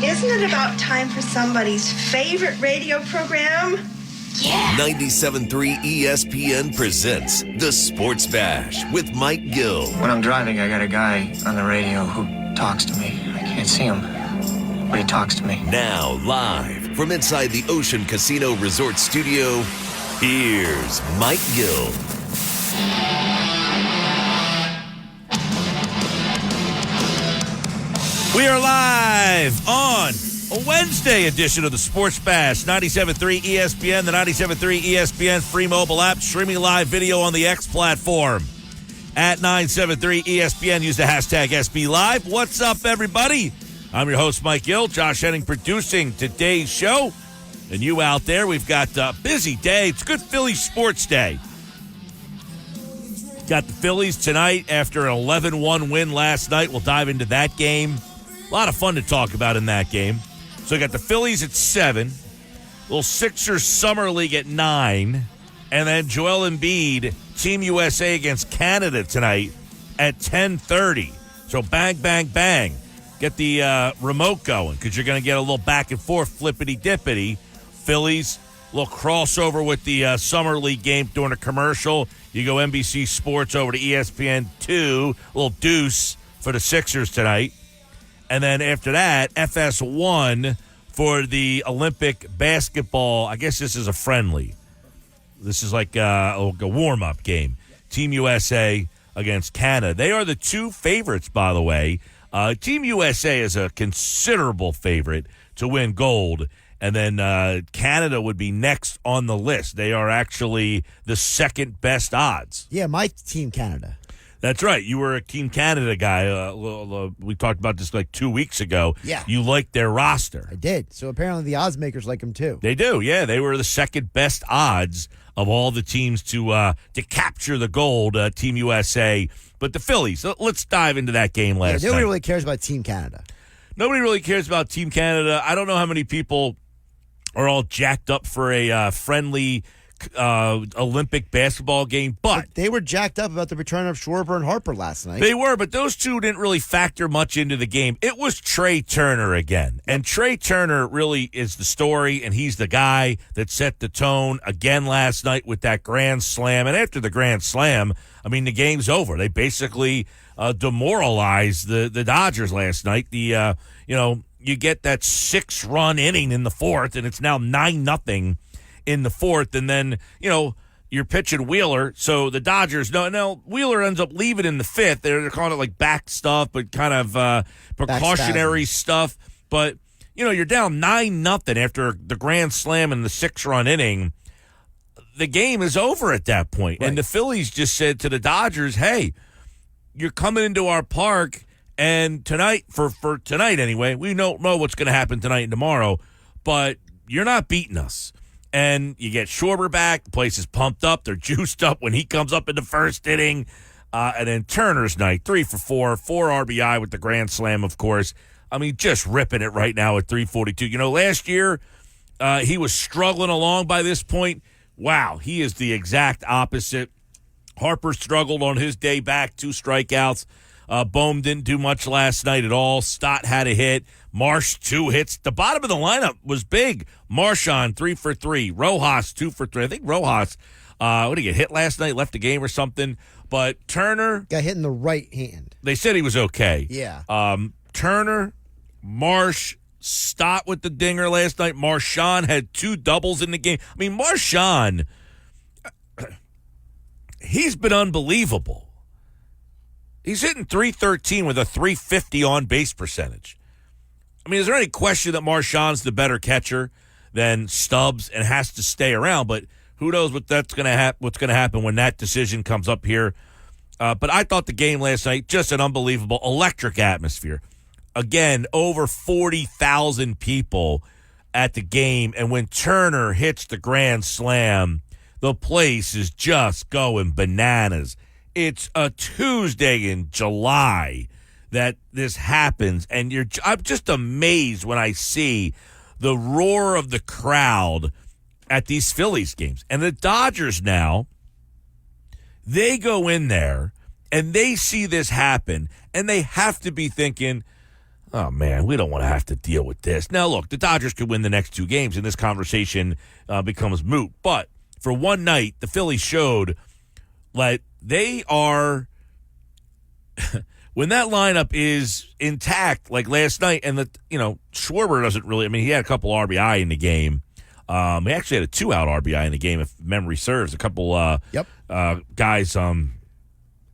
Isn't it about time for somebody's favorite radio program? Yeah. 97.3 ESPN presents The Sports Bash with Mike Gill. When I'm driving, I got a guy on the radio who talks to me. I can't see him, but he talks to me. Now, live from inside the Ocean Casino Resort Studio, here's Mike Gill. We are live on a Wednesday edition of the Sports Bash, 97.3 ESPN, the 97.3 ESPN free mobile app, streaming live video on the X platform at 97.3 ESPN. Use the hashtag SB Live. What's up, everybody? I'm your host, Mike Gill. Josh Henning producing today's show. And you out there, we've got a busy day. It's a good Philly sports day. Got the Phillies tonight after an 11-1 win last night. We'll dive into that game. A lot of fun to talk about in that game. So we got the Phillies at 7, little Sixers Summer League at 9, and then Joel Embiid, Team USA against Canada tonight at 10:30. So bang, bang, bang. Get the remote going because you're going to get a little back and forth, flippity-dippity. Phillies, a little crossover with the Summer League game during a commercial. You go NBC Sports over to ESPN2, a little deuce for the Sixers tonight. And then after that, FS1 for the Olympic basketball. I guess this is a friendly. This is like a warm-up game. Team USA against Canada. They are the two favorites, by the way. Team USA is a considerable favorite to win gold. And then Canada would be next on the list. They are actually the second best odds. Yeah, my team, Canada. That's right. You were a Team Canada guy. We talked about this like 2 weeks ago. Yeah. You liked their roster. I did. So apparently the odds makers like them too. They do, yeah. They were the second best odds of all the teams to capture the gold, Team USA. But the Phillies, let's dive into that game last night. Nobody really cares about Team Canada. Nobody really cares about Team Canada. I don't know how many people are all jacked up for a friendly Olympic basketball game, but they were jacked up about the return of Schwarber and Harper last night. They were, but those two didn't really factor much into the game. It was Trey Turner again, and Trey Turner really is the story, and he's the guy that set the tone again last night with that grand slam. And after the grand slam, I mean, the game's over. They basically demoralized the Dodgers last night. You get that 6-run inning in the fourth, and it's now 9-0 in the fourth, and then, you're pitching Wheeler, so the Dodgers, no, Wheeler ends up leaving in the fifth. They're calling it like back stuff, but kind of precautionary stuff. But, you're down 9-0 after the grand slam in the 6-run inning. The game is over at that point. Right. And the Phillies just said to the Dodgers, hey, you're coming into our park, and tonight, for tonight anyway, we don't know what's going to happen tonight and tomorrow, but you're not beating us. And you get Schwarber back. The place is pumped up. They're juiced up when he comes up in the first inning. And then Turner's night, 3 for 4 RBI with the grand slam, of course. I mean, just ripping it right now at 342. Last year he was struggling along by this point. Wow, he is the exact opposite. Harper struggled on his day back, 2 strikeouts. Bohm didn't do much last night at all. Stott had a hit. Marsh, 2 hits. The bottom of the lineup was big. Marchand, 3 for 3. Rojas, 2 for 3. I think Rojas, what did he get hit last night? Left the game or something. But Turner got hit in the right hand. They said he was okay. Yeah. Turner, Marsh, Stott with the dinger last night. Marchand had 2 doubles in the game. I mean, Marchand, he's been unbelievable. He's hitting .313 with a .350 on-base percentage. I mean, is there any question that Marchand's the better catcher than Stubbs and has to stay around? But who knows what's going to happen when that decision comes up here. But I thought the game last night, just an unbelievable, electric atmosphere. Again, over 40,000 people at the game. And when Turner hits the grand slam, the place is just going bananas. It's a Tuesday in July that this happens, and I'm just amazed when I see the roar of the crowd at these Phillies games. And the Dodgers now, they go in there, and they see this happen, and they have to be thinking, oh, man, we don't want to have to deal with this. Now, look, the Dodgers could win the next 2 games, and this conversation becomes moot. But for one night, the Phillies showed that they are – when that lineup is intact, like last night, and Schwarber doesn't really – I mean, he had a couple RBI in the game. He actually had a 2-out RBI in the game, if memory serves. A couple guys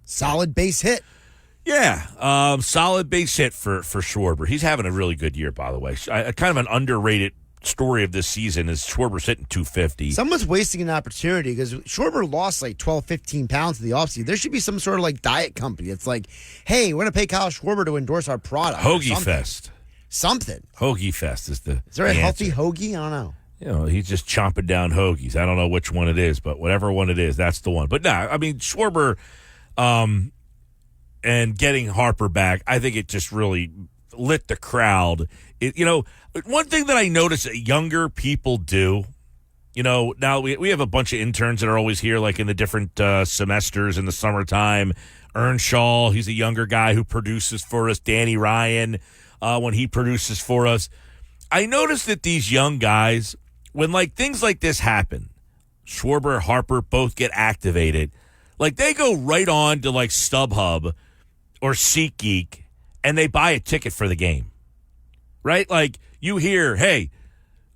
Solid base hit. Yeah, solid base hit for Schwarber. He's having a really good year, by the way. Kind of an underrated story of this season is Schwarber's hitting 250. Someone's wasting an opportunity because Schwarber lost like 12, 15 pounds in the offseason. There should be some sort of like diet company. It's like, hey, we're going to pay Kyle Schwarber to endorse our product. Hoagie Fest. Something. Hoagie Fest is the Is there a healthy answer. hoagie? I don't know. He's just chomping down hoagies. I don't know which one it is, but whatever one it is, that's the one. But nah, I mean, Schwarber and getting Harper back, I think it just really lit the crowd. One thing that I notice that younger people do, now we have a bunch of interns that are always here, like in the different semesters in the summertime. Earnshaw, he's a younger guy who produces for us. Danny Ryan, when he produces for us. I notice that these young guys, when like things like this happen, Schwarber, Harper both get activated, like they go right on to like StubHub or SeatGeek and they buy a ticket for the game, right? Like you hear, hey,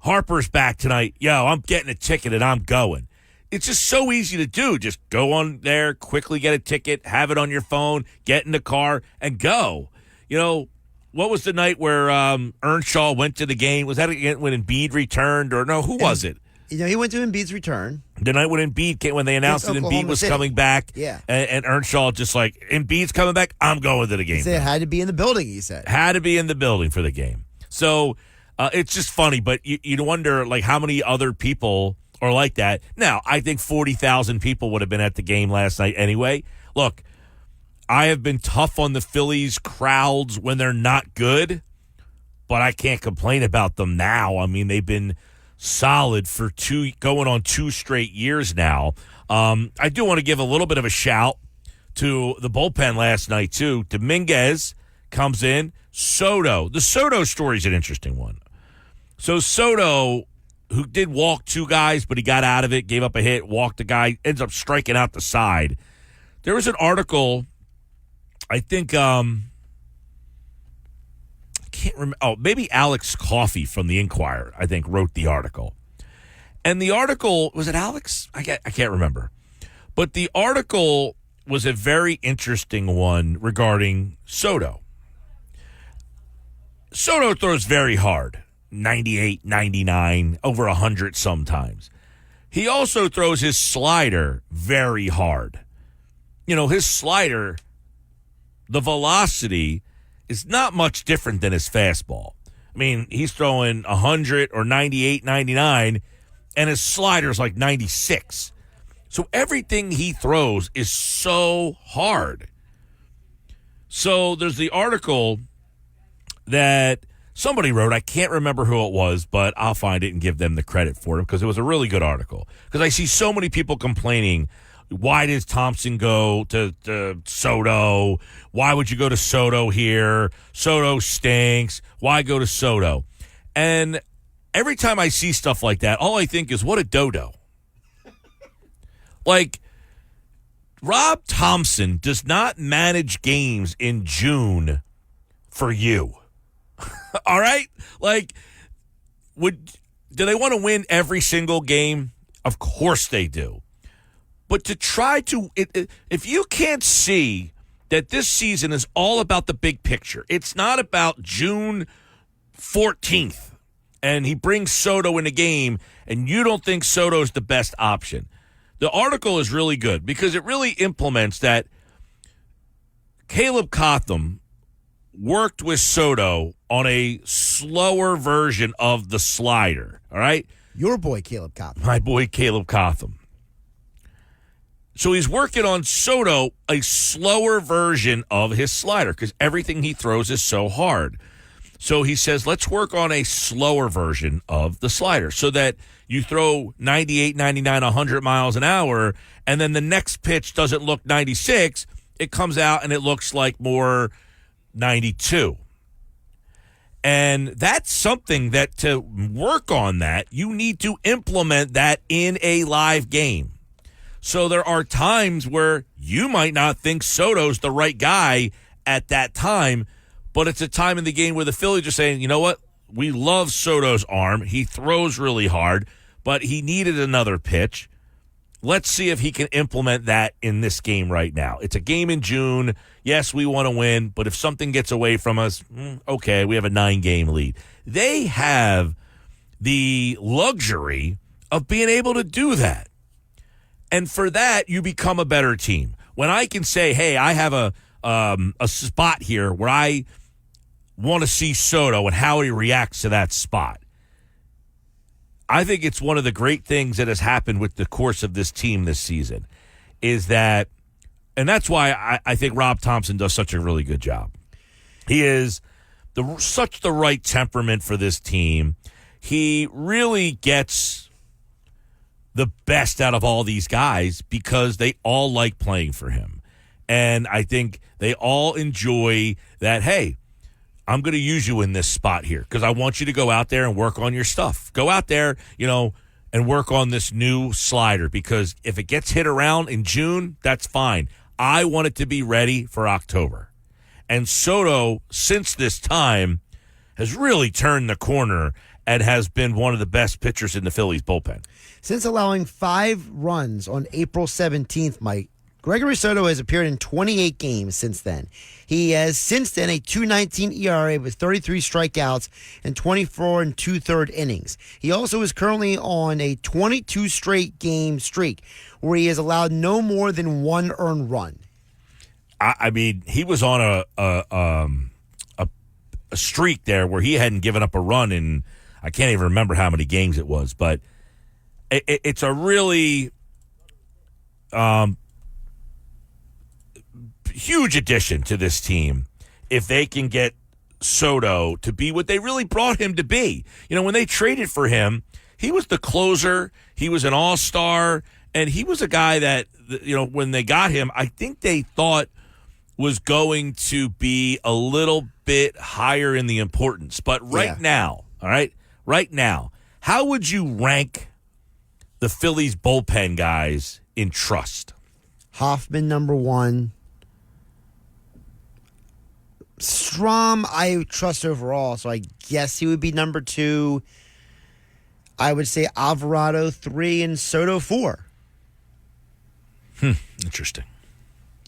Harper's back tonight. Yo, I'm getting a ticket and I'm going. It's just so easy to do. Just go on there, quickly get a ticket, have it on your phone, get in the car, and go. What was the night where Earnshaw went to the game? Was that when Embiid returned? Or no, who was it? He went to Embiid's return. The night when Embiid came, when they announced that Oklahoma Embiid was City. coming back. Yeah. And Earnshaw just like, Embiid's coming back, I'm going to the game. He said it had to be in the building, he said. Had to be in the building for the game. So it's just funny, but you wonder like how many other people are like that. Now, I think 40,000 people would have been at the game last night anyway. Look, I have been tough on the Phillies crowds when they're not good, but I can't complain about them now. I mean, they've been solid for going on 2 straight years now. I do want to give a little bit of a shout to the bullpen last night, too. Dominguez comes in. Soto. The Soto story is an interesting one. So Soto, who did walk 2 guys, but he got out of it, gave up a hit, walked a guy, ends up striking out the side. There was an article, I think, I can't remember. Oh, maybe Alex Coffey from the Inquirer, I think, wrote the article. And the article, was it Alex? I can't remember. But the article was a very interesting one regarding Soto. Soto throws very hard, 98, 99, over 100 sometimes. He also throws his slider very hard. His slider, the velocity is not much different than his fastball. I mean, he's throwing 100 or 98, 99, and his slider's like 96. So everything he throws is so hard. So there's the article that somebody wrote. I can't remember who it was, but I'll find it and give them the credit for it because it was a really good article. Because I see so many people complaining, why does Thompson go to Soto? Why would you go to Soto here? Soto stinks. Why go to Soto? And every time I see stuff like that, all I think is, what a dodo. Like, Rob Thompson does not manage games in June for you. All right? Like, do they want to win every single game? Of course they do. But to try to, if you can't see that this season is all about the big picture, it's not about June 14th, and he brings Soto in the game, and you don't think Soto's the best option. The article is really good because it really implements that Caleb Cotham worked with Soto on a slower version of the slider, all right? Your boy, Caleb Cotham. My boy, Caleb Cotham. So he's working on Soto, a slower version of his slider because everything he throws is so hard. So he says, let's work on a slower version of the slider so that you throw 98, 99, 100 miles an hour, and then the next pitch doesn't look 96. It comes out and it looks like more 92. And that's something that to work on that, you need to implement that in a live game. So there are times where you might not think Soto's the right guy at that time, but it's a time in the game where the Phillies are saying, you know what? We love Soto's arm. He throws really hard, but he needed another pitch. Let's see if he can implement that in this game right now. It's a game in June. Yes, we want to win, but if something gets away from us, okay, we have a 9-game lead. They have the luxury of being able to do that. And for that, you become a better team. When I can say, hey, I have a spot here where I want to see Soto and how he reacts to that spot. I think it's one of the great things that has happened with the course of this team this season is that, and that's why I think Rob Thompson does such a really good job. He is such the right temperament for this team. He really gets the best out of all these guys because they all like playing for him. And I think they all enjoy that, hey, I'm going to use you in this spot here because I want you to go out there and work on your stuff. Go out there, and work on this new slider because if it gets hit around in June, that's fine. I want it to be ready for October. And Soto, since this time, has really turned the corner and has been one of the best pitchers in the Phillies bullpen. Since allowing 5 runs on April 17th, Mike, Gregory Soto has appeared in 28 games since then. He has since then a 2.19 ERA with 33 strikeouts and 24 2/3 innings. He also is currently on a 22 straight game streak where he has allowed no more than 1 earned run. I mean, he was on a streak there where he hadn't given up a run in, I can't even remember how many games it was, but it's a really huge addition to this team if they can get Soto to be what they really brought him to be. When they traded for him, he was the closer, he was an all-star, and he was a guy that, when they got him, I think they thought was going to be a little bit higher in the importance. But now, all right, right now, how would you rank the Phillies bullpen guys in trust? Hoffman, number 1. Strom, I trust overall, so I guess he would be number 2. I would say Alvarado 3 and Soto 4. Interesting.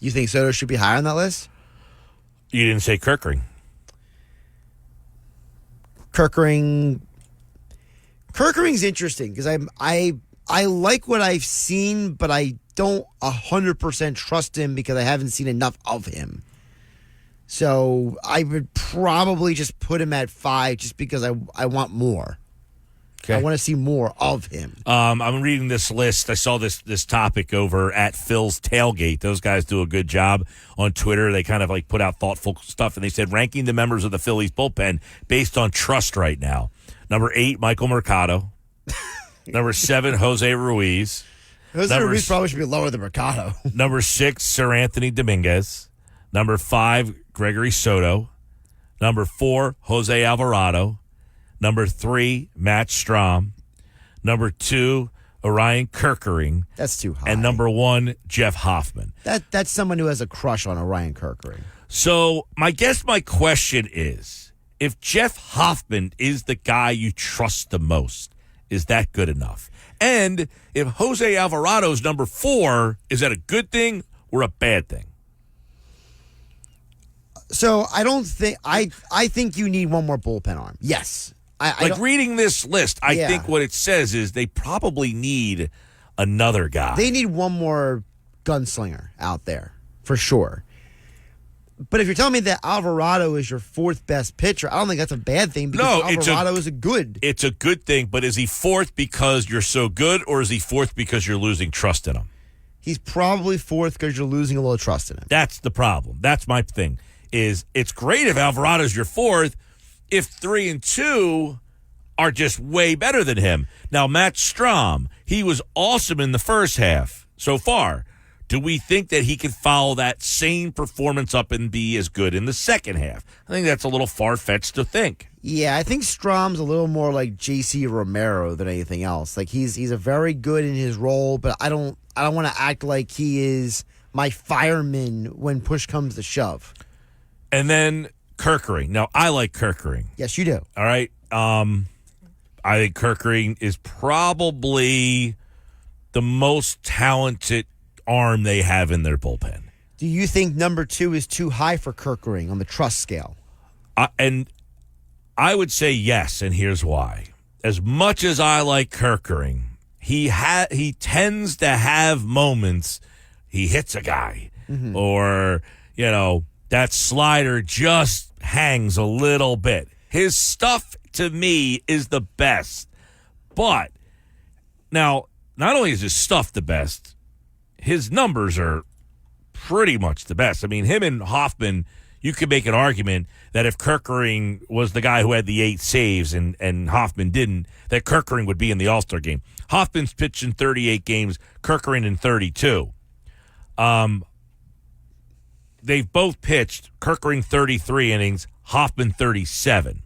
You think Soto should be higher on that list? You didn't say Kerkering. Kerkering's interesting because I like what I've seen, but I don't 100% trust him because I haven't seen enough of him. So I would probably just put him at 5 just because I want more. Okay. I want to see more of him. I'm reading this list. I saw this topic over at Phil's Tailgate. Those guys do a good job on Twitter. They kind of put out thoughtful stuff, and they said ranking the members of the Phillies bullpen based on trust right now. Number 8, Michael Mercado. Number 7, Jose Ruiz. Jose Ruiz probably should be lower than Mercado. Number 6, Sir Anthony Dominguez. Number 5, Gregory Soto. Number 4, Jose Alvarado. Number 3, Matt Strom. Number 2, Orion Kerkering. That's too high. And number 1, Jeff Hoffman. That's someone who has a crush on Orion Kerkering. So my question is, if Jeff Hoffman is the guy you trust the most, is that good enough? And if Jose Alvarado's number 4, is that a good thing or a bad thing? So I don't think I think you need one more bullpen arm. Yes. Reading this list, I think what it says is they probably need another guy. They need one more gunslinger out there, for sure. But if you're telling me that Alvarado is your 4th best pitcher, I don't think that's a bad thing because Alvarado is good. It's a good thing, but is he 4th because you're so good, or is he 4th because you're losing trust in him? He's probably 4th because you're losing a little trust in him. That's the problem. That's my thing. Is it's great if Alvarado's your 4th, if 3 and 2 are just way better than him. Now, Matt Strom, he was awesome in the first half so far. Do we think that he can follow that same performance up and be as good in the second half? I think that's a little far-fetched to think. Yeah, I think Strom's a little more like J.C. Romero than anything else. Like he's a very good in his role, but I don't want to act like he is my fireman when push comes to shove. And then Kerkering. Now, I like Kerkering. Yes, you do. All right. I think Kerkering is probably the most talented arm they have in their bullpen. Do you think number 2 is too high for Kerkering on the trust scale? And I would say yes, and here's why. As much as I like Kerkering, he tends to have moments he hits a guy or, that slider just hangs a little bit. His stuff, to me, is the best. But now, not only is his stuff the best, his numbers are pretty much the best. I mean, him and Hoffman, you could make an argument that if Kerkering was the guy who had the 8 saves and Hoffman didn't, that Kerkering would be in the All-Star game. Hoffman's pitched in 38 games, Kerkering in 32. They've both pitched, Kerkering 33 innings, Hoffman 37.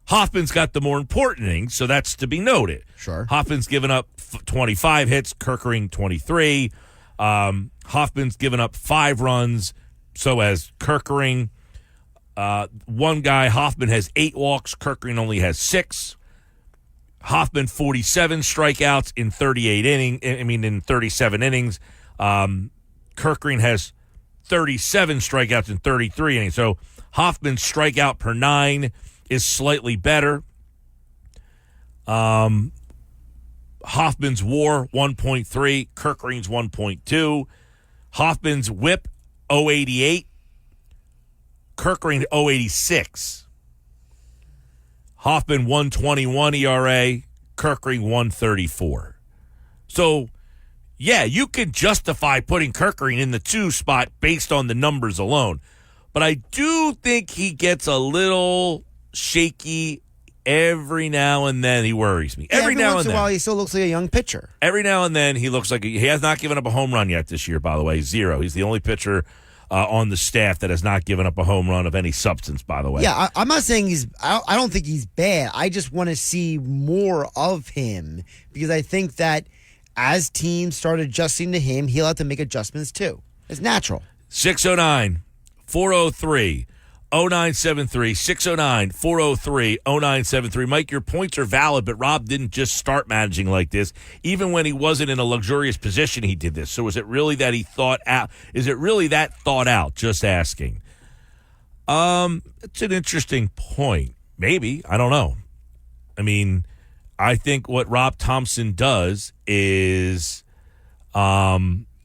Hoffman's got the more important innings, so that's to be noted. Sure. Hoffman's given up 25 hits, Kerkering 23. Hoffman's given up 5 runs, so has Kerkering. One guy, Hoffman, has 8 walks, Kerkering only has 6. Hoffman 47 strikeouts in 37 innings. Kerkering has 37 strikeouts in 33 innings. So Hoffman's strikeout per 9 is slightly better. Hoffman's WAR 1.3, Kerkering's 1.2. Hoffman's WHIP 088, Kerkering 086. Hoffman 121 ERA, Kerkering 134. So, yeah, you could justify putting Kerkering in the 2 spot based on the numbers alone. But I do think he gets a little shaky every now and then. He worries me. Every now once and in a while, then. he still looks like a young pitcher. Every now and then, he looks like he has not given up a home run yet this year, by the way. 0. He's the only pitcher on the staff that has not given up a home run of any substance, by the way. Yeah, I'm not saying I don't think he's bad. I just want to see more of him because I think that as teams start adjusting to him, he'll have to make adjustments too. It's natural. 609-403-0973. 609-403-0973. Mike, your points are valid, but Rob didn't just start managing like this. Even when he wasn't in a luxurious position, he did this. So is it really that he thought out? Is it really that thought out? Just asking. It's an interesting point. Maybe. I don't know. I mean, I think what Rob Thompson does is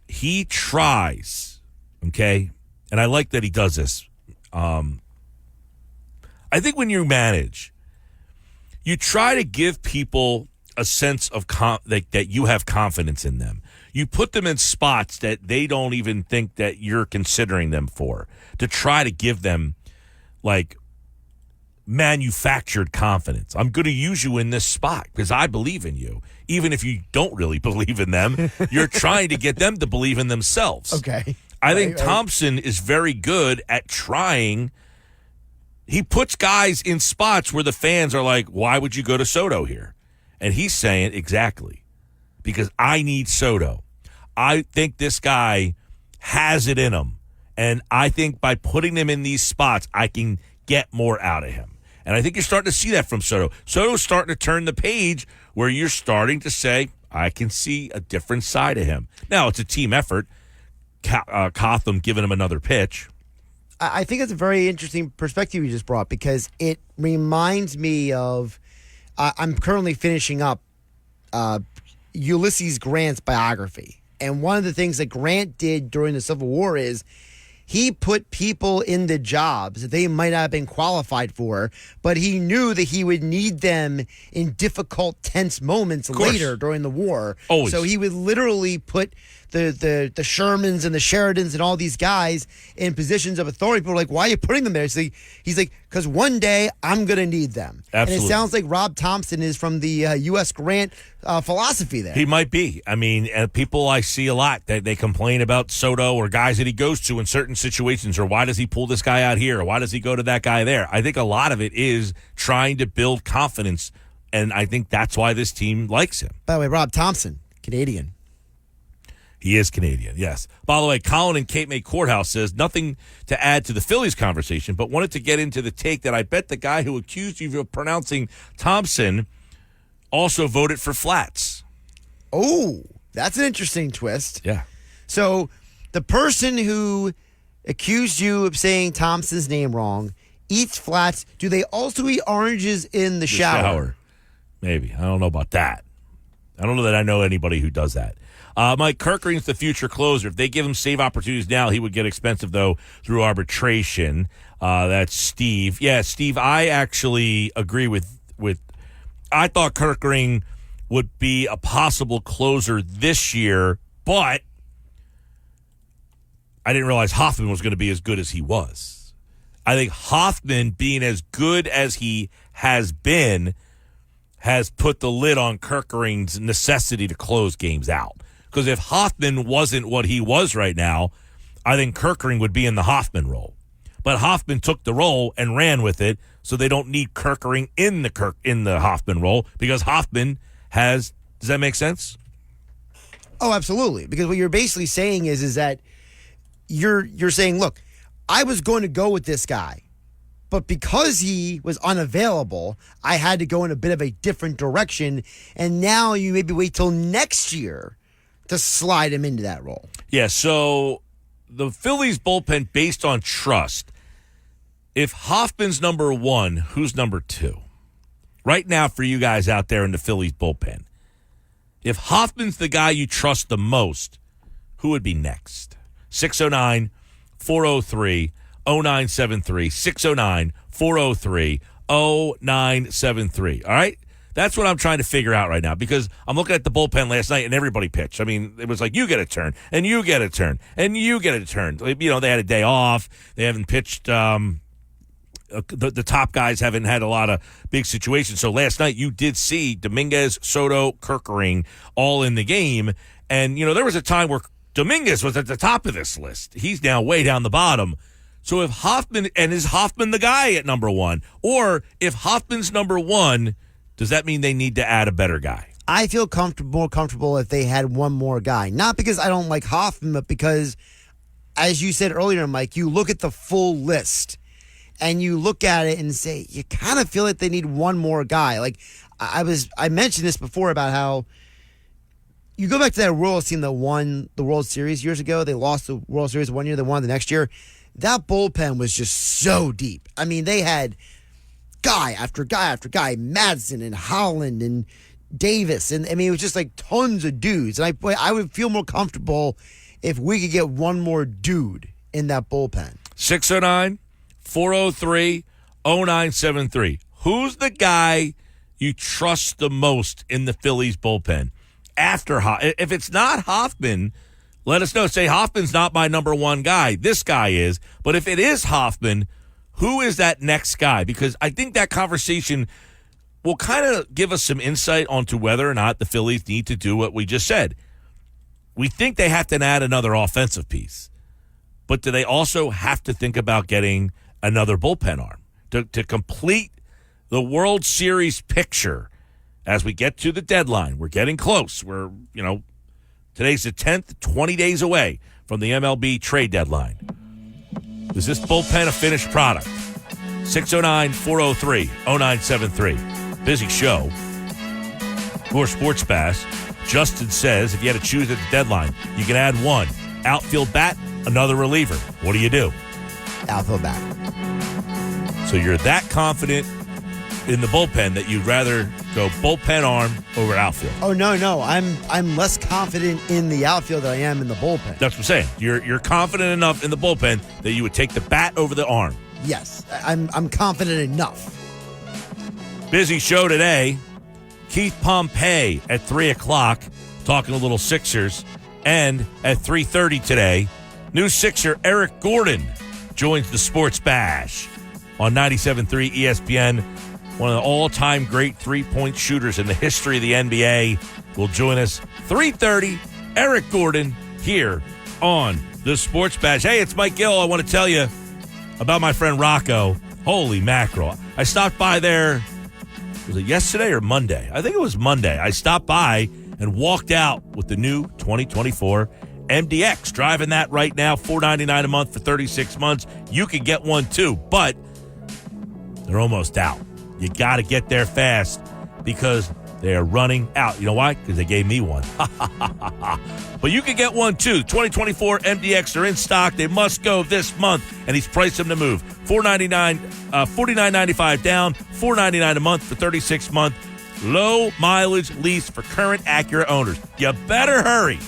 he tries, okay? And I like that he does this. I think when you manage, you try to give people a sense of that you have confidence in them. You put them in spots that they don't even think that you're considering them for, to try to give them like manufactured confidence. I'm going to use you in this spot because I believe in you. Even if you don't really believe in them, you're trying to get them to believe in themselves. Okay. I think Thompson is very good at trying. He puts guys in spots where the fans are like, why would you go to Soto here? And he's saying, exactly, because I need Soto. I think this guy has it in him. And I think by putting him in these spots, I can get more out of him. And I think you're starting to see that from Soto. Soto's starting to turn the page where you're starting to say, I can see a different side of him. Now, it's a team effort. Cotham giving him another pitch. I think it's a very interesting perspective you just brought because it reminds me of I'm currently finishing up Ulysses Grant's biography. And one of the things that Grant did during the Civil War is he put people into jobs that they might not have been qualified for, but he knew that he would need them in difficult, tense moments later during the war. Always. So he would literally put the Shermans and the Sheridans and all these guys in positions of authority. People are like, why are you putting them there? So he's like, because one day I'm going to need them. Absolutely. And it sounds like Rob Thompson is from the U.S. Grant philosophy there. He might be. I mean, people I see a lot that they complain about Soto or guys that he goes to in certain situations, or why does he pull this guy out here, or why does he go to that guy there? I think a lot of it is trying to build confidence, and I think that's why this team likes him. By the way, Rob Thompson, Canadian. He is Canadian, yes. By the way, Colin in Cape May Courthouse says nothing to add to the Phillies conversation, but wanted to get into the take that I bet the guy who accused you of pronouncing Thompson also voted for Flats. Oh, that's an interesting twist. Yeah. So the person who accused you of saying Thompson's name wrong eats Flats. Do they also eat oranges in the shower? Maybe. I don't know about that. I don't know that I know anybody who does that. Mike Kirkering's the future closer. If they give him save opportunities now, he would get expensive, though, through arbitration. That's Steve. Yeah, Steve, I actually agree with I thought Kirkering would be a possible closer this year, but I didn't realize Hoffman was going to be as good as he was. I think Hoffman being as good as he has been has put the lid on Kirkering's necessity to close games out. Because if Hoffman wasn't what he was right now, I think Kirkering would be in the Hoffman role. But Hoffman took the role and ran with it, so they don't need Kirkering in the Hoffman role because Hoffman has. Does that make sense? Oh, absolutely. Because what you're basically saying is that you're saying, look, I was going to go with this guy, but because he was unavailable, I had to go in a bit of a different direction, and now you maybe wait till next year to slide him into that role. Yeah, so the Phillies bullpen based on trust, if Hoffman's number one, who's number two? Right now for you guys out there in the Phillies bullpen, if Hoffman's the guy you trust the most, who would be next? 609-403-0973. 609-403-0973. All right? That's what I'm trying to figure out right now because I'm looking at the bullpen last night and everybody pitched. I mean, it was like you get a turn and you get a turn and you get a turn. You know, they had a day off. They haven't pitched. The top guys haven't had a lot of big situations. So last night you did see Dominguez, Soto, Kirkering all in the game. And, you know, there was a time where Dominguez was at the top of this list. He's now way down the bottom. So if Hoffman, and is Hoffman the guy at number one? Or if Hoffman's number one, does that mean they need to add a better guy? I feel more comfortable if they had one more guy. Not because I don't like Hoffman, but because, as you said earlier, Mike, you look at the full list and you look at it and say, you kind of feel like they need one more guy. Like I mentioned this before about how you go back to that Royals team that won the World Series years ago. They lost the World Series one year, they won the next year. That bullpen was just so deep. I mean, they had guy after guy after guy, Madsen and Holland and Davis. And I mean, it was just like tons of dudes. And I would feel more comfortable if we could get one more dude in that bullpen. 609-403-0973. Who's the guy you trust the most in the Phillies bullpen? If it's not Hoffman, let us know. Say Hoffman's not my number one guy. This guy is. But if it is Hoffman, who is that next guy? Because I think that conversation will kind of give us some insight onto whether or not the Phillies need to do what we just said. We think they have to add another offensive piece. But do they also have to think about getting another bullpen arm to complete the World Series picture as we get to the deadline? We're getting close. Today's the 10th, 20 days away from the MLB trade deadline. Is this bullpen a finished product? 609-403-0973. Busy show. More Sports Bass. Justin says if you had to choose at the deadline, you can add one. Outfield bat, another reliever. What do you do? Outfield bat. So you're that confident in the bullpen that you'd rather go bullpen arm over outfield. Oh, no. I'm less confident in the outfield than I am in the bullpen. That's what I'm saying. You're confident enough in the bullpen that you would take the bat over the arm. Yes, I'm confident enough. Busy show today. Keith Pompey at 3 o'clock, talking a little Sixers. And at 3:30 today, new Sixer Eric Gordon joins the Sports Bash on 97.3 ESPN. One of the all-time great three-point shooters in the history of the NBA will join us 3:30. Eric Gordon here on the Sports Bash. Hey, it's Mike Gill. I want to tell you about my friend Rocco. Holy mackerel. I stopped by there, was it yesterday or Monday? I think it was Monday. I stopped by and walked out with the new 2024 MDX. Driving that right now, $499 a month for 36 months. You can get one too, but they're almost out. You got to get there fast because they are running out. You know why? Because they gave me one. But you can get one too. 2024 MDX are in stock. They must go this month, and he's priced them to move. $49.95 down, $499 a month for 36 months. Low mileage lease for current Acura owners. You better hurry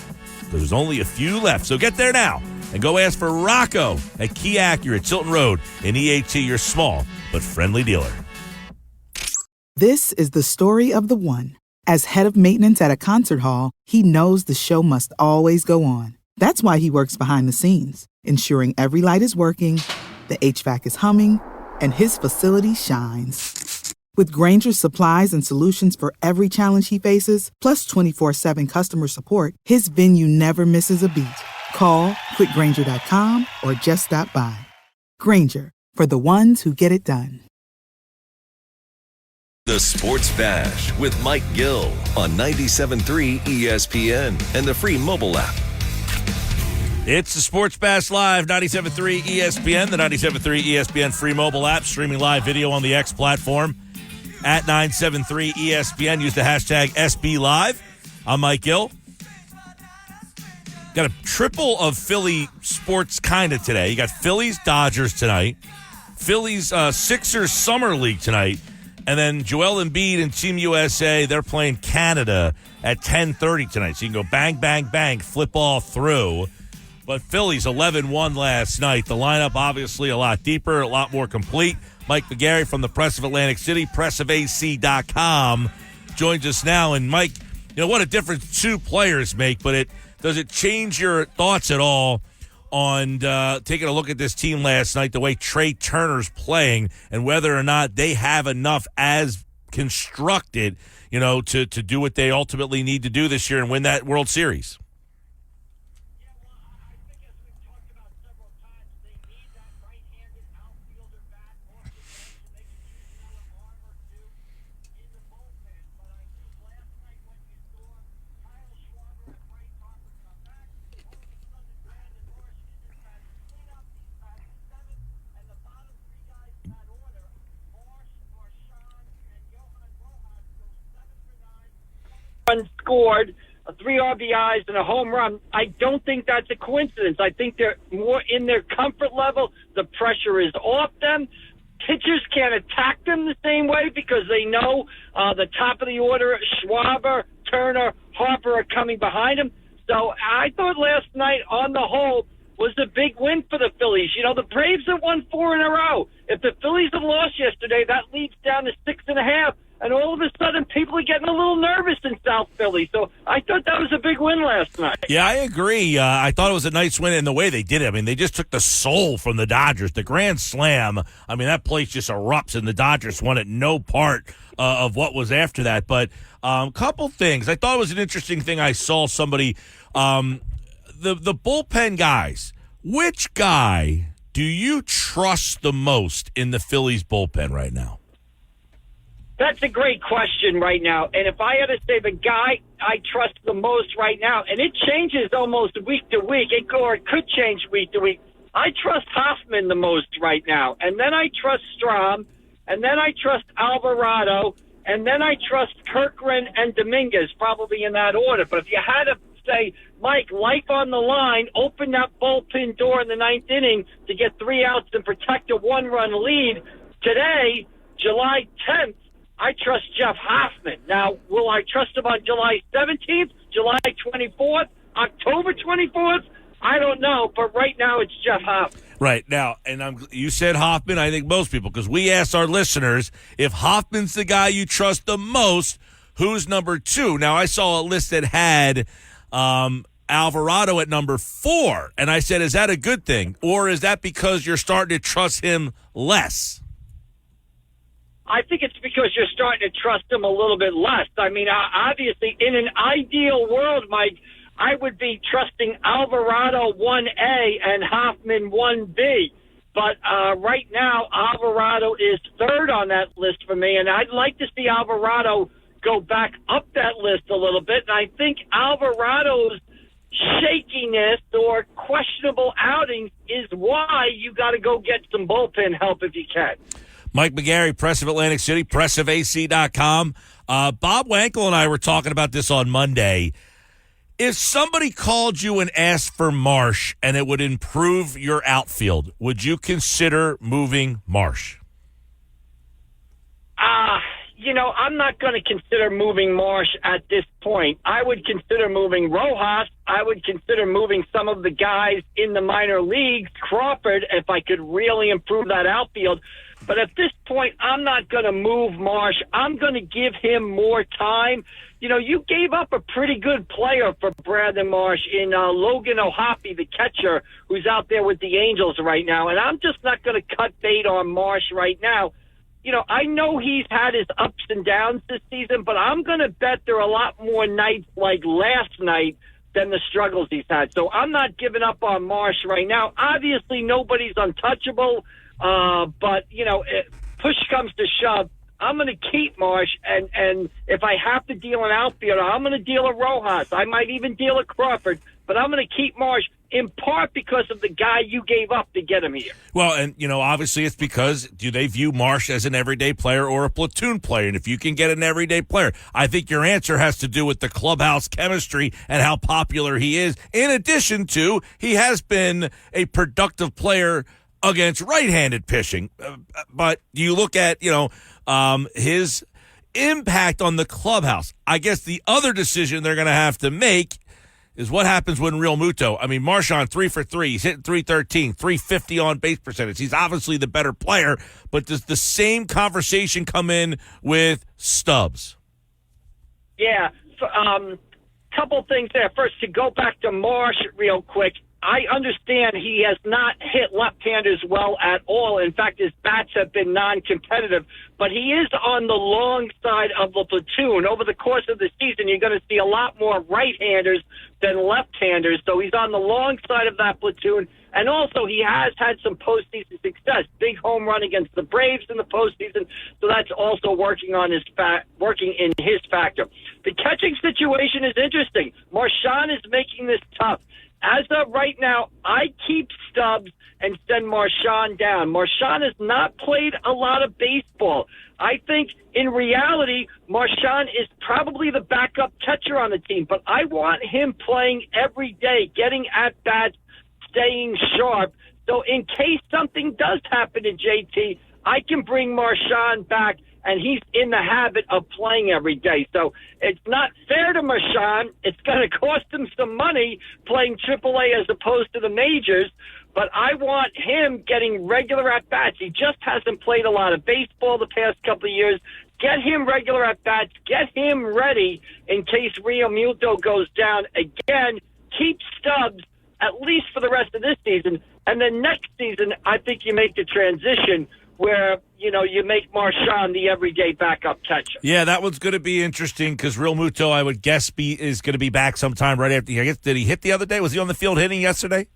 because there's only a few left. So get there now and go ask for Rocco at Key Acura at Tilton Road in EAT, your small but friendly dealer. This is the story of the one. As head of maintenance at a concert hall, he knows the show must always go on. That's why he works behind the scenes, ensuring every light is working, the HVAC is humming, and his facility shines. With Grainger's supplies and solutions for every challenge he faces, plus 24/7 customer support, his venue never misses a beat. Call quickgrainger.com or just stop by. Grainger, for the ones who get it done. The Sports Bash with Mike Gill on 97.3 ESPN and the free mobile app. It's the Sports Bash Live, 97.3 ESPN, the 97.3 ESPN free mobile app, streaming live video on the X platform at 973 ESPN. Use the hashtag SBLive. I'm Mike Gill. Got a triple of Philly sports kind of today. You got Phillies, Dodgers tonight, Phillies, Sixers Summer League tonight, and then Joel Embiid and Team USA, they're playing Canada at 10:30 tonight. So you can go bang, bang, bang, flip all through. But Phillies 11-1 last night. The lineup obviously a lot deeper, a lot more complete. Mike McGarry from the Press of Atlantic City, pressofac.com, joins us now. And Mike, you know what a difference two players make, but does it change your thoughts at all on taking a look at this team last night, the way Trey Turner's playing, and whether or not they have enough as constructed, you know, to do what they ultimately need to do this year and win that World Series? Scored 3 RBIs and a home run. I don't think that's a coincidence. I think they're more in their comfort level. The pressure is off them. Pitchers can't attack them the same way because they know the top of the order, Schwarber, Turner, Harper are coming behind them. So I thought last night, on the whole, was a big win for the Phillies. You know, the Braves have won 4 in a row. If the Phillies had lost yesterday, that leads down to 6.5. And all of a sudden, people are getting a little nervous in South Philly. So I thought that was a big win last night. Yeah, I agree. I thought it was a nice win in the way they did it. I mean, they just took the soul from the Dodgers. The Grand Slam, I mean, that place just erupts, and the Dodgers wanted no part of what was after that. But a couple things. I thought it was an interesting thing. I saw somebody, the bullpen guys. Which guy do you trust the most in the Phillies bullpen right now? That's a great question right now. And if I had to say the guy I trust the most right now, and it changes almost week to week, or it could change week to week, I trust Hoffman the most right now. And then I trust Strahm, and then I trust Alvarado, and then I trust Kirkland and Dominguez, probably in that order. But if you had to say, Mike, life on the line, open that bullpen door in the 9th inning to get 3 outs and protect a 1-run lead, today, July 10th, I trust Jeff Hoffman. Now, will I trust him on July 17th, July 24th, October 24th? I don't know, but right now it's Jeff Hoffman. Right. Now, and you said Hoffman, I think most people, because we asked our listeners, if Hoffman's the guy you trust the most, who's number 2? Now, I saw a list that had Alvarado at number 4. And I said, is that a good thing? Or is that because you're starting to trust him less? I think it's because you're starting to trust him a little bit less. I mean, obviously, in an ideal world, Mike, I would be trusting Alvarado 1A and Hoffman 1B. But right now, Alvarado is third on that list for me, and I'd like to see Alvarado go back up that list a little bit. And I think Alvarado's shakiness or questionable outings is why you got to go get some bullpen help if you can. Mike McGarry, Press of Atlantic City, pressofac.com. Bob Wankel and I were talking about this on Monday. If somebody called you and asked for Marsh and it would improve your outfield, would you consider moving Marsh? I'm not going to consider moving Marsh at this point. I would consider moving Rojas. I would consider moving some of the guys in the minor leagues, Crawford, if I could really improve that outfield. But at this point, I'm not going to move Marsh. I'm going to give him more time. You gave up a pretty good player for Brandon Marsh in Logan O'Hoppe, the catcher, who's out there with the Angels right now. And I'm just not going to cut bait on Marsh right now. I know he's had his ups and downs this season, but I'm going to bet there are a lot more nights like last night than the struggles he's had. So I'm not giving up on Marsh right now. Obviously, nobody's untouchable, but, if push comes to shove, I'm going to keep Marsh, and if I have to deal an outfielder, I'm going to deal a Rojas. I might even deal a Crawford, but I'm going to keep Marsh in part because of the guy you gave up to get him here. Well, and, obviously it's because do they view Marsh as an everyday player or a platoon player? And if you can get an everyday player, I think your answer has to do with the clubhouse chemistry and how popular he is. In addition to, he has been a productive player against right-handed pitching. But you look at, his impact on the clubhouse. I guess the other decision they're going to have to make is what happens when Real Muto. I mean, Marchand 3 for 3. He's hitting 313, 350 on base percentage. He's obviously the better player, but does the same conversation come in with Stubbs? Yeah. Couple things there. First, to go back to Marsh real quick, I understand he has not hit left-handers well at all. In fact, his bats have been non-competitive, but he is on the long side of the platoon. Over the course of the season, you're going to see a lot more right-handers than left-handers, so he's on the long side of that platoon. And also, he has had some postseason success. Big home run against the Braves in the postseason, so that's also working in his factor. The catching situation is interesting. Marchand is making this tough. As of right now, I keep Stubbs and send Marchand down. Marchand has not played a lot of baseball. I think in reality, Marchand is probably the backup catcher on the team, but I want him playing every day, getting at-bats, staying sharp. So in case something does happen to JT, I can bring Marchand back, and he's in the habit of playing every day. So it's not fair to Marchand. It's going to cost him some money playing AAA as opposed to the majors, but I want him getting regular at-bats. He just hasn't played a lot of baseball the past couple of years. Get him regular at-bats. Get him ready in case Real Muto goes down again. Keep Stubbs at least for the rest of this season. And then next season, I think you make the transition where, you make Marchand the everyday backup catcher. Yeah, that one's going to be interesting because Real Muto, I would guess, is going to be back sometime right after. I guess, did he hit the other day? Was he on the field hitting yesterday?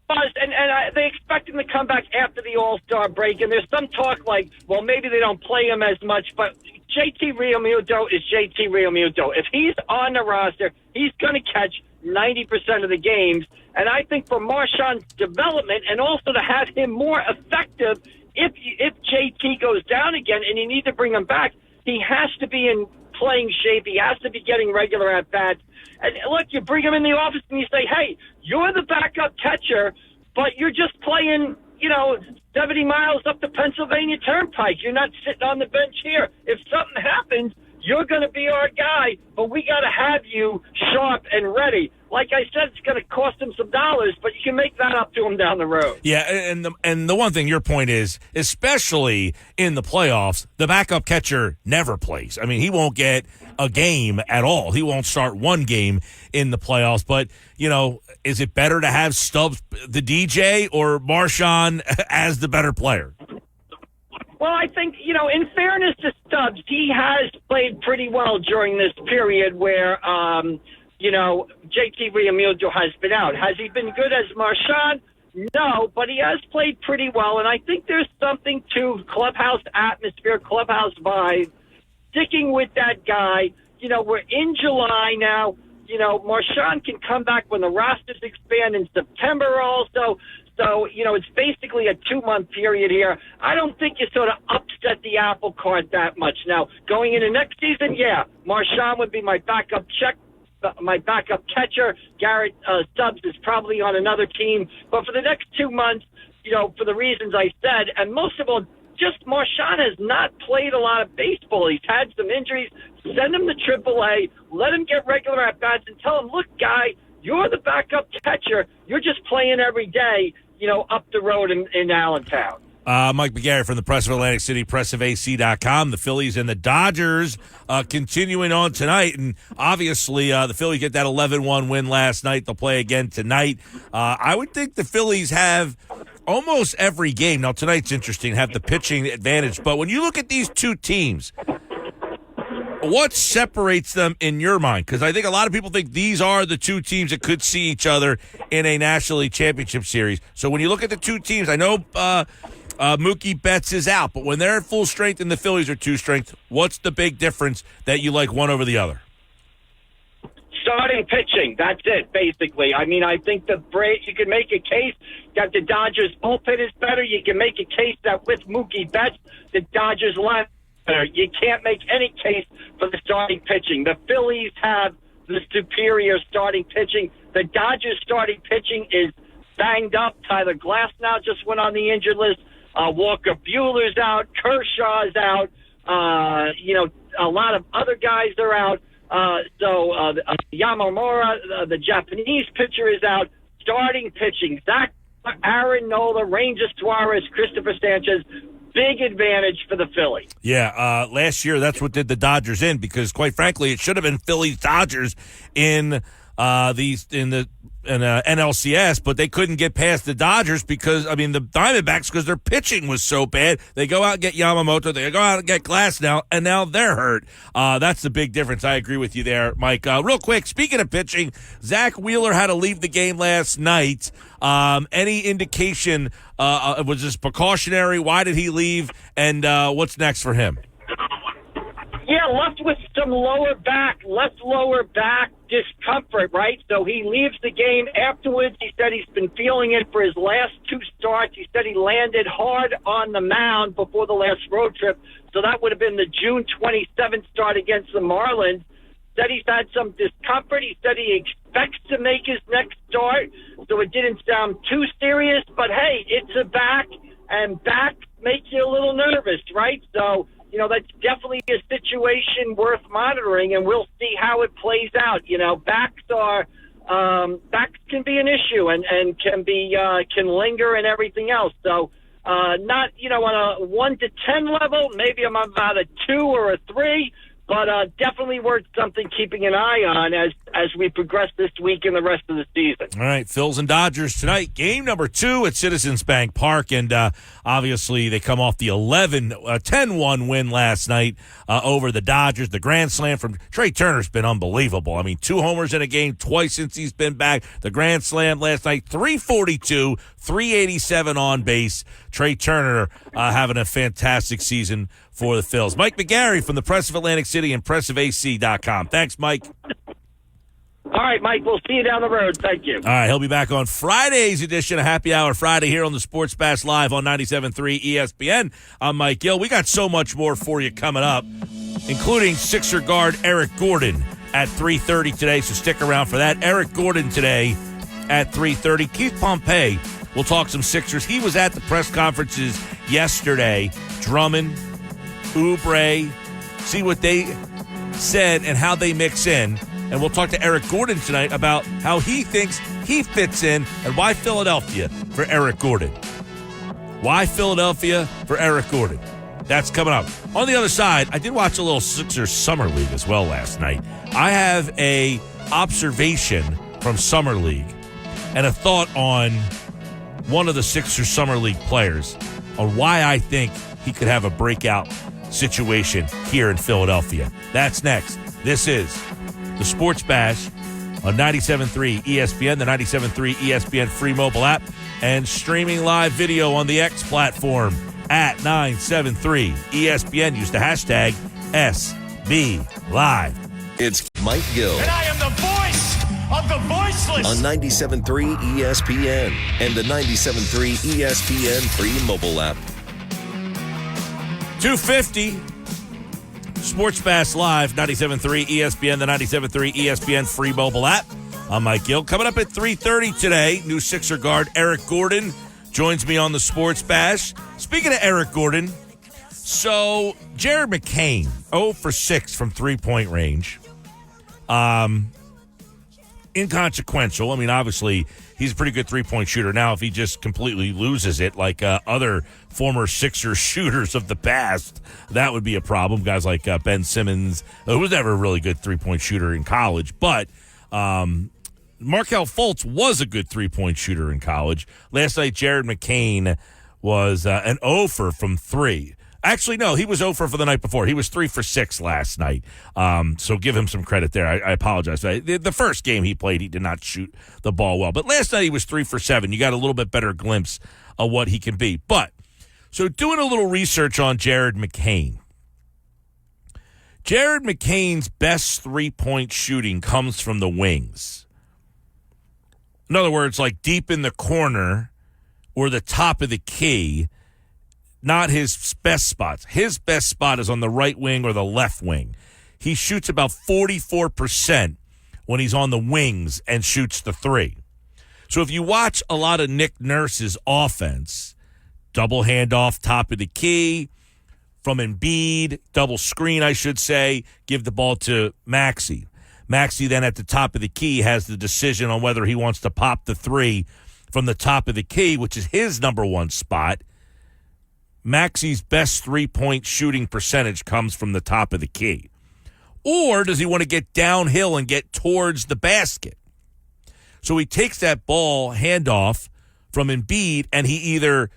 And they expect him to come back after the All-Star break. And there's some talk like, well, maybe they don't play him as much, but JT Realmuto is JT Realmuto. If he's on the roster, he's going to catch 90% of the games. And I think for Marchand's development and also to have him more effective, if JT goes down again and you need to bring him back, he has to be in playing shape. He has to be getting regular at-bats. And look, you bring him in the office and you say, hey, you're the backup catcher, but you're just playing, 70 miles up the Pennsylvania Turnpike. You're not sitting on the bench here. If something happens, you're going to be our guy, but we got to have you sharp and ready. Like I said, it's going to cost him some dollars, but you can make that up to him down down the road. Yeah, and the one thing, your point is, especially in the playoffs, the backup catcher never plays. I mean, he won't get a game at all. He won't start one game in the playoffs. But, is it better to have Stubbs, the DJ, or Marshawn as the better player? Well, I think, in fairness to Stubbs, he has played pretty well during this period where, JT Realmuto has been out. Has he been good as Marshawn? No, but he has played pretty well, and I think there's something to clubhouse atmosphere, clubhouse vibe, sticking with that guy. We're in July now. Marshawn can come back when the rosters expand in September also. So, it's basically a 2-month period here. I don't think you sort of upset the apple cart that much. Now, going into next season, yeah, Marshawn would be my backup catcher. Garrett Stubbs is probably on another team. But for the next 2 months, for the reasons I said, and most of all, just Marshawn has not played a lot of baseball. He's had some injuries. Send him to AAA. Let him get regular at-bats and tell him, look, guy, you're the backup catcher. You're just playing every day, up the road in Allentown. Mike McGarry from the Press of Atlantic City, pressofac.com. The Phillies and the Dodgers continuing on tonight. And obviously, the Phillies get that 11-1 win last night. They'll play again tonight. I would think the Phillies have almost every game. Now, tonight's interesting, have the pitching advantage. But when you look at these two teams, what separates them in your mind? Because I think a lot of people think these are the two teams that could see each other in a National League Championship Series. So when you look at the two teams, I know Mookie Betts is out, but when they're at full strength and the Phillies are two strength, what's the big difference that you like one over the other? Starting pitching, that's it, basically. I mean, I think the Braves, you can make a case that the Dodgers bullpen is better. You can make a case that with Mookie Betts, the Dodgers line better. You can't make any case for the starting pitching. The Phillies have the superior starting pitching. The Dodgers starting pitching is banged up. Tyler Glasnow just went on the injured list. Walker Buehler's out. Kershaw's out. A lot of other guys are out. Yamamura, the Japanese pitcher, is out. Starting pitching, Zach, Aaron Nola, Ranger Suarez, Christopher Sanchez. Big advantage for the Phillies. Yeah, last year that's what did the Dodgers in, because quite frankly it should have been Phillies-Dodgers in NLCS, but they couldn't get past the Dodgers because, the Diamondbacks, because their pitching was so bad. They go out and get Yamamoto, they go out and get Glasnow, and now they're hurt. That's the big difference. I agree with you there, Mike. Real quick, speaking of pitching, Zach Wheeler had to leave the game last night. Any indication, was this precautionary? Why did he leave? And what's next for him? Yeah, left with some left lower back discomfort, right? So he leaves the game. Afterwards, he said he's been feeling it for his last 2 starts. He said he landed hard on the mound before the last road trip. So that would have been the June 27th start against the Marlins. Said he's had some discomfort. He said he expects to make his next start. So it didn't sound too serious. But, hey, it's a back, and back makes you a little nervous, right? So, that's definitely a situation worth monitoring, and we'll see how it plays out. Backs can be an issue and can linger and everything else. So, not, on a 1 to 10 level, maybe I'm about a 2 or a 3, but definitely worth something keeping an eye on as we progress this week and the rest of the season. All right, Phils and Dodgers tonight. Game number 2 at Citizens Bank Park, and obviously they come off the 10-1 win last night over the Dodgers. The grand slam from Trey Turner's been unbelievable. 2 homers in a game twice since he's been back. The grand slam last night, 342, 387 on base. Trey Turner having a fantastic season for the Phils. Mike McGarry from the Press of Atlantic City and pressofac.com. Thanks, Mike. All right, Mike, we'll see you down the road. Thank you. All right, he'll be back on Friday's edition of Happy Hour Friday here on the Sports Bash Live on 97.3 ESPN. I'm Mike Gill. We got so much more for you coming up, including Sixer guard Eric Gordon at 3:30 today, so stick around for that. Eric Gordon today at 3:30. Keith Pompey will talk some Sixers. He was at the press conferences yesterday. Drummond, Oubre, see what they said and how they mix in. And we'll talk to Eric Gordon tonight about how he thinks he fits in and why Philadelphia for Eric Gordon. Why Philadelphia for Eric Gordon? That's coming up. On the other side, I did watch a little Sixers Summer League as well last night. I have a observation from Summer League and a thought on one of the Sixers Summer League players on why I think he could have a breakout situation here in Philadelphia. That's next. This is the Sports Bash on 97.3 ESPN, the 97.3 ESPN free mobile app, and streaming live video on the X platform at 973 ESPN. Use the hashtag SBLive. It's Mike Gill And I am the voice of the voiceless. on 97.3 ESPN and the 97.3 ESPN free mobile app. 250 Sports Bash Live, 97.3 ESPN, the 97.3 ESPN free mobile app. I'm Mike Gill. Coming up at 3:30 today, new Sixer guard Eric Gordon joins me on the Sports Bash. Speaking of Eric Gordon, so Jared McCain, 0 for 6 from three-point range. Inconsequential. I mean, obviously, he's a pretty good three-point shooter. Now, if he just completely loses it like other former Sixers shooters of the past, that would be a problem. Guys like Ben Simmons, who was never a really good three-point shooter in college. But Markelle Fultz was a good three-point shooter in college. Last night, Jared McCain was an 0 from 3. Actually, no, he was 0 for the night before. He was 3 for 6 last night. So give him some credit there. I apologize. The first game he played, he did not shoot the ball well. But last night he was 3 for 7. You got a little bit better glimpse of what he can be. But, so doing a little research on Jared McCain. Jared McCain's best three-point shooting comes from the wings. In other words, like deep in the corner or the top of the key, not his best spots. His best spot is on the right wing or the left wing. He shoots about 44% when he's on the wings and shoots the three. So if you watch a lot of Nick Nurse's offense, double handoff, top of the key, from Embiid, double screen, I should say, give the ball to Maxey. Maxey then at the top of the key has the decision on whether he wants to pop the three from the top of the key, which is his number one spot. Maxey's best three-point shooting percentage comes from the top of the key. Or does he want to get downhill and get towards the basket? So he takes that ball handoff from Embiid, and he either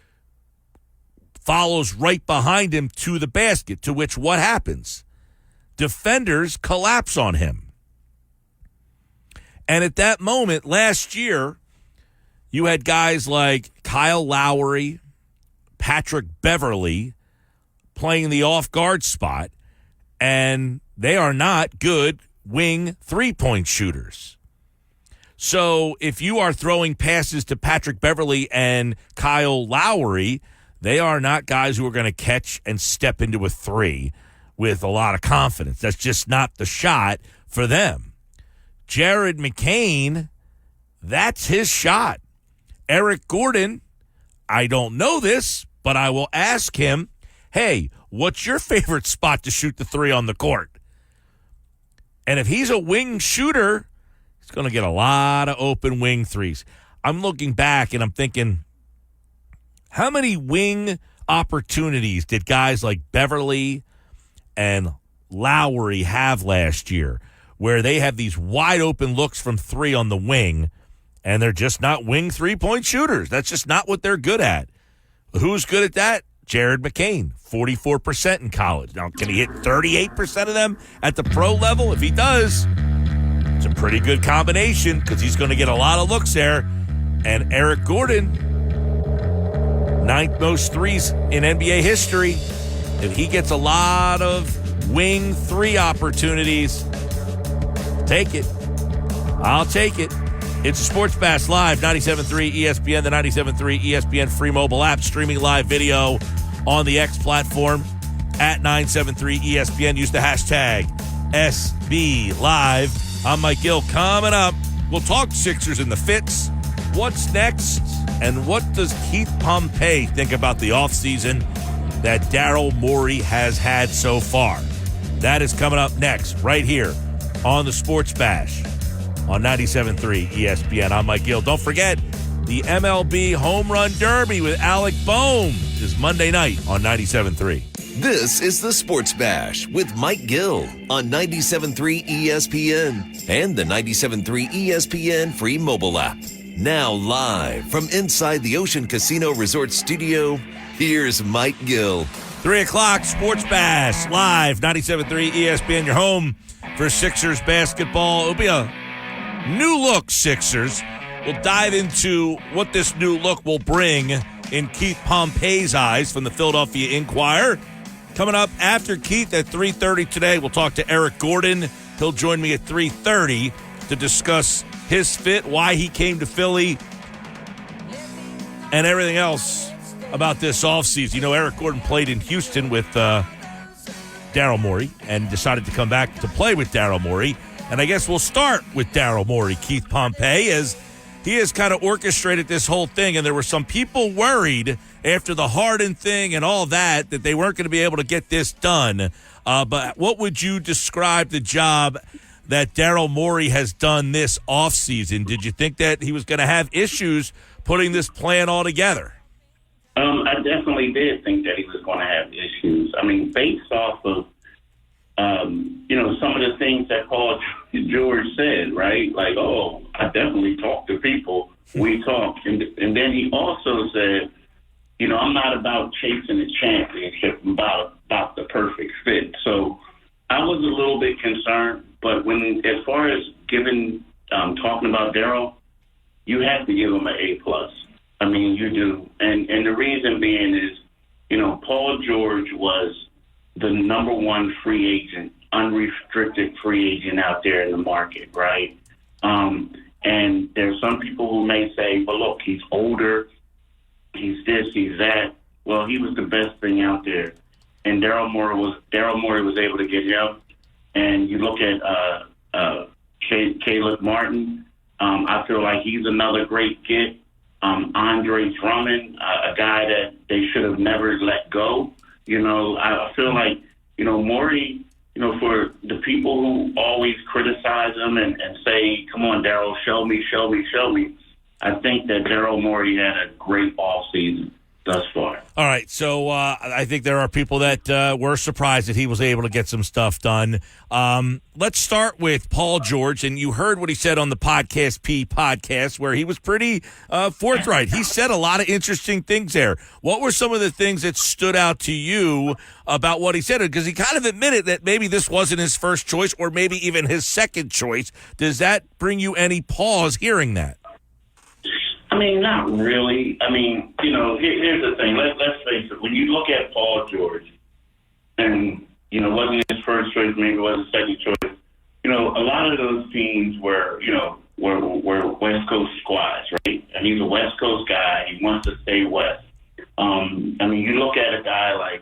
follows right behind him to the basket, to which what happens? Defenders collapse on him. And at that moment, last year, you had guys like Kyle Lowry, Patrick Beverly playing the off-guard spot, and they are not good wing three-point shooters. So if you are throwing passes to Patrick Beverly and Kyle Lowry, they are not guys who are going to catch and step into a three with a lot of confidence. That's just not the shot for them. Jared McCain, that's his shot. Eric Gordon, I don't know this, but I will ask him, hey, what's your favorite spot to shoot the three on the court? And if he's a wing shooter, he's going to get a lot of open wing threes. I'm looking back and I'm thinking, how many wing opportunities did guys like Beverly and Lowry have last year where they have these wide open looks from three on the wing and they're just not wing three-point shooters? That's just not what they're good at. Who's good at that? Jared McCain, 44% in college. Now, can he hit 38% of them at the pro level? If he does, it's a pretty good combination because he's going to get a lot of looks there. And Eric Gordon, 9th most threes in NBA history. If he gets a lot of wing three opportunities, take it. I'll take it. It's a Sports Bash Live, 97.3 ESPN, the 97.3 ESPN free mobile app, streaming live video on the X platform at 973 ESPN. Use the hashtag SBLive. I'm Mike Gill. Coming up, we'll talk Sixers in the fits. What's next? And what does Keith Pompey think about the offseason that Daryl Morey has had so far? That is coming up next, right here on the Sports Bash on 97.3 ESPN. I'm Mike Gill. Don't forget, the MLB Home Run Derby with Alec Bohm is Monday night on 97.3. This is the Sports Bash with Mike Gill on 97.3 ESPN and the 97.3 ESPN free mobile app. Now live from inside the Ocean Casino Resort Studio, here's Mike Gill. 3 o'clock, Sports Bash, live, 97.3 ESPN, your home for Sixers basketball. It'll be a new look Sixers. We'll dive into what this new look will bring in Keith Pompey's eyes from the Philadelphia Inquirer. Coming up after Keith at 3:30 today, we'll talk to Eric Gordon. He'll join me at 3:30 to discuss his fit, why he came to Philly, and everything else about this offseason. You know, Eric Gordon played in Houston with Daryl Morey and decided to come back to play with Daryl Morey. And I guess we'll start with Daryl Morey, Keith Pompey, as he has kind of orchestrated this whole thing. And there were some people worried after the Harden thing and all that they weren't going to be able to get this done. But what would you describe the job that Daryl Morey has done this offseason? Did you think that he was going to have issues putting this plan all together? I definitely did think that he was going to have issues. I mean, based off of, some of the things that Paul George said, right? Like, oh, I definitely talk to people. We talk. And then he also said, I'm not about chasing a championship. I'm about the perfect fit. So I was a little bit concerned. But as far as talking about Daryl, you have to give him an A+. I mean, you do. And the reason being is, Paul George was the number one free agent, unrestricted free agent out there in the market, right? And there's some people who may say, well, look, he's older, he's this, he's that. Well, he was the best thing out there. And Daryl Morey was able to get him. And you look at Caleb Martin, I feel like he's another great get. Andre Drummond, a guy that they should have never let go. I feel like, Morey, for the people who always criticize him and say, come on, Daryl, show me. I think that Daryl Morey had a great offseason thus far. All right, so I think there are people that were surprised that he was able to get some stuff done. Let's start with Paul George, and you heard what he said on the Podcast P podcast, where he was pretty forthright. He said a lot of interesting things there. What were some of the things that stood out to you about what he said? Because he kind of admitted that maybe this wasn't his first choice or maybe even his second choice. Does that bring you any pause hearing that? I mean, not really. I mean, here's the thing. Let's face it. When you look at Paul George, and, wasn't his first choice, maybe it was his second choice, a lot of those teams were West Coast squads, right? And he's a West Coast guy. He wants to stay West. You look at a guy like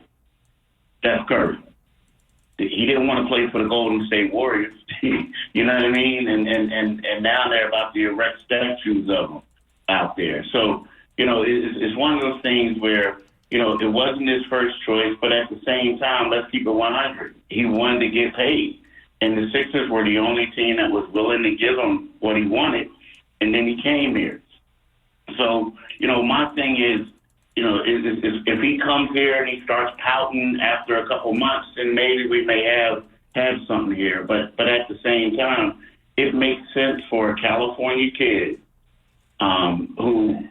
Steph Curry. He didn't want to play for the Golden State Warriors. You know what I mean? And now they're about to erect statues of him out there. So, it's one of those things where, it wasn't his first choice, but at the same time, let's keep it 100. He wanted to get paid. And the Sixers were the only team that was willing to give him what he wanted. And then he came here. So, my thing is, if he comes here and he starts pouting after a couple months, then maybe we may have something here. But at the same time, it makes sense for a California kid who,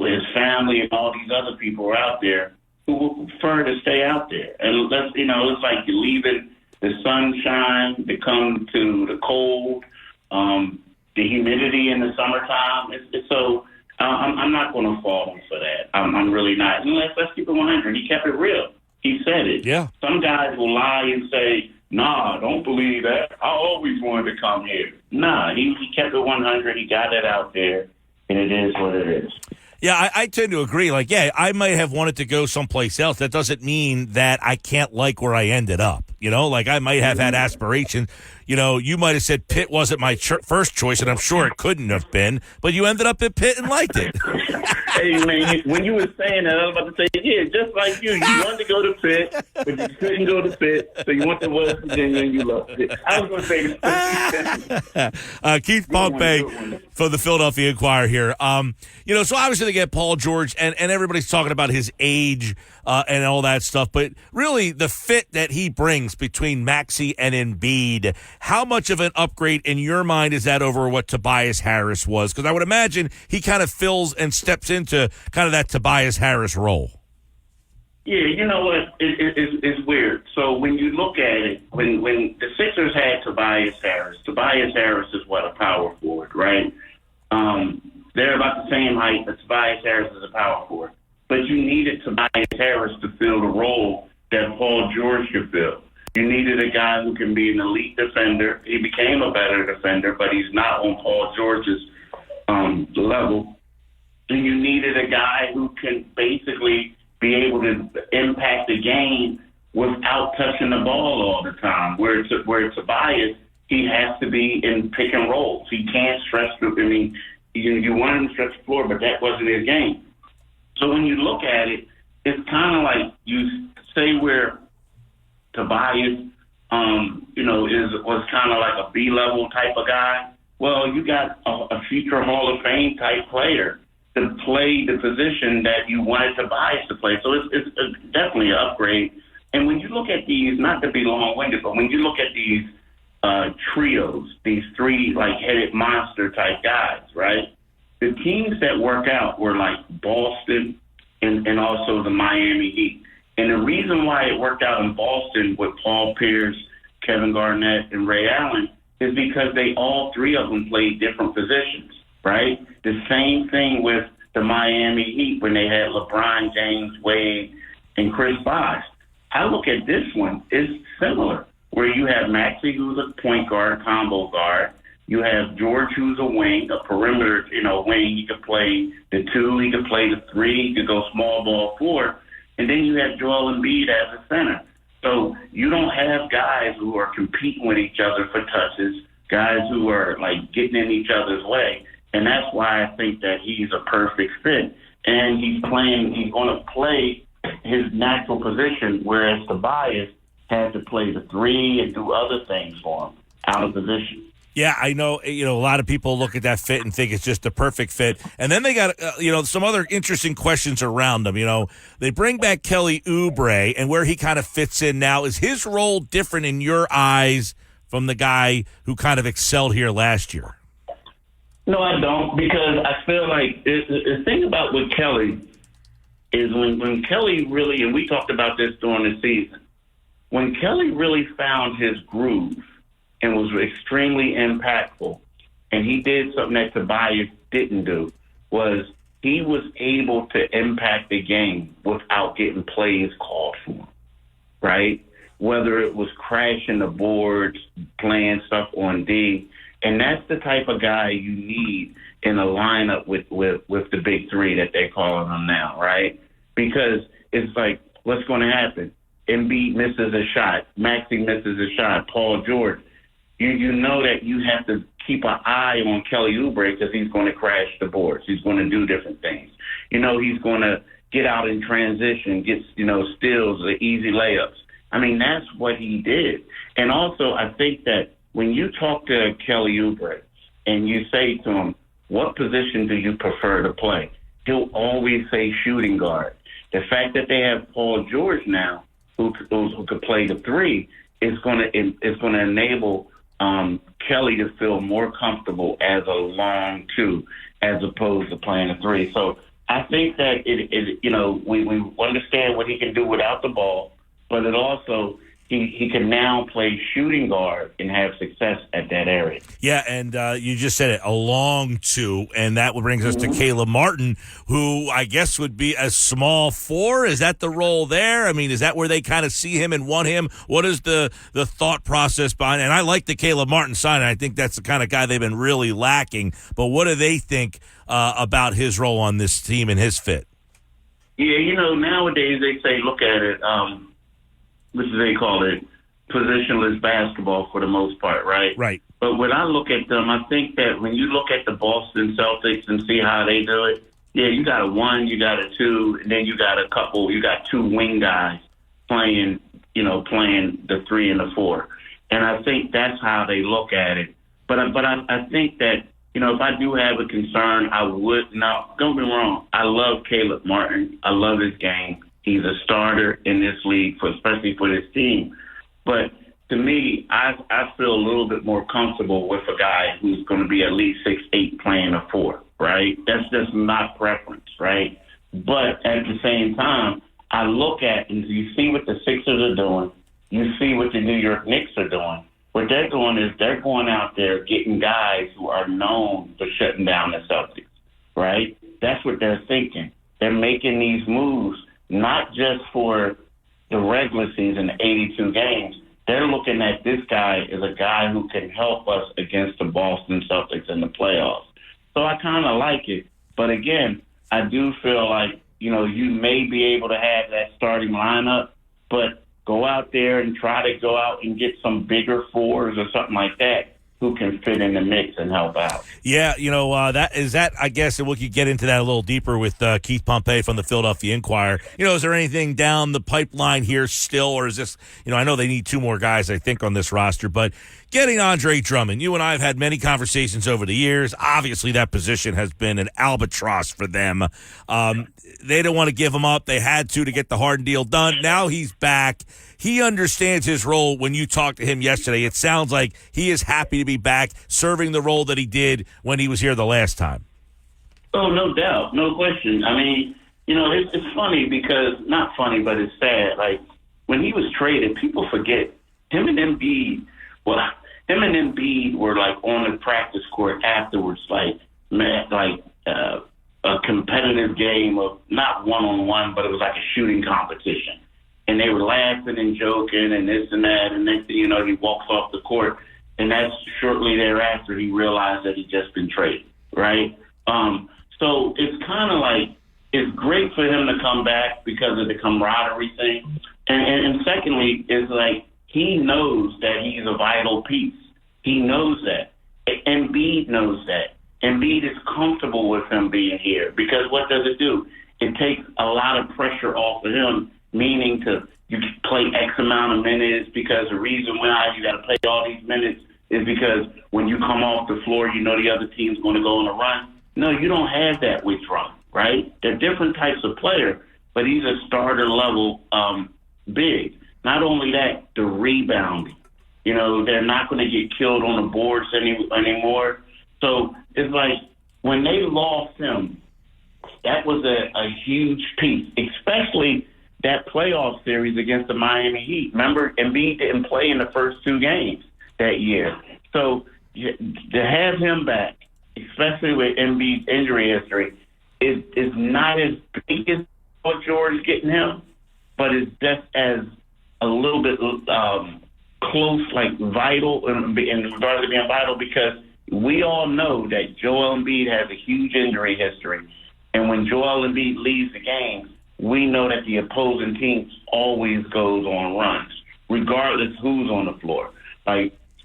his family and all these other people are out there who would prefer to stay out there. And it's like you're leaving the sunshine to come to the cold, the humidity in the summertime. I'm not going to fall for that. I'm really not. Let's keep it 100. He kept it real. He said it. Yeah. Some guys will lie and say, nah, don't believe that. I always wanted to come here. Nah, he kept it 100. He got it out there, and it is what it is. Yeah, I tend to agree. I might have wanted to go someplace else. That doesn't mean that I can't like where I ended up. Like I might have had aspirations. You might have said Pitt wasn't my first choice, and I'm sure it couldn't have been, but you ended up at Pitt and liked it. Hey, man, when you were saying that, I was about to say, yeah, just like you wanted to go to Pitt, but you couldn't go to Pitt, so you went to West Virginia and you loved it. I was going to say the same. Keith Pompey for the Philadelphia Inquirer here. So obviously they get Paul George, and everybody's talking about his age and all that stuff, but really the fit that he brings between Maxey and Embiid, how much of an upgrade in your mind is that over what Tobias Harris was? Because I would imagine he kind of fills and steps into kind of that Tobias Harris role. Yeah, you know what? It's weird. So when you look at it, when the Sixers had Tobias Harris is what, a power forward, right? They're about the same height, but Tobias Harris is a power forward. But you needed Tobias Harris to fill the role that Paul George could fill. You needed a guy who can be an elite defender. He became a better defender, but he's not on Paul George's level. And you needed a guy who can basically be able to impact the game without touching the ball all the time. Where Tobias, he has to be in pick and rolls. He can't stretch the. I mean, you want him to stretch the floor, but that wasn't his game. So when you look at it, it's kind of like you say where Tobias, was kind of like a B-level type of guy. Well, you got a future Hall of Fame type player to play the position that you wanted Tobias to play. So it's definitely an upgrade. And when you look at these, not to be long-winded, but when you look at these trios, these three headed monster type guys, right? The teams that work out were like Boston and also the Miami Heat. And the reason why it worked out in Boston with Paul Pierce, Kevin Garnett, and Ray Allen is because all three of them played different positions, right? The same thing with the Miami Heat when they had LeBron James, Wade, and Chris Bosh. I look at this one, it's similar, where you have Maxey, who's a point guard, combo guard. You have George, who's a wing, a perimeter, wing. He could play the 2, he could play the 3, he could go small ball 4. And then you have Joel Embiid as a center. So you don't have guys who are competing with each other for touches, guys who are getting in each other's way. And that's why I think that he's a perfect fit. And he's going to play his natural position, whereas Tobias had to play the 3 and do other things for him out of position. Yeah, I know. A lot of people look at that fit and think it's just a perfect fit. And then they got, some other interesting questions around them. They bring back Kelly Oubre and where he kind of fits in now. Is his role different in your eyes from the guy who kind of excelled here last year? No, I don't, because I feel like the thing about with Kelly is when Kelly really, and we talked about this during the season, when Kelly really found his groove and was extremely impactful, and he did something that Tobias didn't do, was he was able to impact the game without getting plays called for him, right? Whether it was crashing the boards, playing stuff on D, and that's the type of guy you need in a lineup with the big 3 that they're calling them now, right? Because it's like, what's going to happen? Embiid misses a shot. Maxey misses a shot. Paul George. You know that you have to keep an eye on Kelly Oubre because he's going to crash the boards. He's going to do different things. He's going to get out in transition, get, steals, the easy layups. I mean, that's what he did. And also, I think that when you talk to Kelly Oubre and you say to him, what position do you prefer to play? He'll always say shooting guard. The fact that they have Paul George now, who could play the 3, is going to enable Kelly to feel more comfortable as a long 2 as opposed to playing a 3. So I think that we understand what he can do without the ball, but it also he can now play shooting guard and have success at that area. Yeah, and you just said it, a long 2, and that brings us to Caleb Martin, who I guess would be a small 4. Is that the role there? I mean, is that where they kind of see him and want him? What is the thought process behind it? And I like the Caleb Martin sign. I think that's the kind of guy they've been really lacking. But what do they think about his role on this team and his fit? Yeah, nowadays they say, look at it, what do they call it? positionless basketball for the most part, right? Right. But when I look at them, I think that when you look at the Boston Celtics and see how they do it, yeah, you got a 1, you got a 2, and then you got a couple, you got 2 wing guys playing the 3 and the 4. And I think that's how they look at it. But I think that, if I do have a concern, I would not. Don't be wrong. I love Caleb Martin. I love his game. He's a starter in this league, especially for this team. But to me, I feel a little bit more comfortable with a guy who's going to be at least 6'8", playing a 4, right? That's just my preference, right? But at the same time, I look at and you see what the Sixers are doing. You see what the New York Knicks are doing. What they're doing is they're going out there getting guys who are known for shutting down the Celtics, right? That's what they're thinking. They're making these moves not just for the regular season, 82 games. They're looking at this guy as a guy who can help us against the Boston Celtics in the playoffs. So I kind of like it. But again, I do feel like, you may be able to have that starting lineup, but go out there and try to go out and get some bigger 4s or something like that who can fit in the mix and help out. Yeah, I guess, and we could get into that a little deeper with Keith Pompey from the Philadelphia Inquirer. Is there anything down the pipeline here still, or is this, I know they need 2 more guys, I think, on this roster, but getting Andre Drummond, you and I have had many conversations over the years. Obviously, that position has been an albatross for them. They don't want to give him up. They had to get the Harden deal done. Now he's back. He understands his role. When you talked to him yesterday, it sounds like he is happy to be back, serving the role that he did when he was here the last time. Oh, no doubt. No question. I mean, it's funny because, not funny, but it's sad. Like, when he was traded, people forget him and Embiid were like on the practice court afterwards, a competitive game of not one-on-one, but it was like a shooting competition. And they were laughing and joking and this and that. And next thing you know, he walks off the court. And that's shortly thereafter he realized that he'd just been traded, right? So it's kind of like it's great for him to come back because of the camaraderie thing. And secondly, it's like he knows that he's a vital piece. He knows that. Embiid knows that. Embiid is comfortable with him being here because what does it do? It takes a lot of pressure off of him, meaning you play X amount of minutes because the reason why you got to play all these minutes is because when you come off the floor, the other team's going to go on a run. No, you don't have that with Drummond, right? They're different types of player, but he's a starter level big. Not only that, the rebounding. They're not going to get killed on the boards anymore. So it's like when they lost him, that was a huge piece, especially that playoff series against the Miami Heat. Remember, Embiid didn't play in the first 2 games that year. So to have him back, especially with Embiid's injury history, is not as big as Paul George getting him, but it's just as a little bit close, like vital in regards to being vital, because we all know that Joel Embiid has a huge injury history. And when Joel Embiid leaves the game, we know that the opposing team always goes on runs, regardless who's on the floor.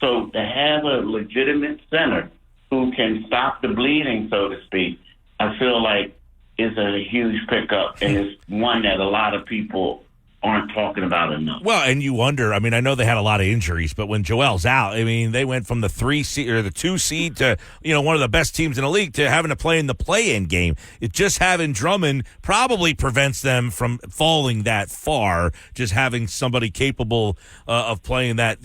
So to have a legitimate center who can stop the bleeding, so to speak, I feel like is a huge pickup, and it's one that a lot of people aren't talking about enough. Well, and you wonder, I know they had a lot of injuries, but when Joel's out, they went from the 3 seed or the 2 seed to, one of the best teams in the league to having to play in the play-in game. It just having Drummond probably prevents them from falling that far, just having somebody capable of playing that,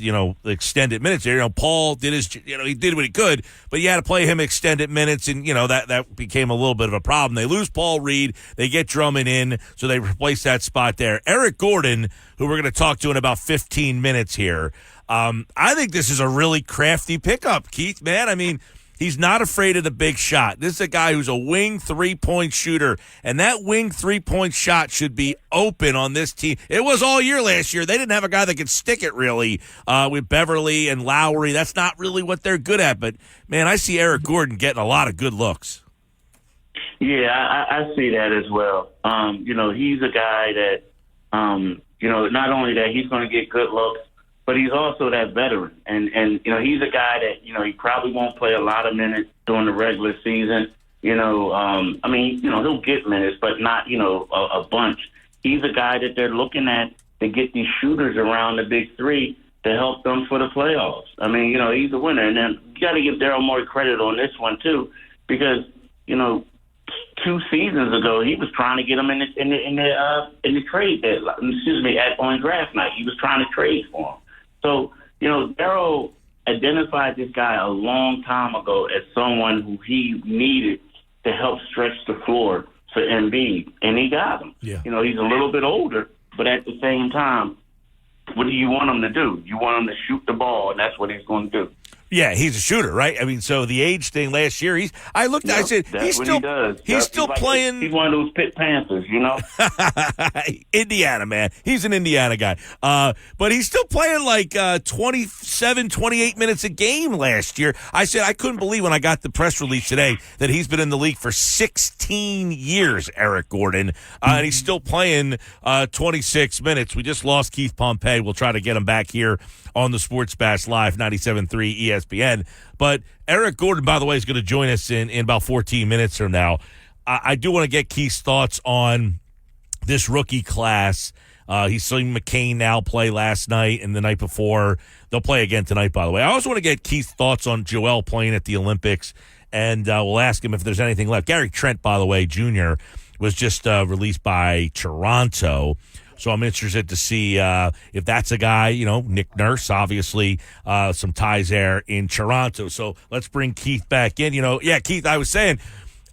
extended minutes there. Paul did he did what he could, but you had to play him extended minutes, and, that became a little bit of a problem. They lose Paul Reed, they get Drummond in, so they replace that spot there. Eric Gordon, who we're going to talk to in about 15 minutes here. I think this is a really crafty pickup, Keith, man. He's not afraid of the big shot. This is a guy who's a wing 3-point shooter, and that wing 3-point shot should be open on this team. It was all year last year. They didn't have a guy that could stick it really with Beverly and Lowry. That's not really what they're good at. But, man, I see Eric Gordon getting a lot of good looks. Yeah, I see that as well. He's a guy that not only that he's going to get good looks, but he's also that veteran. And he's a guy that, he probably won't play a lot of minutes during the regular season. He'll get minutes, but not, a bunch. He's a guy that they're looking at to get these shooters around the big three to help them for the playoffs. He's a winner. And then you got to give Daryl Morey credit on this one, too, because, 2 seasons ago, he was trying to get him in the trade on draft night. He was trying to trade for him. So, Daryl identified this guy a long time ago as someone who he needed to help stretch the floor for Embiid, and he got him. Yeah. He's a little bit older, but at the same time, what do you want him to do? You want him to shoot the ball, and that's what he's going to do. Yeah, he's a shooter, right? So the age thing last year, I said he's still playing. He's one of those Pitt Panthers, Indiana, man. He's an Indiana guy. But he's still playing like 27, 28 minutes a game last year. I said I couldn't believe when I got the press release today that he's been in the league for 16 years, Eric Gordon, and he's still playing 26 minutes. We just lost Keith Pompey. We'll try to get him back here on the Sports Bash Live, 97.3 ESPN. But Eric Gordon, by the way, is going to join us in about 14 minutes from now. I do want to get Keith's thoughts on this rookie class. He's seen McCain now play last night and the night before. They'll play again tonight, by the way. I also want to get Keith's thoughts on Joel playing at the Olympics, and we'll ask him if there's anything left. Gary Trent, by the way, Jr., was just released by Toronto. So I'm interested to see if that's a guy, Nick Nurse, obviously, some ties there in Toronto. So let's bring Keith back in. Keith, I was saying,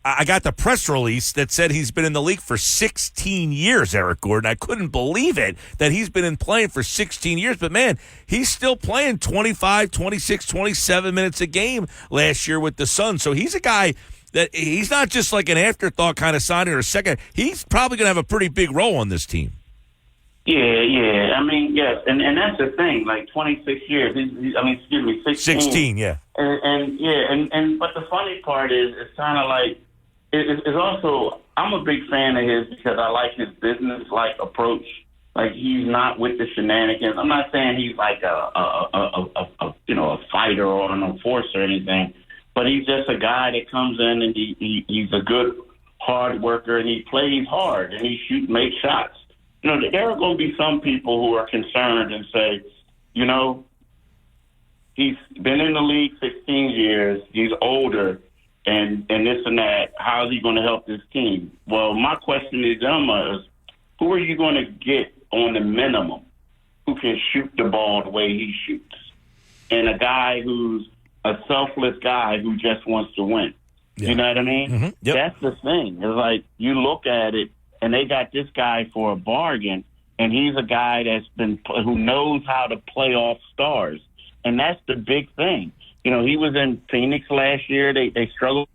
I got the press release that said he's been in the league for 16 years, Eric Gordon. I couldn't believe it that he's been playing for 16 years. But, man, he's still playing 25, 26, 27 minutes a game last year with the Suns. So he's a guy that he's not just like an afterthought kind of signing or a second. He's probably going to have a pretty big role on this team. Yeah. Yes. And that's the thing, like 26 years. 16. 16, yeah. But the funny part is, it's kind of like, it's also, I'm a big fan of his because I like his business-like approach. Like, he's not with the shenanigans. I'm not saying he's like a fighter or an enforcer or anything, but he's just a guy that comes in and he's a good hard worker, and he plays hard, and he makes shots. There are going to be some people who are concerned and say, he's been in the league 16 years, he's older, and this and that. How is he going to help this team? Well, my question to them is, who are you going to get on the minimum who can shoot the ball the way he shoots? And a guy who's a selfless guy who just wants to win. Yeah. You know what I mean? Mm-hmm. Yep. That's the thing. It's like, you look at it, and they got this guy for a bargain, and he's a guy who knows how to play off stars, and that's the big thing. He was in Phoenix last year. They struggled,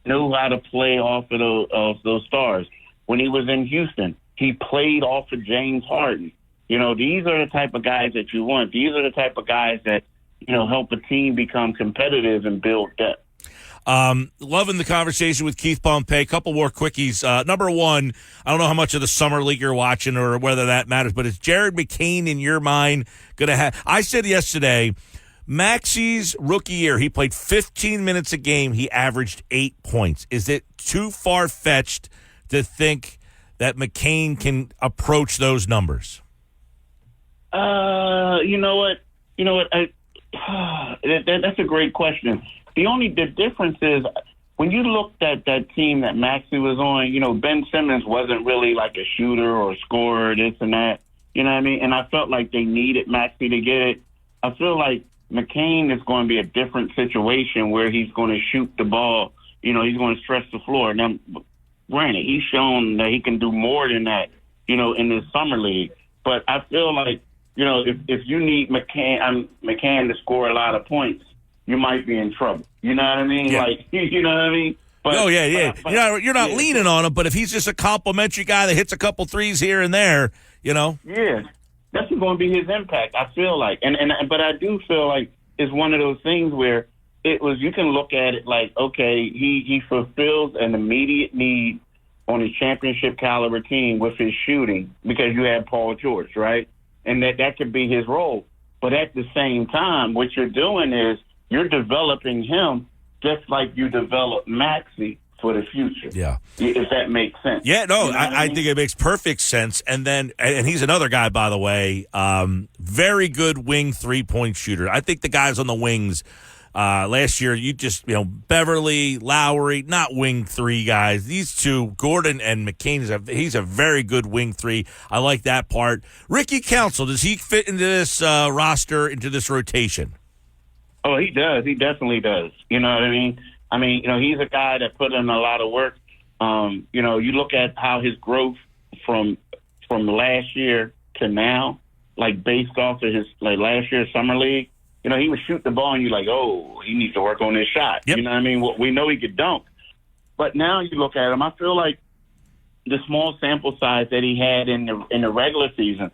knew how to play off of those stars. When he was in Houston, he played off of James Harden. These are the type of guys that you want. These are the type of guys that help a team become competitive and build depth. Loving the conversation with Keith Pompey. Couple more quickies. Number one, I don't know how much of the summer league you're watching or whether that matters, but is Jared McCain in your mind going to have? I said yesterday, Maxi's rookie year, he played 15 minutes a game. He averaged 8 points. Is it too far-fetched to think that McCain can approach those numbers? You know what? That's a great question. The difference is, when you looked at that team that Maxey was on, Ben Simmons wasn't really like a shooter or a scorer, this and that. You know what I mean? And I felt like they needed Maxey to get it. I feel like McCain is going to be a different situation where he's going to shoot the ball. He's going to stretch the floor. Now, granted, he's shown that he can do more than that, in the summer league. But I feel like, if you need McCann to score a lot of points, you might be in trouble. You know what I mean? Yeah. Like, you know what I mean? But, You're not leaning on him, but if he's just a complimentary guy that hits a couple threes here and there, Yeah, that's going to be his impact, I feel like. But I do feel like it's one of those things where you can look at it like, okay, he fulfills an immediate need on a championship caliber team with his shooting because you had Paul George, right? and that could be his role. But at the same time, what you're doing is you're developing him just like you develop Maxey for the future. Yeah. If that makes sense. Yeah, no, You know what I I mean? think it makes perfect sense. And he's another guy, by the way, very good wing 3-point shooter. I think the guys on the wings last year, Beverly, Lowry, not wing 3 guys. These two, Gordon and McCain, he's a very good wing 3. I like that part. Ricky Council, does he fit into this roster, into this rotation? Oh, he does. He definitely does. You know what I mean? He's a guy that put in a lot of work. You look at how his growth from last year to now, like based off of his last year's summer league, he would shoot the ball and you're like, oh, he needs to work on his shot. Yep. You know what I mean? We know he could dunk. But now you look at him, I feel like the small sample size that he had in the regular season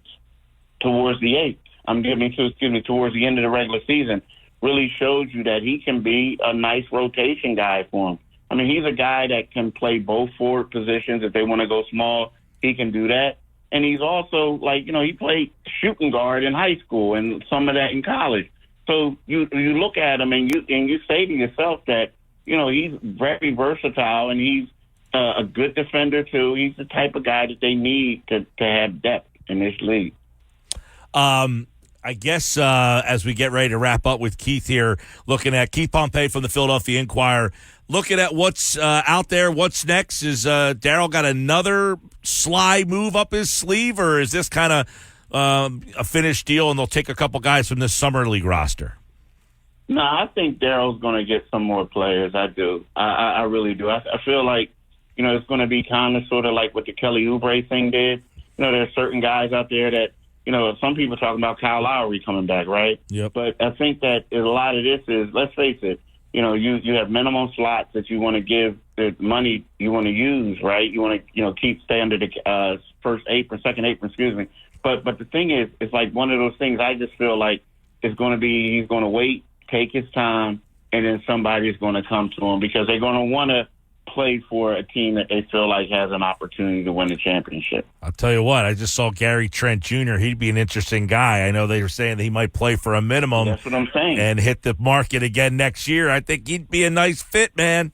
towards the end of the regular season really showed you that he can be a nice rotation guy for him. He's a guy that can play both forward positions. If they want to go small, he can do that. And he's also he played shooting guard in high school and some of that in college. So you look at him and you say to yourself that, he's very versatile and he's a good defender too. He's the type of guy that they need to have depth in this league. I guess as we get ready to wrap up with Keith here, looking at Keith Pompey from the Philadelphia Inquirer, looking at what's out there, what's next. Is Daryl got another sly move up his sleeve, or is this kind of a finished deal and they'll take a couple guys from this summer league roster? No, I think Daryl's going to get some more players. I do. I really do. I feel like, it's going to be kind of sort of like what the Kelly Oubre thing did. There's certain guys out there that, some people talking about Kyle Lowry coming back, right? Yep. But I think that a lot of this is, let's face it, you have minimum slots that you want to give the money you want to use, right? You want to, keep stay under the second apron, excuse me. But the thing is, it's like one of those things I just feel like it's going to be, he's going to wait, take his time, and then somebody's going to come to him because they're going to want to play for a team that they feel like has an opportunity to win the championship. I'll tell you what, I just saw Gary Trent Jr. He'd be an interesting guy. I know they were saying that he might play for a minimum. That's what I'm saying. And hit the market again next year. I think he'd be a nice fit, man.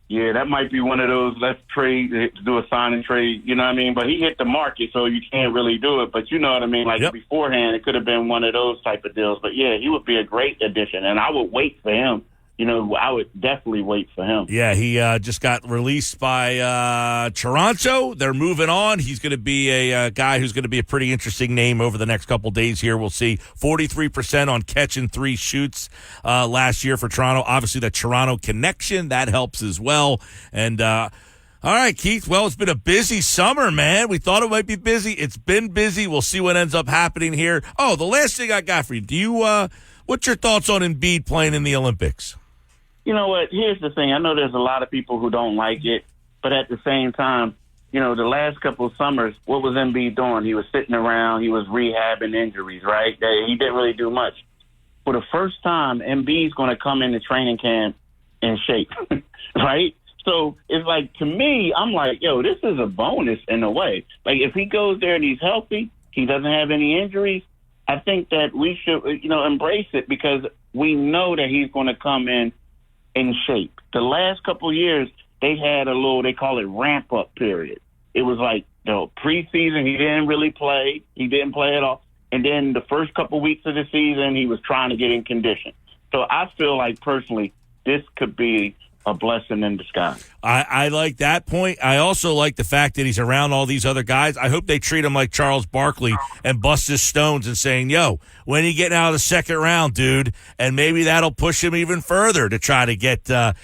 Yeah, that might be one of those, let's trade, do a sign and trade, you know what I mean? But he hit the market, so you can't really do it. But you know what I mean? Beforehand, it could have been one of those type of deals. But, yeah, he would be a great addition, and I would wait for him. I would definitely wait for him. Yeah, he just got released by Toronto. They're moving on. He's going to be a guy who's going to be a pretty interesting name over the next couple days here. We'll see 43% on catch and 3 shoots last year for Toronto. Obviously, the Toronto connection, that helps as well. And all right, Keith. Well, it's been a busy summer, man. We thought it might be busy. It's been busy. We'll see what ends up happening here. Oh, the last thing I got for you. Do you what's your thoughts on Embiid playing in the Olympics? You know what? Here's the thing. I know there's a lot of people who don't like it, but at the same time, the last couple of summers, what was Embiid doing? He was sitting around. He was rehabbing injuries, right? He didn't really do much. For the first time, Embiid's going to come into training camp in shape, right? So it's like, to me, I'm like, yo, this is a bonus in a way. Like, if he goes there and he's healthy, he doesn't have any injuries, I think that we should, embrace it because we know that he's going to come in shape. The last couple of years, they had they call it ramp-up period. It was like the preseason, he didn't really play. He didn't play at all. And then the first couple weeks of the season, he was trying to get in condition. So I feel like, personally, this could be a blessing in disguise. I like that point. I also like the fact that he's around all these other guys. I hope they treat him like Charles Barkley and bust his stones and saying, yo, when are you getting out of the second round, dude? And maybe that'll push him even further to try to get, out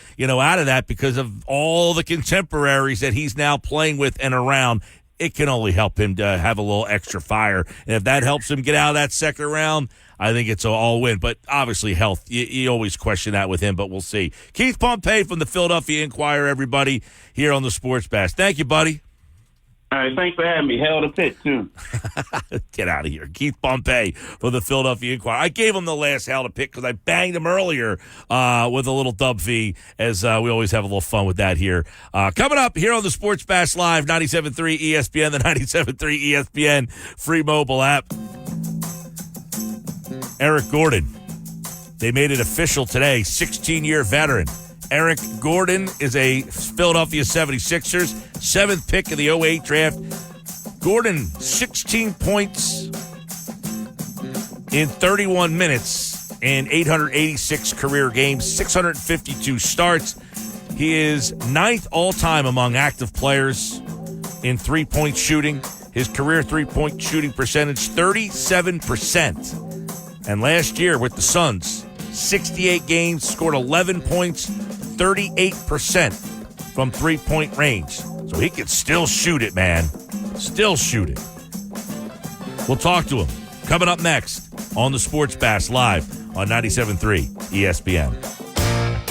of that because of all the contemporaries that he's now playing with and around. It can only help him to have a little extra fire. And if that helps him get out of that second round, I think it's an all-win. But obviously health, you always question that with him, but we'll see. Keith Pompey from the Philadelphia Inquirer, everybody, here on the Sports Bash. Thank you, buddy. All right, thanks for having me. Hell to pick, too. Get out of here. Keith Pompey for the Philadelphia Inquirer. I gave him the last hell to pick because I banged him earlier with a little dub fee, as we always have a little fun with that here. Coming up here on the Sports Bash Live, 97.3 ESPN, the 97.3 ESPN free mobile app. Eric Gordon. They made it official today, 16-year veteran. Eric Gordon is a Philadelphia 76ers, 7th pick in the 08 draft. Gordon, 16 points in 31 minutes in 886 career games, 652 starts. He is 9th all-time among active players in three-point shooting. His career three-point shooting percentage, 37%. And last year with the Suns, 68 games, scored 11 points, 38% from three-point range. So he can still shoot it, man. Still shoot it. We'll talk to him coming up next on the Sports Bash Live on 97.3 ESPN.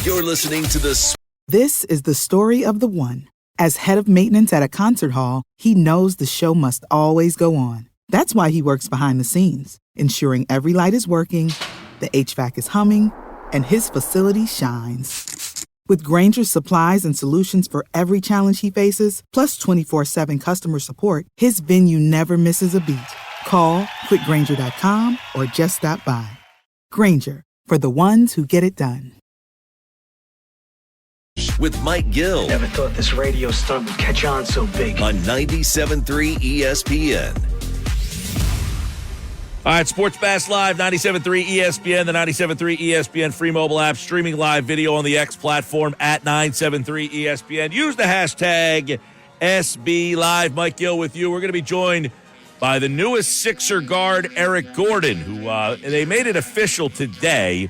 You're listening to the This is the story of the one. As head of maintenance at a concert hall, he knows the show must always go on. That's why he works behind the scenes, ensuring every light is working, the HVAC is humming, and his facility shines. With Grainger's supplies and solutions for every challenge he faces, plus 24/7 customer support, his venue never misses a beat. Call quickgrainger.com or just stop by. Grainger, for the ones who get it done. with Mike Gill Never thought this radio stunt would catch on so big. on 97.3 ESPN. All right, Sports Bash Live, 97.3 ESPN, the 97.3 ESPN free mobile app, streaming live video on the X platform at 973 ESPN. Use the hashtag SB Live. Mike Gill with you. We're going to be joined by the newest Sixer guard, Eric Gordon, who they made it official today.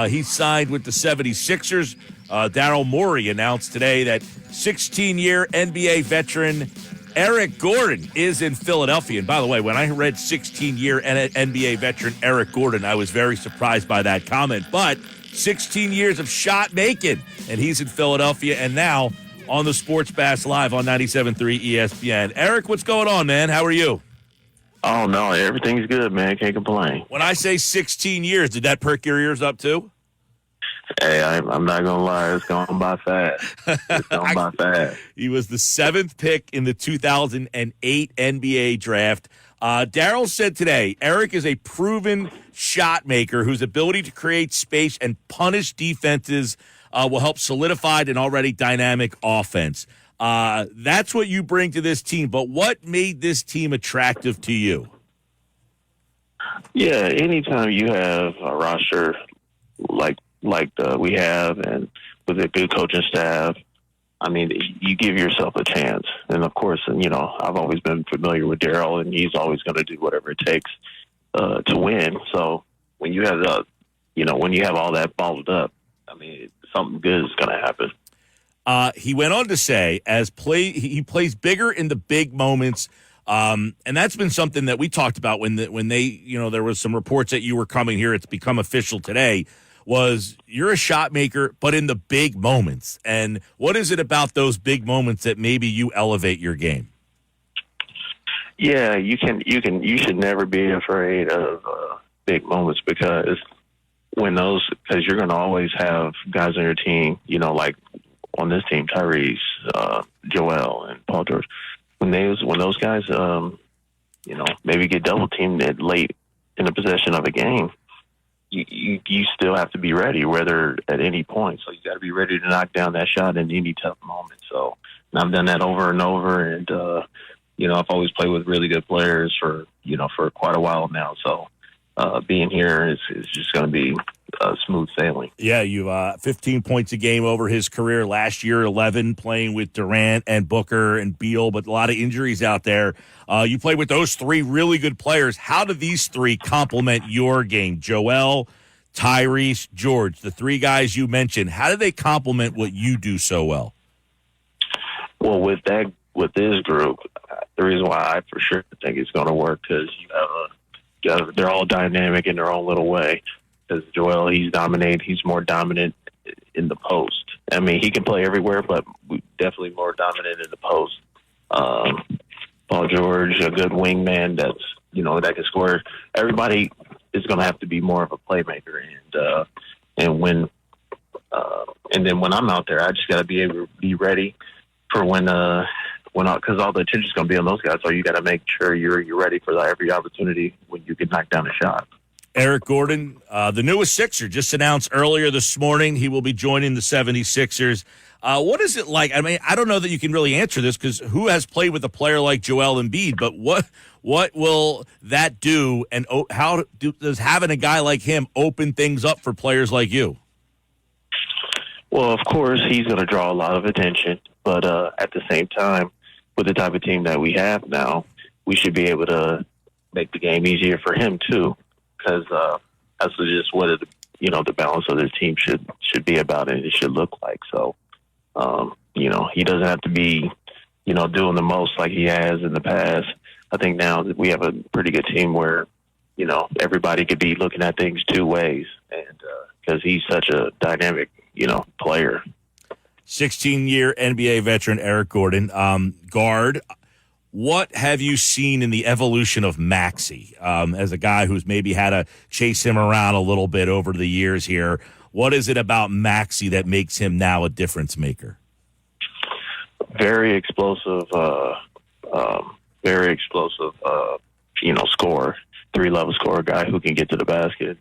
He signed with the 76ers. Daryl Morey announced today that 16-year NBA veteran Eric Gordon is in Philadelphia. And by the way, when I read 16-year NBA veteran Eric Gordon, I was very surprised by that comment. But 16 years of shot making, and he's in Philadelphia, and now on the Sports Bash Live on 97.3 ESPN. Eric, what's going on, man? How are you? Oh, no, everything's good, man. Can't complain. When I say 16 years, did that perk your ears up too? Hey, I'm not going to lie. It's going by fast. It's going by fast. He was the 7th pick in the 2008 NBA draft. Daryl said today, Eric is a proven shot maker whose ability to create space and punish defenses will help solidify an already dynamic offense. That's what you bring to this team. But what made this team attractive to you? Yeah, anytime you have a roster like we have, and with a good coaching staff, I mean, you give yourself a chance. And of course, you know, I've always been familiar with Daryl, and he's always going to do whatever it takes to win. So when you have when you have all that balled up, I mean, something good is going to happen. He went on to say, he plays bigger in the big moments. And that's been something that we talked about when they, there was some reports that you were coming here. It's become official today. Was you're a shot maker, but in the big moments. And what is it about those big moments that maybe you elevate your game? Yeah, you should never be afraid of big moments, because you're going to always have guys on your team, like on this team, Tyrese, Joel, and Paul George. When those guys, maybe get double teamed at late in the possession of a game, you still have to be ready, whether at any point. So you got to be ready to knock down that shot in any tough moment. So I've done that over and over, and I've always played with really good players for quite a while now. So being here is just going to be smooth sailing. Yeah, you 15 points a game over his career. Last year, 11, playing with Durant and Booker and Beal, but a lot of injuries out there. You played with those three really good players. How do these three complement your game? Joel, Tyrese, George, the three guys you mentioned, how do they complement what you do so well? Well, with this group, the reason why I for sure think it's going to work, because they're all dynamic in their own little way. Because Joel, he's more dominant in the post. I mean, he can play everywhere, but definitely more dominant in the post. Paul George, a good wingman that's, that can score. Everybody is going to have to be more of a playmaker. And then when I'm out there, I just got to be able to be ready for because all the attention's going to be on those guys. So you got to make sure you're ready for every opportunity when you can knock down a shot. Eric Gordon, the newest Sixer, just announced earlier this morning he will be joining the 76ers. What is it like? I mean, I don't know that you can really answer this because who has played with a player like Joel Embiid, but what will that do, and how does having a guy like him open things up for players like you? Well, of course, he's going to draw a lot of attention, but at the same time, with the type of team that we have now, we should be able to make the game easier for him too, because that's just what the balance of this team should be about, and it should look like. So, he doesn't have to be, doing the most like he has in the past. I think now that we have a pretty good team where, everybody could be looking at things two ways, and because he's such a dynamic, player. 16-year NBA veteran Eric Gordon, guard. What have you seen in the evolution of Maxey as a guy who's maybe had to chase him around a little bit over the years here? What is it about Maxey that makes him now a difference maker? Very explosive, scorer, 3-level scorer, guy who can get to the basket,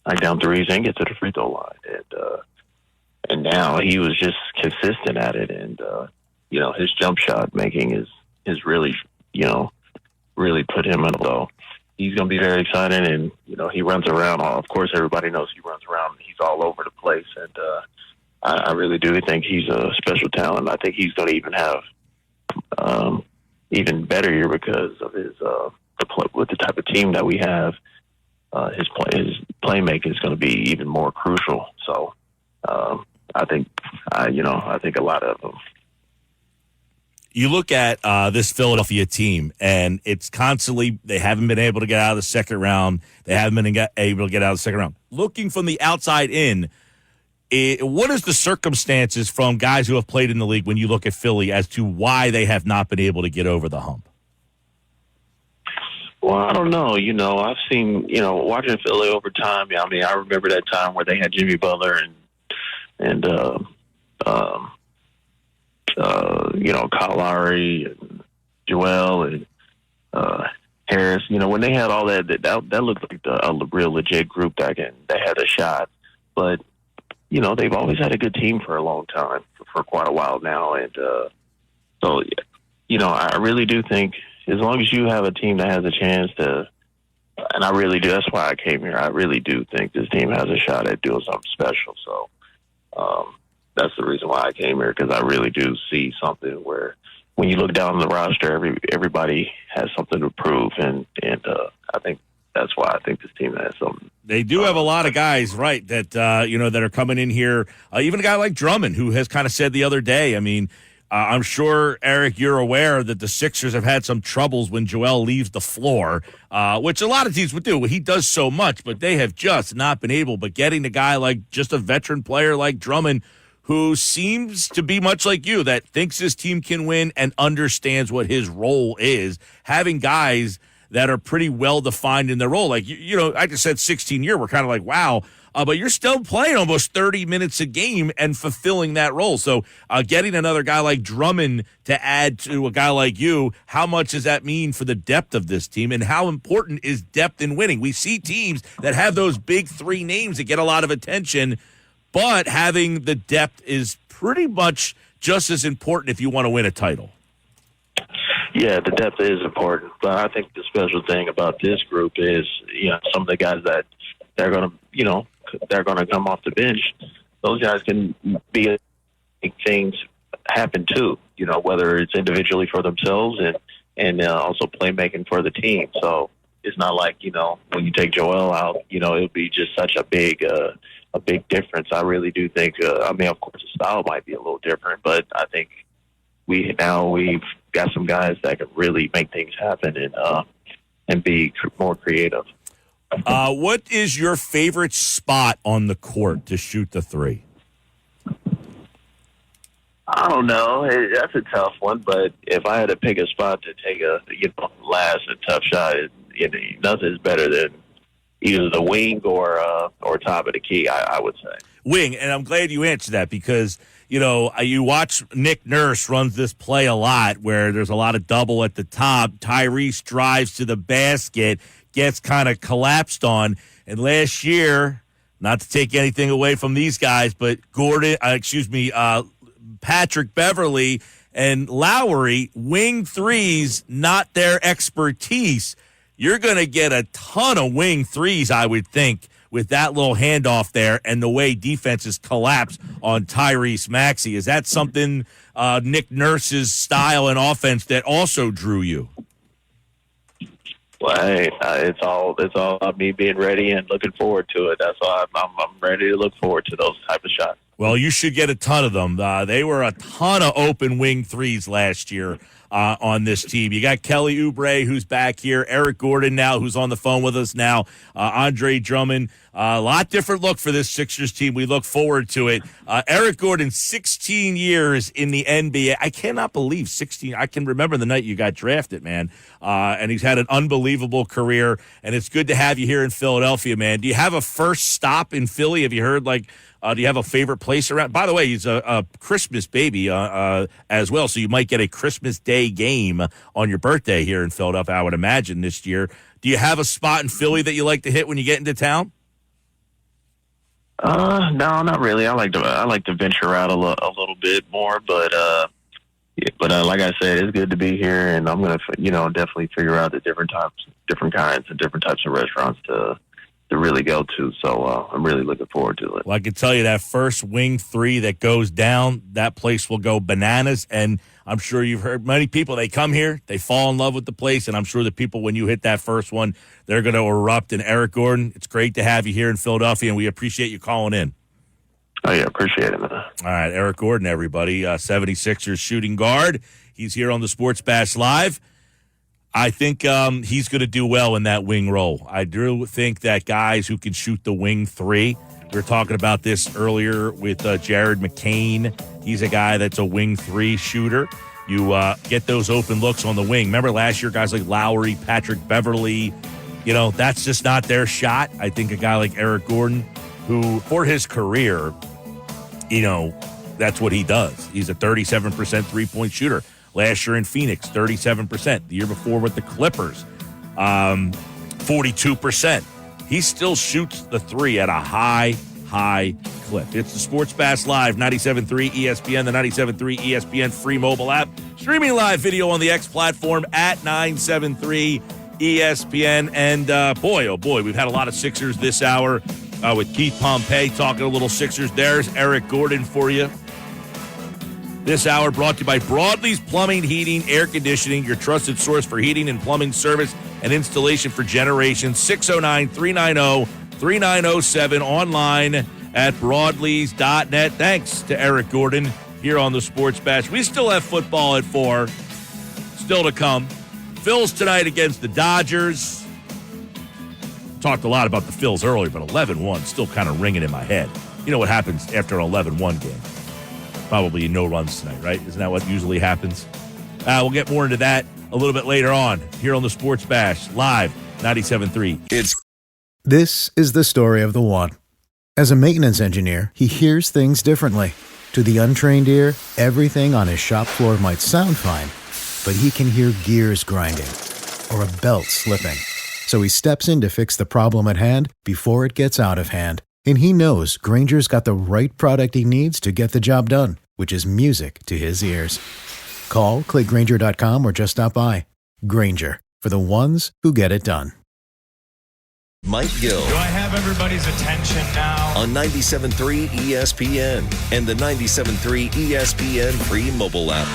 knock down threes, and get to the free throw line. And now he was just consistent at it, and his jump shot making is really, really put him in. So he's going to be very exciting, and he runs around. Of course, everybody knows he runs around. He's all over the place, and I really do think he's a special talent. I think he's going to even have even better year because of his with the type of team that we have. His playmaking is going to be even more crucial. So I think a lot of them. You look at this Philadelphia team, and it's constantly they haven't been able to get out of the second round. They haven't been able to get out of the second round. Looking from the outside in, what is the circumstances from guys who have played in the league when you look at Philly as to why they have not been able to get over the hump? Well, I don't know. I've seen, watching Philly over time. I mean, I remember that time where they had Jimmy Butler and Kyle Lowry and Joel and Harris. When they had all that looked like a real legit group that had a shot. But they've always had a good team for a long time, for quite a while now, and so I really do think as long as you have a team that has a chance to, and I really do. That's why I came here. I really do think this team has a shot at doing something special. So. That's the reason why I came here, because I really do see something where when you look down the roster, everybody has something to prove, and I think that's why I think this team has something. They do have a lot of guys, right, that that are coming in here. Even a guy like Drummond, who has kind of said the other day, I mean, I'm sure, Eric, you're aware that the Sixers have had some troubles when Joel leaves the floor, which a lot of teams would do. He does so much, but they have just not been able. But getting a guy like just a veteran player like Drummond, who seems to be much like you, that thinks his team can win and understands what his role is, having guys that are pretty well-defined in their role. Like, I just said 16-year. We're kind of like, wow. But you're still playing almost 30 minutes a game and fulfilling that role. So getting another guy like Drummond to add to a guy like you, how much does that mean for the depth of this team, and how important is depth in winning? We see teams that have those big three names that get a lot of attention, but having the depth is pretty much just as important if you want to win a title. Yeah, the depth is important, but I think the special thing about this group is, some of the guys that they're going to come off the bench. Those guys can make things happen too. Whether it's individually for themselves and also playmaking for the team. So it's not like when you take Joel out, it'll be just such a big difference. I really do think. Of course, the style might be a little different, but I think we've got some guys that can really make things happen and be more creative. What is your favorite spot on the court to shoot the three? I don't know. That's a tough one, but if I had to pick a spot to take a last a tough shot, nothing's better than either the wing or top of the key. I would say wing, and I'm glad you answered that because you watch Nick Nurse runs this play a lot where there's a lot of double at the top. Tyrese drives to the basket, gets kind of collapsed on, and last year, not to take anything away from these guys, but Patrick Beverly and Lowry, wing threes, not their expertise. You're going to get a ton of wing threes, I would think, with that little handoff there and the way defenses collapse on Tyrese Maxey. Is that something Nick Nurse's style and offense that also drew you? Well, hey, it's all about me being ready and looking forward to it. That's why I'm ready to look forward to those type of shots. Well, you should get a ton of them. They were a ton of open wing threes last year on this team. You got Kelly Oubre, who's back here. Eric Gordon now, who's on the phone with us now. Andre Drummond. A lot different look for this Sixers team. We look forward to it. Eric Gordon, 16 years in the NBA. I cannot believe 16. I can remember the night you got drafted, man. And he's had an unbelievable career. And it's good to have you here in Philadelphia, man. Do you have a first stop in Philly? Have you heard, do you have a favorite place around? By the way, he's a Christmas baby as well, so you might get a Christmas Day game on your birthday here in Philadelphia, I would imagine, this year. Do you have a spot in Philly that you like to hit when you get into town? No, not really. I like to venture out a little bit more, but like I said, it's good to be here, and I'm gonna definitely figure out the different kinds and different types of restaurants to really go to. So I'm really looking forward to it. Well, I can tell you that first wing three that goes down, that place will go bananas. And I'm sure you've heard many people, they come here, they fall in love with the place. And I'm sure the people, when you hit that first one, they're going to erupt. And Eric Gordon, it's great to have you here in Philadelphia, and we appreciate you calling in. Oh, yeah, appreciate it, man. All right, Eric Gordon, everybody, 76ers shooting guard. He's here on the Sports Bash Live. I think he's going to do well in that wing role. I do think that guys who can shoot the wing three, we were talking about this earlier with Jared McCain. He's a guy that's a wing three shooter. You get those open looks on the wing. Remember last year, guys like Lowry, Patrick Beverly, that's just not their shot. I think a guy like Eric Gordon, who for his career, that's what he does. He's a 37% three-point shooter. Last year in Phoenix, 37%. The year before with the Clippers, 42%. He still shoots the three at a high clip. It's the Sports Bash Live, 97.3 ESPN, the 97.3 ESPN free mobile app. Streaming live video on the X platform at 973 ESPN. And boy, oh boy, we've had a lot of Sixers this hour with Keith Pompey talking a little Sixers. There's Eric Gordon for you. This hour brought to you by Broadley's Plumbing, Heating, Air Conditioning, your trusted source for heating and plumbing service and installation for generations. 609-390-3907, online at broadleys.net. Thanks to Eric Gordon here on the Sports Bash. We still have football at 4, still to come. Phils tonight against the Dodgers. Talked a lot about the Phils earlier, but 11-1 still kind of ringing in my head. You know what happens after an 11-1 game? Probably no runs tonight, right? Isn't that what usually happens? We'll get more into that a little bit later on here on the Sports Bash, live, 97.3. This is the story of the one. As a maintenance engineer, he hears things differently. To the untrained ear, everything on his shop floor might sound fine, but he can hear gears grinding or a belt slipping. So he steps in to fix the problem at hand before it gets out of hand. And he knows Grainger's got the right product he needs to get the job done, which is music to his ears. Call, click Grainger.com, or just stop by. Grainger, for the ones who get it done. Mike Gill. Do I have everybody's attention now? On 97.3 ESPN and the 97.3 ESPN free mobile app.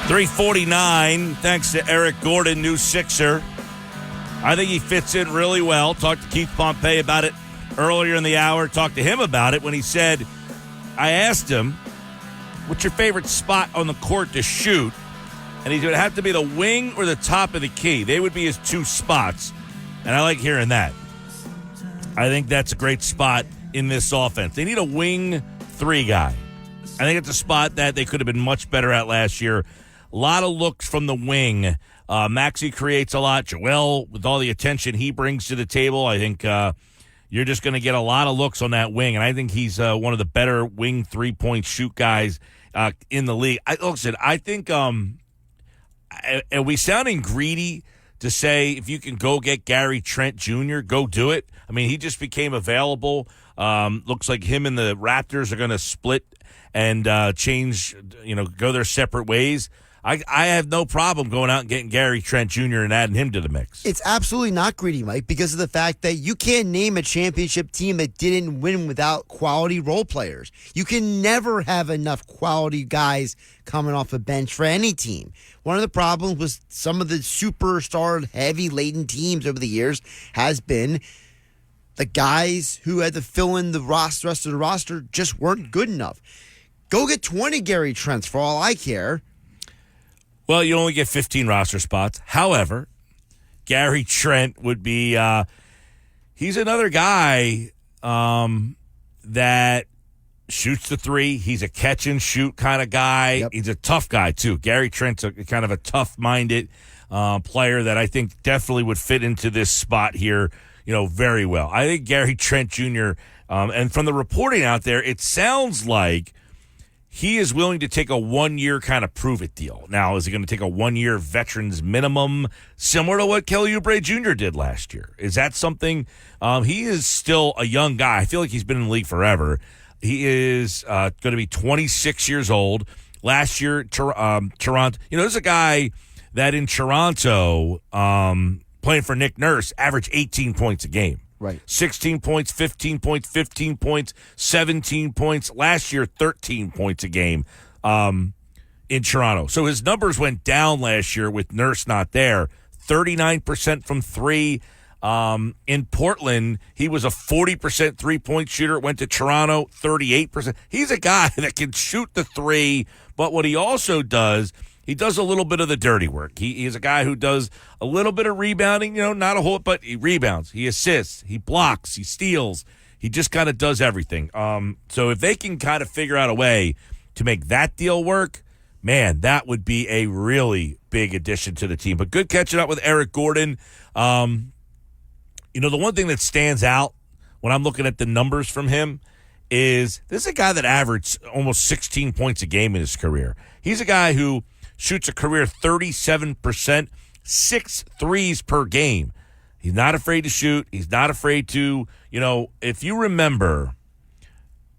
3:49, thanks to Eric Gordon, new Sixer. I think he fits in really well. Talked to Keith Pompey about it earlier in the hour, talked to him about it when he said, I asked him, what's your favorite spot on the court to shoot? And he would have to be the wing or the top of the key. They would be his two spots. And I like hearing that. I think that's a great spot in this offense. They need a wing three guy. I think it's a spot that they could have been much better at last year. A lot of looks from the wing. Maxey creates a lot. Joel, with all the attention he brings to the table, I think you're just going to get a lot of looks on that wing. And I think he's one of the better wing three-point shoot guys in the league. I think, are we sounding greedy to say if you can go get Gary Trent Jr., go do it? I mean, he just became available. Looks like him and the Raptors are going to split and change, go their separate ways. I have no problem going out and getting Gary Trent Jr. and adding him to the mix. It's absolutely not greedy, Mike, because of the fact that you can't name a championship team that didn't win without quality role players. You can never have enough quality guys coming off a bench for any team. One of the problems with some of the superstar heavy-laden teams over the years has been the guys who had to fill in the rest of the roster just weren't good enough. Go get 20 Gary Trents for all I care. Well, you only get 15 roster spots. However, Gary Trent would be he's another guy that shoots the three. He's a catch-and-shoot kind of guy. Yep. He's a tough guy, too. Gary Trent's kind of a tough-minded player that I think definitely would fit into this spot here, very well. I think Gary Trent Jr., and from the reporting out there, it sounds like he is willing to take a 1-year kind of prove-it deal. Now, is he going to take a 1-year veterans minimum, similar to what Kelly Oubre Jr. did last year? Is that something? He is still a young guy. I feel like he's been in the league forever. He is going to be 26 years old. Last year, Toronto. There's a guy that in Toronto, playing for Nick Nurse, averaged 18 points a game. Right. 16 points, 15 points, 15 points, 17 points. Last year, 13 points a game in Toronto. So his numbers went down last year with Nurse not there. 39% from three. In Portland, he was a 40% three-point shooter. Went to Toronto, 38%. He's a guy that can shoot the three, but what he also does, he does a little bit of the dirty work. He's a guy who does a little bit of rebounding, not a whole, but he rebounds, he assists, he blocks, he steals. He just kind of does everything. So if they can kind of figure out a way to make that deal work, man, that would be a really big addition to the team. But good catching up with Eric Gordon. The one thing that stands out when I'm looking at the numbers from him is this is a guy that averaged almost 16 points a game in his career. He's a guy who shoots a career 37%, 6 threes per game. He's not afraid to shoot. He's not afraid to, if you remember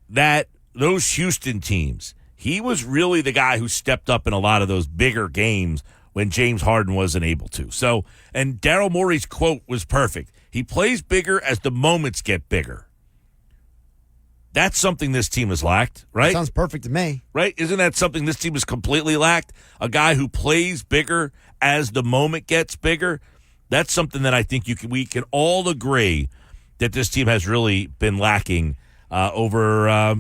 that those Houston teams, he was really the guy who stepped up in a lot of those bigger games when James Harden wasn't able to. So, and Daryl Morey's quote was perfect. He plays bigger as the moments get bigger. That's something this team has lacked, right? Sounds perfect to me. Right? Isn't that something this team has completely lacked? A guy who plays bigger as the moment gets bigger? That's something that I think we can all agree that this team has really been lacking over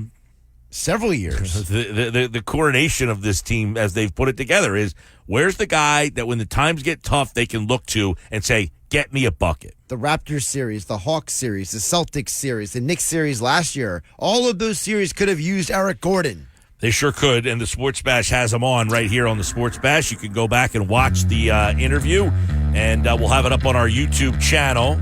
several years. The coronation of this team as they've put it together is, where's the guy that when the times get tough they can look to and say, get me a bucket? The Raptors series, the Hawks series, the Celtics series, the Knicks series last year, all of those series could have used Eric Gordon. They sure could, and the Sports Bash has them on right here on the Sports Bash. You can go back and watch the interview, and we'll have it up on our YouTube channel.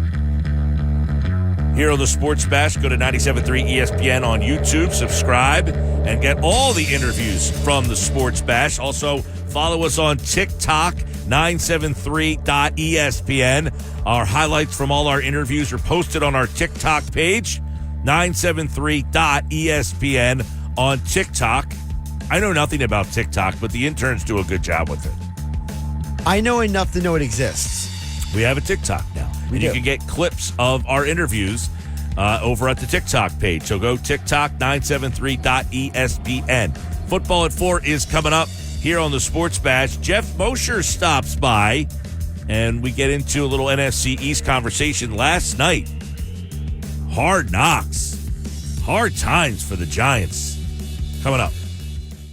Here on the Sports Bash, go to 97.3 ESPN on YouTube, subscribe, and get all the interviews from the Sports Bash. Also, follow us on TikTok, 973.ESPN. Our highlights from all our interviews are posted on our TikTok page, 973.ESPN on TikTok. I know nothing about TikTok, but the interns do a good job with it. I know enough to know it exists. We have a TikTok now. You can get clips of our interviews over at the TikTok page. So go TikTok, 973.ESPN. Football at 4 is coming up here on the Sports Bash. Jeff Mosher stops by, and we get into a little NFC East conversation last night. Hard knocks. Hard times for the Giants. Coming up.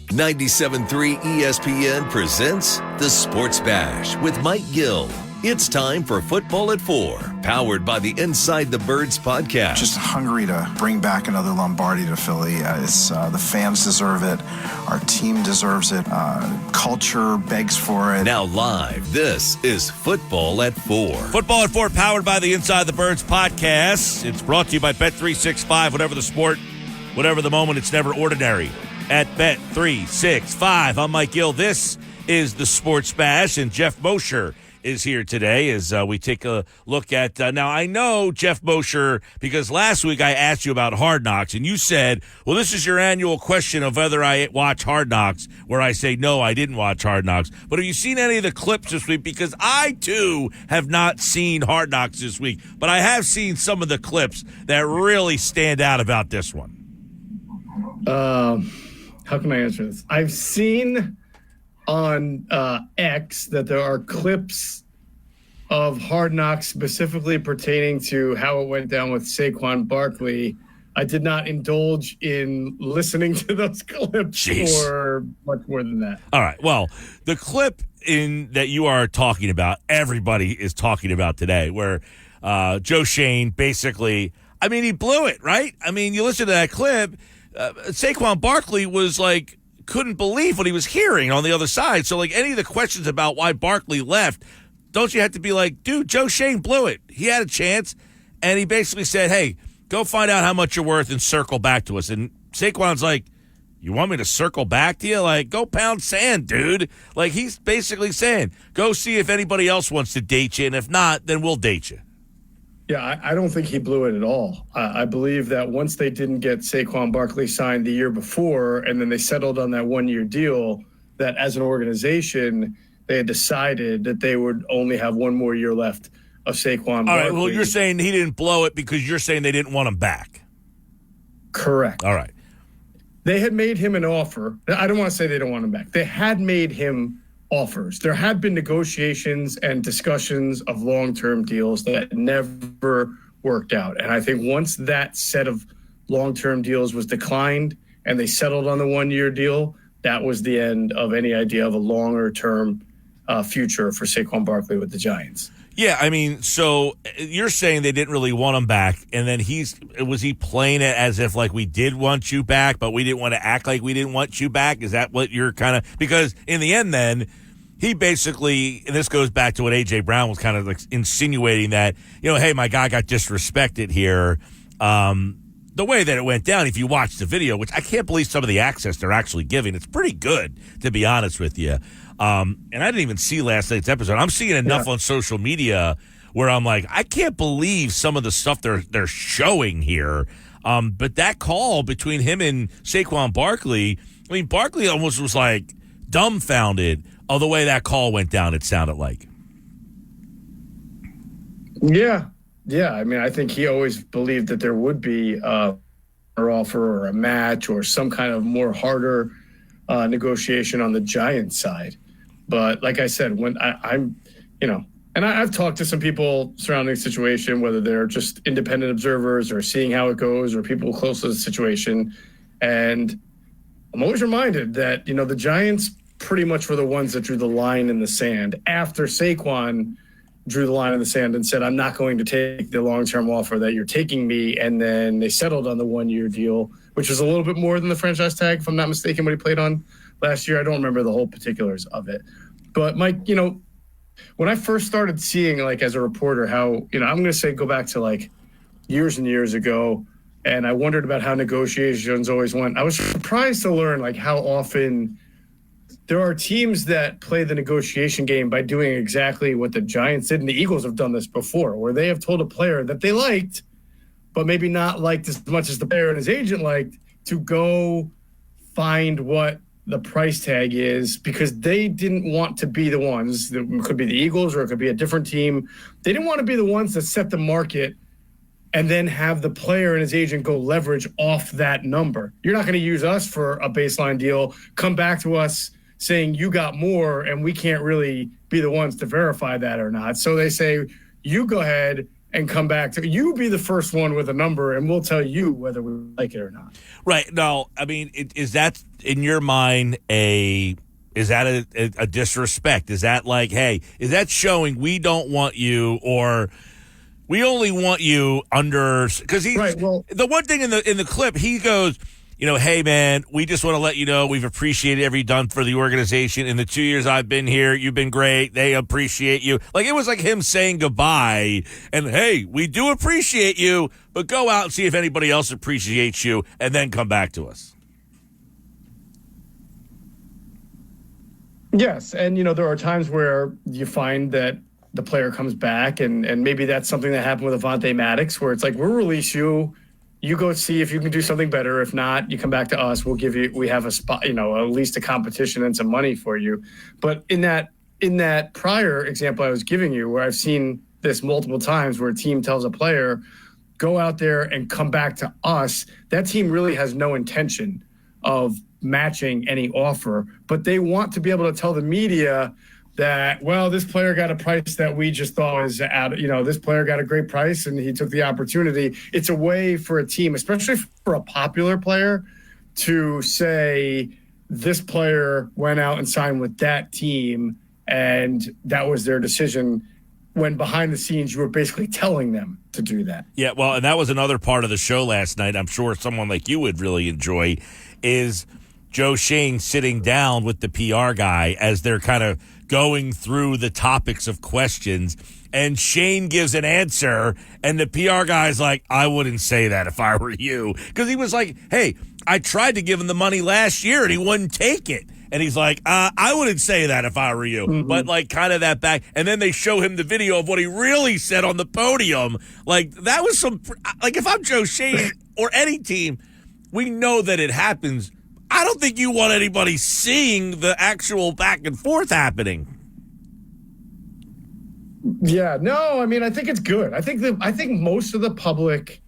97.3 ESPN presents the Sports Bash with Mike Gill It's time for Football at 4, powered by the Inside the Birds podcast. Just hungry to bring back another Lombardi to Philly. The fans deserve it. Our team deserves it. Culture begs for it. Now live, this is Football at 4. Football at 4, powered by the Inside the Birds podcast. It's brought to you by Bet365. Whatever the sport, whatever the moment, it's never ordinary. At Bet365, I'm Mike Gill. This is the Sports Bash, and Jeff Mosher is here today as we take a look at now I know, Jeff Mosher, because last week I asked you about Hard Knocks, and you said, well, this is your annual question of whether I watch Hard Knocks, where I say, no, I didn't watch Hard Knocks. But have you seen any of the clips this week? Because I, too, have not seen Hard Knocks this week, but I have seen some of the clips that really stand out about this one. How can I answer this? I've seen on X that there are clips of Hard Knocks specifically pertaining to how it went down with Saquon Barkley. I did not indulge in listening to those clips or much more than that. All right. Well, the clip that you are talking about, everybody is talking about today, where Joe Schoen basically, I mean, he blew it, right? I mean, you listen to that clip, Saquon Barkley was like, couldn't believe what he was hearing on the other side. So, like, any of the questions about why Barkley left, don't you have to be like, dude, Joe Schoen blew it. He had a chance, and he basically said, hey, go find out how much you're worth and circle back to us. And Saquon's like, you want me to circle back to you? Like, go pound sand, dude. Like, he's basically saying, go see if anybody else wants to date you, and if not, then we'll date you. Yeah, I don't think he blew it at all. I believe that once they didn't get Saquon Barkley signed the year before, and then they settled on that one-year deal, that as an organization, they had decided that they would only have one more year left of Saquon Barkley. All right, well, you're saying he didn't blow it because you're saying they didn't want him back. Correct. All right. They had made him an offer. I don't want to say they don't want him back. They had made him offers. There had been negotiations and discussions of long-term deals that never worked out. And I think once that set of long-term deals was declined and they settled on the one-year deal, that was the end of any idea of a longer-term future for Saquon Barkley with the Giants. Yeah, I mean, so you're saying they didn't really want him back, and then was he playing it as if, like, we did want you back, but we didn't want to act like we didn't want you back? Is that what you're kind of – because in the end then, he basically – and this goes back to what A.J. Brown was kind of like insinuating that, you know, hey, my guy got disrespected here. The way that it went down, if you watch the video, which I can't believe some of the access they're actually giving, it's pretty good, to be honest with you. And I didn't even see last night's episode. I'm seeing enough on social media where I'm like, I can't believe some of the stuff they're showing here. But that call between him and Saquon Barkley, I mean, Barkley almost was like dumbfounded of the way that call went down, it sounded like. Yeah. I mean, I think he always believed that there would be an offer or a match or some kind of more harder negotiation on the Giants side. But like I said, when I'm, you know, and I've talked to some people surrounding the situation, whether they're just independent observers or seeing how it goes or people close to the situation. And I'm always reminded that, you know, the Giants pretty much were the ones that drew the line in the sand after Saquon drew the line in the sand and said, I'm not going to take the long-term offer that you're taking me. And then they settled on the one-year deal, which was a little bit more than the franchise tag, if I'm not mistaken, what he played on last year. I don't remember the whole particulars of it. But, Mike, you know, when I first started seeing, like, as a reporter, how, you know, I'm going to say go back to, like, years and years ago, and I wondered about how negotiations always went. I was surprised to learn, like, how often there are teams that play the negotiation game by doing exactly what the Giants did, and the Eagles have done this before, where they have told a player that they liked, but maybe not liked as much as the player and his agent liked, to go find what the price tag is, because they didn't want to be the ones, it could be the Eagles or it could be a different team. They didn't want to be the ones that set the market and then have the player and his agent go leverage off that number. You're not going to use us for a baseline deal, come back to us saying you got more, and we can't really be the ones to verify that or not. So they say, you go ahead and come back to you, be the first one with a number, and we'll tell you whether we like it or not. Right. No, I mean, is that in your mind a Is that a disrespect? Is that like, hey, is that showing we don't want you, or we only want you under? Because he's right, well, the one thing in the clip, he goes, hey man, we just want to let you know we've appreciated everything done for the organization in the 2 years I've been here. You've been great. They appreciate you. Like, it was like him saying goodbye and, hey, we do appreciate you, but go out and see if anybody else appreciates you and then come back to us. Yes, and there are times where you find that the player comes back, and maybe that's something that happened with Avonte Maddox, where it's like, we'll release you. You go see if you can do something better. If not, you come back to us. We have a spot, at least a competition and some money for you. But in that prior example I was giving you, where I've seen this multiple times, where a team tells a player, go out there and come back to us, that team really has no intention of matching any offer, but they want to be able to tell the media that, well, this player got a price that we just thought was out. This player got a great price and he took the opportunity. It's a way for a team, especially for a popular player, to say this player went out and signed with that team and that was their decision, when behind the scenes you were basically telling them to do that. Yeah, well, and that was another part of the show last night. I'm sure someone like you would really enjoy is Joe Schoen sitting down with the PR guy as they're kind of going through the topics of questions, and Shane gives an answer, and the PR guy's like, I wouldn't say that if I were you. Because he was like, hey, I tried to give him the money last year, and he wouldn't take it. And he's like, I wouldn't say that if I were you. Mm-hmm. But, like, kind of that back. And then they show him the video of what he really said on the podium. Like, that was some – like, if I'm Joe Schoen or any team, we know that it happens. I don't think you want anybody seeing the actual back and forth happening. Yeah, no, I mean, I think it's good. I think most of the public,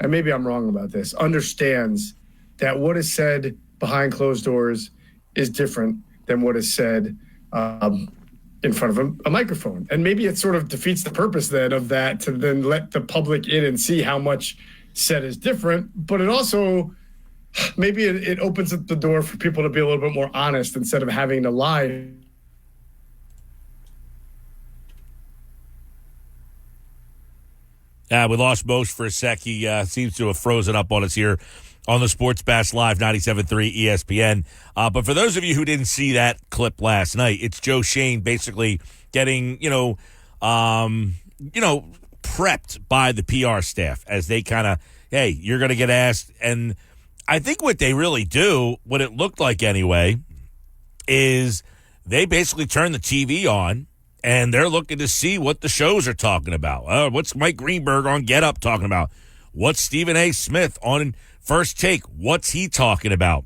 and maybe I'm wrong about this, understands that what is said behind closed doors is different than what is said in front of a microphone. And maybe it sort of defeats the purpose then of that, to then let the public in and see how much said is different. But it also, maybe it opens up the door for people to be a little bit more honest instead of having to lie. We lost Moshe for a sec. He seems to have frozen up on us here on the Sports Bash Live 97.3 ESPN. But for those of you who didn't see that clip last night, it's Joe Schoen basically getting, prepped by the PR staff as they kind of, hey, you're going to get asked. And I think what they really do, what it looked like anyway, is they basically turn the TV on and they're looking to see what the shows are talking about. What's Mike Greenberg on Get Up talking about? What's Stephen A. Smith on First Take? What's he talking about?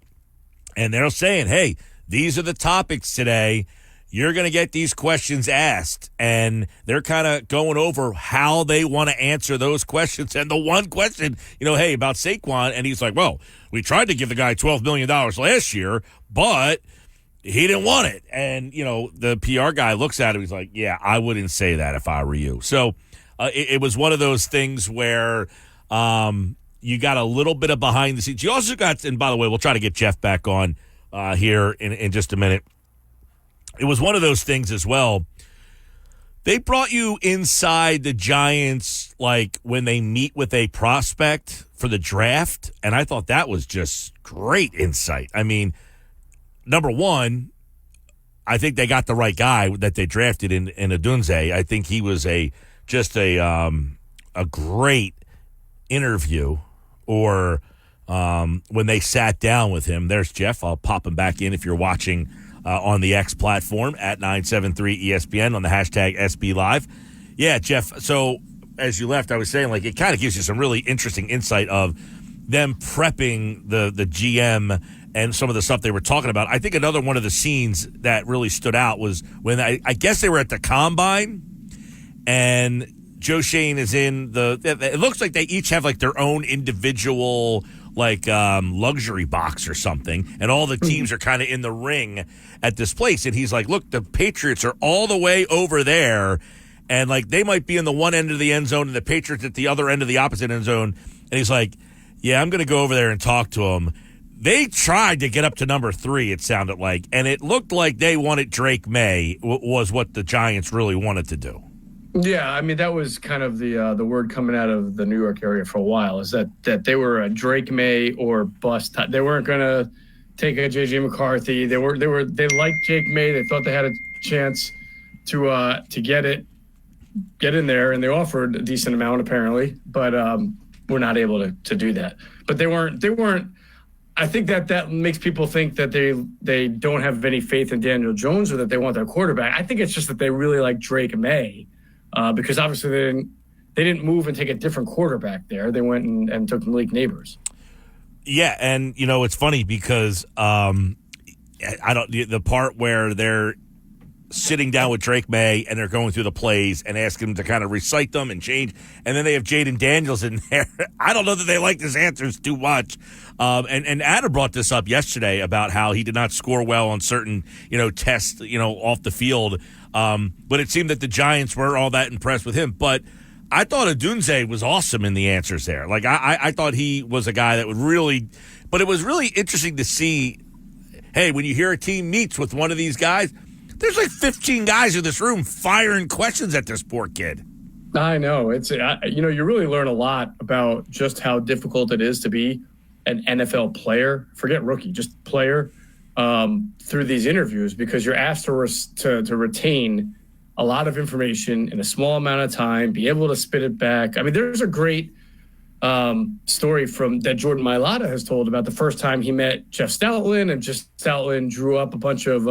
And they're saying, hey, these are the topics today. You're going to get these questions asked. And they're kind of going over how they want to answer those questions. And the one question, hey, about Saquon, and he's like, well, we tried to give the guy $12 million last year, but he didn't want it. And, the PR guy looks at him. He's like, yeah, I wouldn't say that if I were you. So it was one of those things where you got a little bit of behind the scenes. You also got, and by the way, we'll try to get Jeff back on here in just a minute. It was one of those things as well. They brought you inside the Giants, like when they meet with a prospect for the draft. And I thought that was just great insight. I mean, number one, I think they got the right guy that they drafted in Odunze. I think he was a great interview. Or when they sat down with him. There's Jeff. I'll pop him back in if you're watching on the X platform at 973 ESPN on the hashtag SB Live. Yeah, Jeff. So as you left, I was saying, like, it kind of gives you some really interesting insight of them prepping the GM and some of the stuff they were talking about. I think another one of the scenes that really stood out was when I guess they were at the Combine, and Joe Schoen is in it looks like they each have like their own individual like luxury box or something, and all the teams are kind of in the ring at this place. And he's like, look, the Patriots are all the way over there, and like they might be in the one end of the end zone and the Patriots at the other end of the opposite end zone. And he's like, yeah, I'm going to go over there and talk to them. They tried to get up to number 3, it sounded like, and it looked like they wanted Drake May was what the Giants really wanted to do. Yeah, I mean, that was kind of the word coming out of the New York area for a while, is that they were a Drake May or bust. They weren't going to take a J.J. McCarthy. They liked Jake May. They thought they had a chance to get in there, and they offered a decent amount apparently, but were not able to do that. But they weren't. I think that makes people think that they don't have any faith in Daniel Jones or that they want their quarterback. I think it's just that they really like Drake May because obviously they didn't move and take a different quarterback there. They went and took Malik Neighbors. Yeah, and it's funny because the part where they're sitting down with Drake May and they're going through the plays and asking him to kind of recite them and change. And then they have Jaden Daniels in there. I don't know that they like his answers too much. And Adam brought this up yesterday about how he did not score well on certain, tests, off the field. But it seemed that the Giants weren't all that impressed with him. But I thought Odunze was awesome in the answers there. Like, I thought he was a guy that would really – but it was really interesting to see, hey, when you hear a team meets with one of these guys – there's like 15 guys in this room firing questions at this poor kid. I know. You really learn a lot about just how difficult it is to be an NFL player, forget rookie, just player, through these interviews because you're asked to retain a lot of information in a small amount of time, be able to spit it back. I mean, there's a great story that Jordan Mailata has told about the first time he met Jeff Stoutland, and Jeff Stoutland drew up a bunch of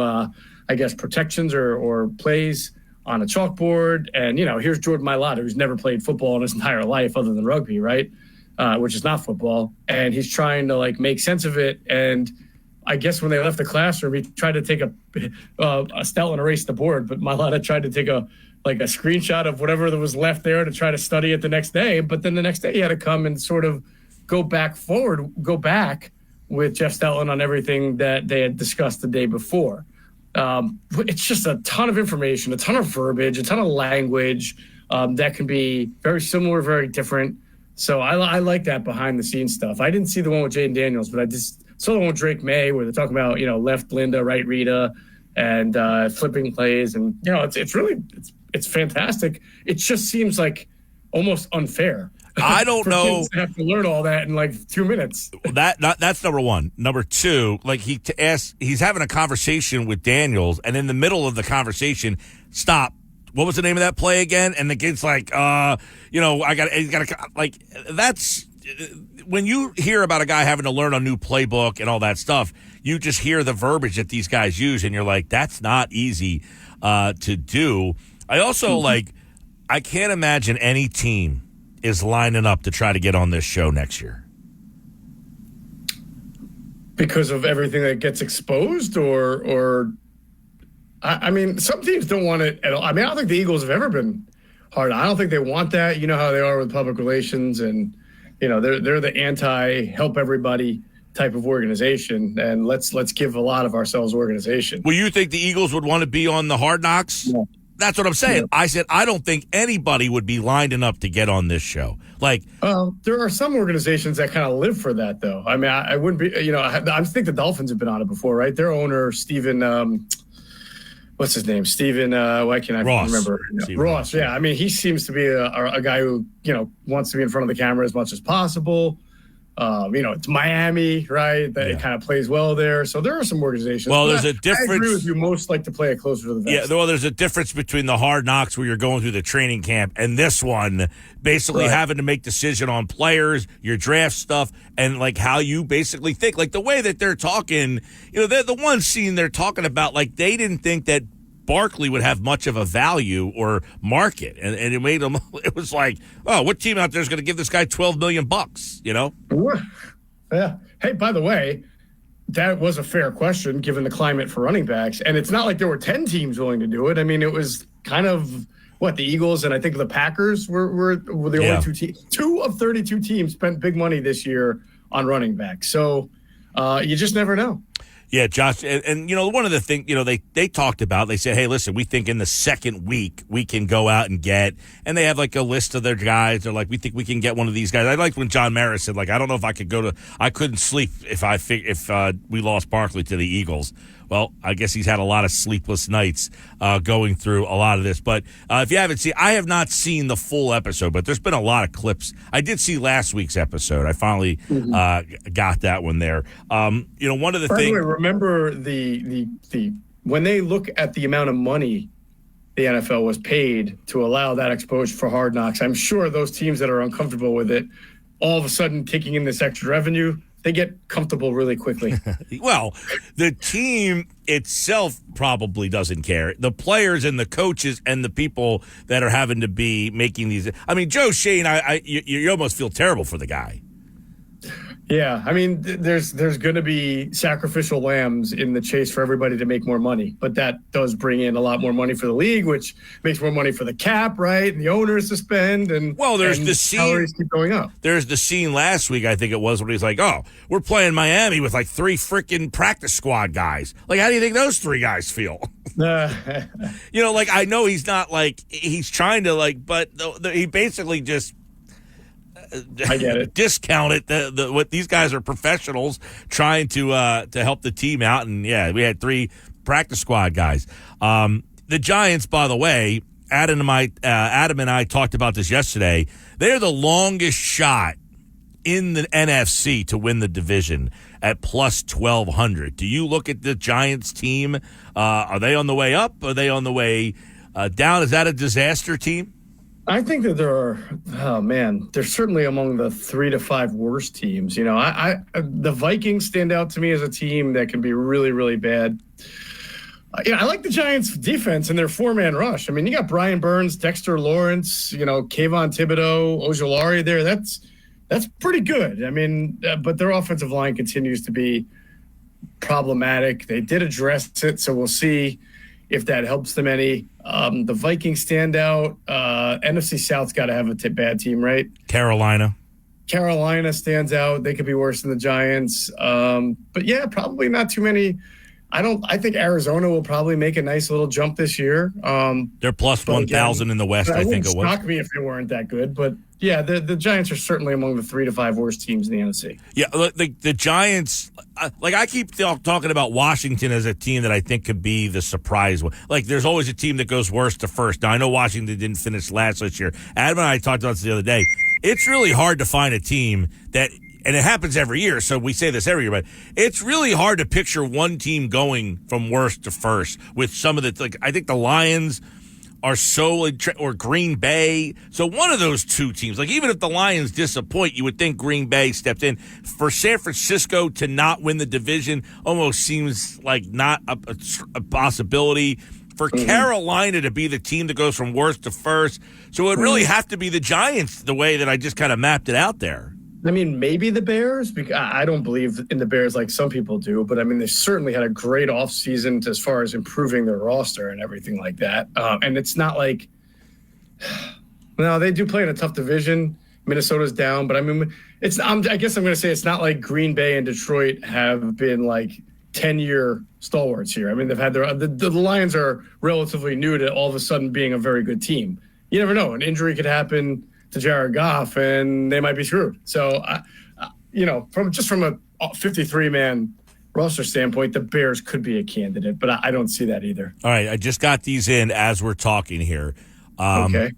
protections or plays on a chalkboard. And, here's Jordan Mailata, who's never played football in his entire life other than rugby, right? Which is not football. And he's trying to, make sense of it. And I guess when they left the classroom, he tried to take a Stoutland erased the board, but Mailata tried to take a screenshot of whatever that was left there to try to study it the next day. But then the next day he had to come and sort of go back with Jeff Stoutland on everything that they had discussed the day before. It's just a ton of information, a ton of verbiage, a ton of language that can be very similar, very different. So I like that behind the scenes stuff. I didn't see the one with Jaden Daniels, but I just saw the one with Drake May where they're talking about, left Linda, right Rita, and flipping plays. And, it's fantastic. It just seems like almost unfair. I don't know. Kids have to learn all that in 2 minutes. That's number one. Number two, he's having a conversation with Daniels, and in the middle of the conversation, stop. What was the name of that play again? And the kid's like, that's when you hear about a guy having to learn a new playbook and all that stuff. You just hear the verbiage that these guys use, and you're like, that's not easy to do. I also I can't imagine any team is lining up to try to get on this show next year. Because of everything that gets exposed or I mean, some teams don't want it at all. I mean, I don't think the Eagles have ever been hard. I don't think they want that. You know how they are with public relations and, they're the anti-help everybody type of organization. And let's give a lot of ourselves organization. Well, you think the Eagles would want to be on the Hard Knocks? Yeah. That's what I'm saying. Yeah. I said, I don't think anybody would be lining up to get on this show. There are some organizations that kind of live for that, though. I mean, I wouldn't be, I think the Dolphins have been on it before, right? Their owner, Steven, what's his name? Steven, why can't I remember? Ross. Yeah. I mean, he seems to be a guy who, wants to be in front of the camera as much as possible. It's Miami, right? That it kind of plays well there. So there are some organizations. Well, there's a difference. I agree with you. Most like to play it closer to the vest. Yeah, well, there's a difference between the Hard Knocks where you're going through the training camp and this one basically having to make decision on players, your draft stuff, and how you basically think. The way that they're talking, the one scene they're talking about, they didn't think that Barkley would have much of a value or market, and it made them. It was like, oh, what team out there is going to give this guy $12 million? Yeah. Hey, by the way, that was a fair question given the climate for running backs, and it's not like there were 10 teams willing to do it. I mean, it was kind of the Eagles and I think the Packers were the only two teams. 2 of 32 teams spent big money this year on running backs, so you just never know. Yeah, Josh, and one of the things, they talked about, they said, hey, listen, we think in the second week we can go out and get, and they have like a list of their guys. They're like, we think we can get one of these guys. I liked when John Maris said, like, I don't know if I could I couldn't sleep if we lost Barkley to the Eagles. Well, I guess he's had a lot of sleepless nights going through a lot of this. But if you haven't seen, I have not seen the full episode, but there's been a lot of clips. I did see last week's episode. I finally got that one there. One of the things. Remember the when they look at the amount of money the NFL was paid to allow that exposure for Hard Knocks, I'm sure those teams that are uncomfortable with it, all of a sudden taking in this extra revenue, they get comfortable really quickly. Well, the team itself probably doesn't care. The players and the coaches and the people that are having to be making these. I mean, Joe Schoen, you almost feel terrible for the guy. Yeah, I mean, there's going to be sacrificial lambs in the chase for everybody to make more money, but that does bring in a lot more money for the league, which makes more money for the cap, right? And the owners to spend, and the salaries keep going up. There's the scene last week, I think it was, when he's like, "Oh, we're playing Miami with like 3 freaking practice squad guys. Like, how do you think those 3 guys feel?" I know he's not like he's trying to but he basically just. I get it. Discount it. What these guys are professionals trying to help the team out, and yeah, we had 3 practice squad guys. The Giants, by the way, Adam and I talked about this yesterday. They're the longest shot in the NFC to win the division at plus 1,200. Do you look at the Giants team? Are they on the way up? Are they on the way down? Is that a disaster team? I think that they're certainly among the 3 to 5 worst teams. The Vikings stand out to me as a team that can be really, really bad. I like the Giants' defense and their 4-man rush. I mean, you got Brian Burns, Dexter Lawrence, Kayvon Thibodeau, Ojulari there. That's pretty good. I mean, but their offensive line continues to be problematic. They did address it, so we'll see if that helps them any. The Vikings stand out. NFC South's got to have a bad team, right? Carolina stands out. They could be worse than the Giants. But yeah, probably not too many. I think Arizona will probably make a nice little jump this year. They're plus 1,000 in the West, I think it was. It wouldn't shock me if they weren't that good, but yeah, the Giants are certainly among the 3 to 5 worst teams in the NFC. Yeah, the Giants, I keep talking about Washington as a team that I think could be the surprise one. Like, there's always a team that goes worst to first. Now, I know Washington didn't finish last this year. Adam and I talked about this the other day. It's really hard to find a team that, and it happens every year, so we say this every year, but it's really hard to picture one team going from worst to first with some of the, I think the Lions are or Green Bay. So one of those 2 teams, even if the Lions disappoint, you would think Green Bay stepped in. For San Francisco to not win the division almost seems like not a possibility. For Carolina to be the team that goes from worst to first. So it would really have to be the Giants, the way that I just kind of mapped it out there. I mean, maybe the Bears, because I don't believe in the Bears like some people do, but I mean, they certainly had a great offseason as far as improving their roster and everything like that. And it's not like, no, they do play in a tough division. Minnesota's down, but I mean, I guess I'm going to say it's not like Green Bay and Detroit have been 10-year stalwarts here. I mean, they've had the Lions are relatively new to all of a sudden being a very good team. You never know. An injury could happen to Jared Goff, and they might be screwed. So, from a 53-man roster standpoint, the Bears could be a candidate, but I don't see that either. All right, I just got these in as we're talking here. Okay.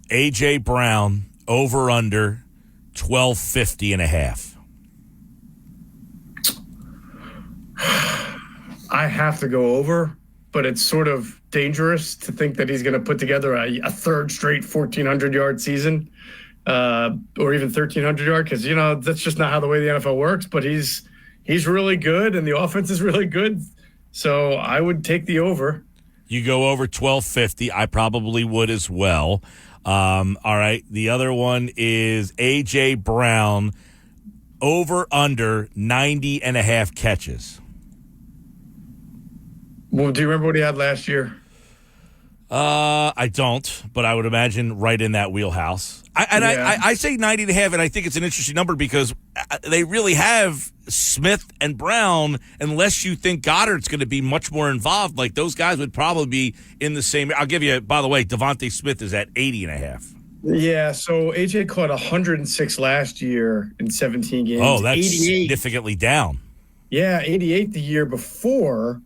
A.J. Brown, over-under, 1250.5. I have to go over, but it's sort of dangerous to think that he's going to put together a third straight 1,400-yard season or even 1,300-yard because, that's just not how the way the NFL works. But he's really good, and the offense is really good. So I would take the over. You go over 1250. I probably would as well. All right. The other one is A.J. Brown, over-under 90.5 catches. Well, do you remember what he had last year? I don't, but I would imagine right in that wheelhouse. I say 90.5, and I think it's an interesting number because they really have Smith and Brown, unless you think Goddard's going to be much more involved. Like, those guys would probably be in the same. I'll give you, by the way, Devontae Smith is at 80.5. Yeah, so AJ caught 106 last year in 17 games. Oh, that's 88. significantly down. Yeah, 88 the year before.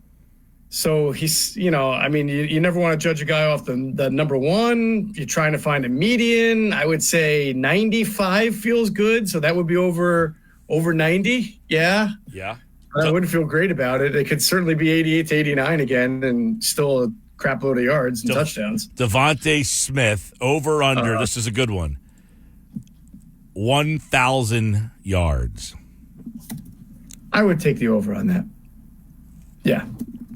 So he's, you never want to judge a guy off the number one. You're trying to find a median. I would say 95 feels good. So that would be over 90. Yeah. Yeah. I wouldn't feel great about it. It could certainly be 88 to 89 again and still a crap load of yards and touchdowns. Devontae Smith, over under. This is a good one. 1,000 yards. I would take the over on that. Yeah.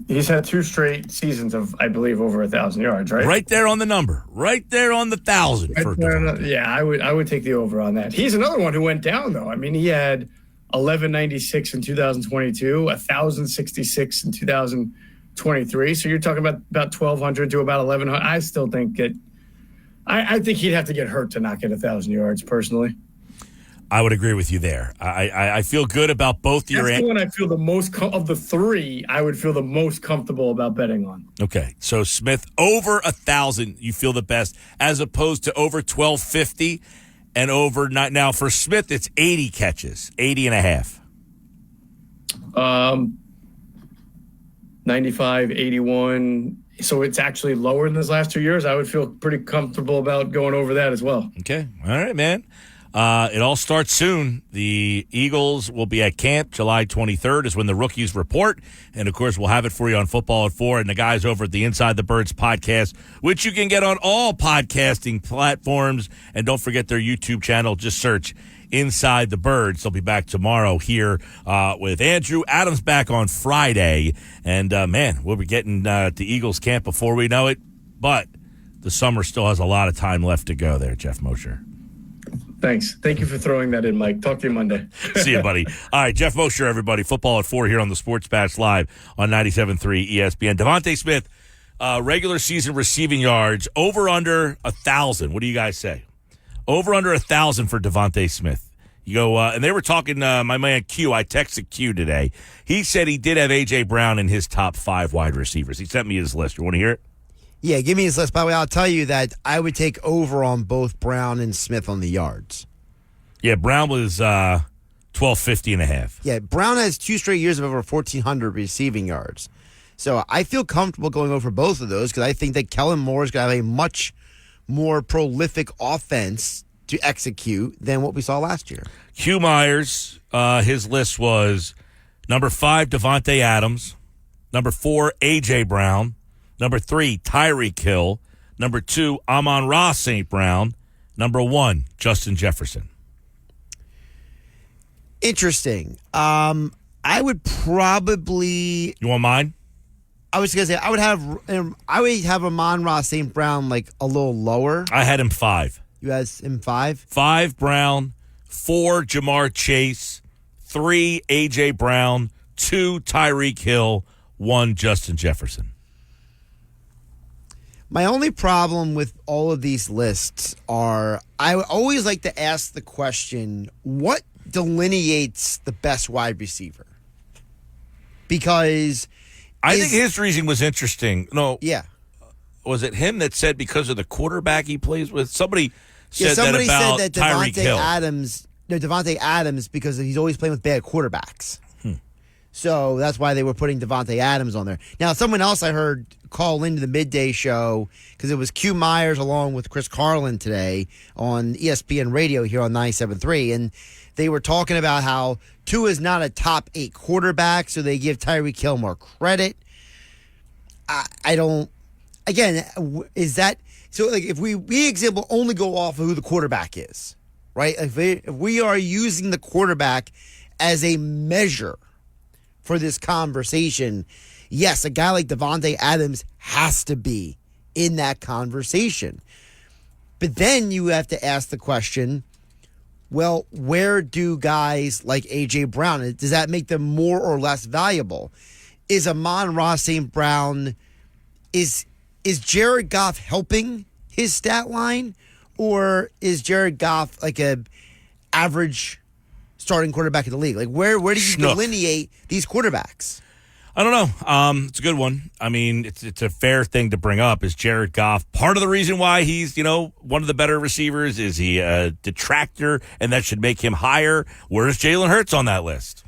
He's had 2 straight seasons of, I believe, over 1,000 yards, right? Right there on the number. Right there on the 1,000. Yeah, I would take the over on that. He's another one who went down, though. I mean, he had 1,196 in 2022, 1,066 in 2023. So you're talking about 1,200 to about 1,100. I still think that I think he'd have to get hurt to not get 1,000 yards, personally. I would agree with you there. I feel good about both your. That's the one I feel the most of the 3. I would feel the most comfortable about betting on. Okay, so Smith over 1,000. You feel the best, as opposed to over 1,250 and over. Now for Smith, it's 80 catches, 80.5. 95, 81. So it's actually lower than his last 2 years. I would feel pretty comfortable about going over that as well. Okay, all right, man. It all starts soon. The Eagles will be at camp. July 23rd is when the rookies report. And, of course, we'll have it for you on Football at 4 and the guys over at the Inside the Birds podcast, which you can get on all podcasting platforms. And don't forget their YouTube channel. Just search Inside the Birds. They'll be back tomorrow here with Andrew Adams back on Friday. And, man, we'll be getting to Eagles camp before we know it. But the summer still has a lot of time left to go there, Jeff Mosher. Thanks. Thank you for throwing that in, Mike. Talk to you Monday. See you, buddy. All right, Jeff Mosher, everybody. Football at 4 here on the Sports Bash Live on 97.3 ESPN. Devontae Smith, regular season receiving yards, over under 1,000. What do you guys say? Over under 1,000 for Devontae Smith. You go, and they were talking, my man Q, I texted Q today. He said he did have A.J. Brown in his top 5 wide receivers. He sent me his list. You want to hear it? Yeah, give me his list. By the way, I'll tell you that I would take over on both Brown and Smith on the yards. Yeah, Brown was 1,250.5. Yeah, Brown has 2 straight years of over 1,400 receiving yards. So I feel comfortable going over both of those because I think that Kellen Moore is going to have a much more prolific offense to execute than what we saw last year. Hugh Myers, his list was number 5, Devontae Adams, number 4, A.J. Brown, number 3, Tyreek Hill, number 2, Amon-Ra St. Brown, number 1, Justin Jefferson. Interesting. I would probably. You want mine? I was gonna say I would have Amon-Ra St. Brown like a little lower. I had him 5. You had him 5? 5 Brown, 4 Jamar Chase, 3 A.J. Brown, 2 Tyreek Hill, 1 Justin Jefferson. My only problem with all of these lists are I always like to ask the question, what delineates the best wide receiver? Because I think his reasoning was interesting. No. Yeah. Was it him that said because of the quarterback he plays with? Somebody said that about Tyreek Hill. Devontae Adams, because he's always playing with bad quarterbacks. So that's why they were putting Devontae Adams on there. Now, someone else I heard call into the midday show, because it was Q Myers along with Chris Carlin today on ESPN Radio here on 97.3, and they were talking about how Tua is not a top 8 quarterback, so they give Tyreek Hill more credit. I don't. Again, is that so? Like, if we example only go off of who the quarterback is, right? If we are using the quarterback as a measure for this conversation, yes, a guy like Devontae Adams has to be in that conversation. But then you have to ask the question, well, where do guys like A.J. Brown, does that make them more or less valuable? Is Amon-Ra St. Brown, is is Jared Goff helping his stat line, or is Jared Goff like a average starting quarterback in the league? Like where do you delineate these quarterbacks? I don't know. It's a good one. I mean, it's a fair thing to bring up. Is Jared Goff part of the reason why he's, one of the better receivers? Is he a detractor, and that should make him higher? Where's Jalen Hurts on that list?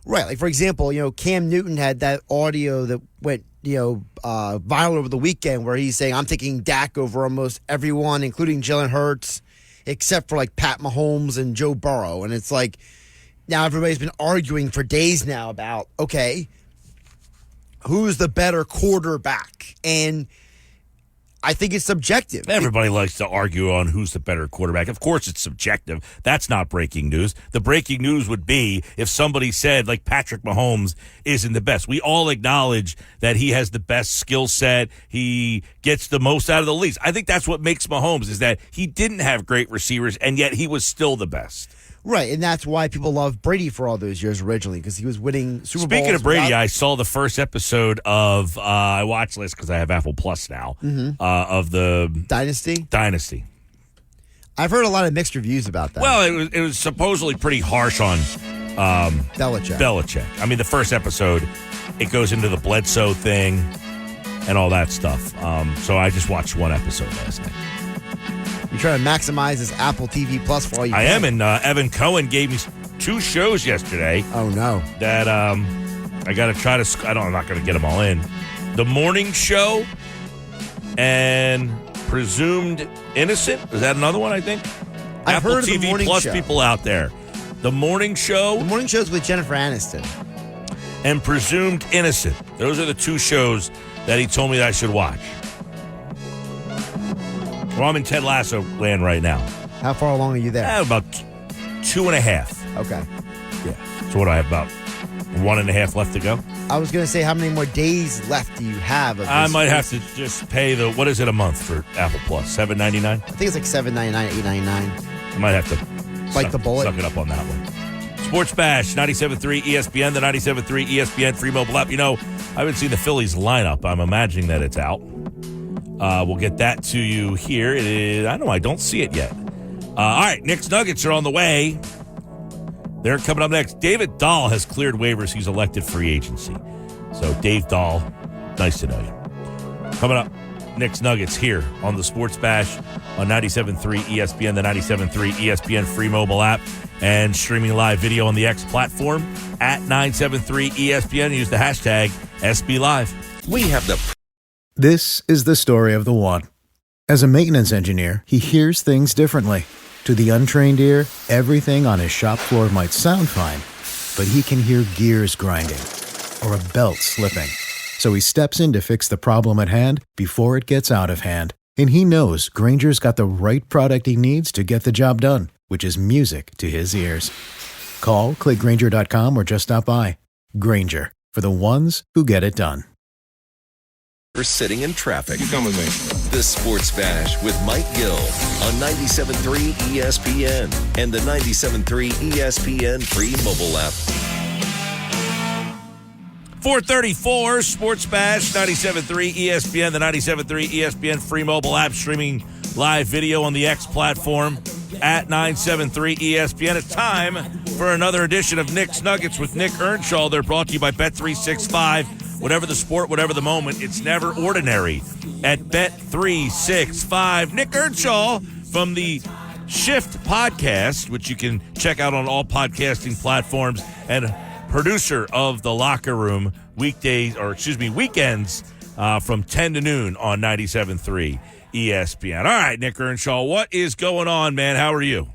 Right. Like, for example, Cam Newton had that audio that went, viral over the weekend where he's saying, I'm taking Dak over almost everyone, including Jalen Hurts, except for like Pat Mahomes and Joe Burrow. And it's like, now everybody's been arguing for days now about, okay, who's the better quarterback? And I think it's subjective. Everybody likes to argue on who's the better quarterback. Of course it's subjective. That's not breaking news. The breaking news would be if somebody said, like, Patrick Mahomes isn't the best. We all acknowledge that he has the best skill set. He gets the most out of the leagues. I think that's what makes Mahomes, is that he didn't have great receivers, and yet he was still the best. Right, and that's why people loved Brady for all those years originally, because he was winning Super Bowls. Speaking of Brady, I saw the first episode of, I watched this because I have Apple Plus now, of the Dynasty. I've heard a lot of mixed reviews about that. Well, it was supposedly pretty harsh on Belichick. I mean, the first episode, it goes into the Bledsoe thing and all that stuff. So I just watched one episode last night. You're trying to maximize this Apple TV Plus for all you I am, and Evan Cohen gave me 2 shows yesterday. Oh, no. That I got to try to, I'm not going to get them all in. The Morning Show and Presumed Innocent. Is that another one, I think? I've Apple heard of TV The Morning Plus Show. people out there. The Morning Show. The Morning Show's with Jennifer Aniston. And Presumed Innocent. Those are the 2 shows that he told me that I should watch. Well, I'm in Ted Lasso land right now. How far along are you there? About 2.5. Okay. Yeah. So what do I have, about 1.5 left to go? I was going to say, how many more days left do you have? I might have to just pay what is it a month for Apple Plus? $7.99? I think it's like $7.99, $8.99. I might have to Bite the bullet. Suck it up on that one. Sports Bash, 97.3 ESPN, the 97.3 ESPN free mobile app. I haven't seen the Phillies lineup. I'm imagining that it's out. We'll get that to you here. It is, I don't see it yet. All right, Knicks Nuggets are on the way. They're coming up next. David Dahl has cleared waivers. He's elected free agency. So, Dave Dahl, nice to know you. Coming up, Knicks Nuggets here on the Sports Bash on 97.3 ESPN, the 97.3 ESPN free mobile app, and streaming live video on the X platform at 973 ESPN. Use the hashtag SBLive. We have the This is the story of the one. As a maintenance engineer, he hears things differently. To the untrained ear, everything on his shop floor might sound fine, but he can hear gears grinding or a belt slipping. So he steps in to fix the problem at hand before it gets out of hand. And he knows Grainger's got the right product he needs to get the job done, which is music to his ears. Call, click Grainger.com, or just stop by. Grainger, for the ones who get it done. for sitting in traffic. You come with me. The Sports Bash with Mike Gill on 97.3 ESPN and the 97.3 ESPN free mobile app. 434 Sports Bash, 97.3 ESPN, the 97.3 ESPN free mobile app, streaming live video on the X platform at 973 ESPN. It's time for another edition of Knicks Nuggets with Nick Earnshaw. They're brought to you by Bet365. Whatever the sport, whatever the moment, it's never ordinary at Bet365. Nick Earnshaw from the Shift podcast, which you can check out on all podcasting platforms, and producer of The Locker Room weekends from 10 to noon on 97.3 ESPN. All right, Nick Earnshaw, what is going on, man? How are you?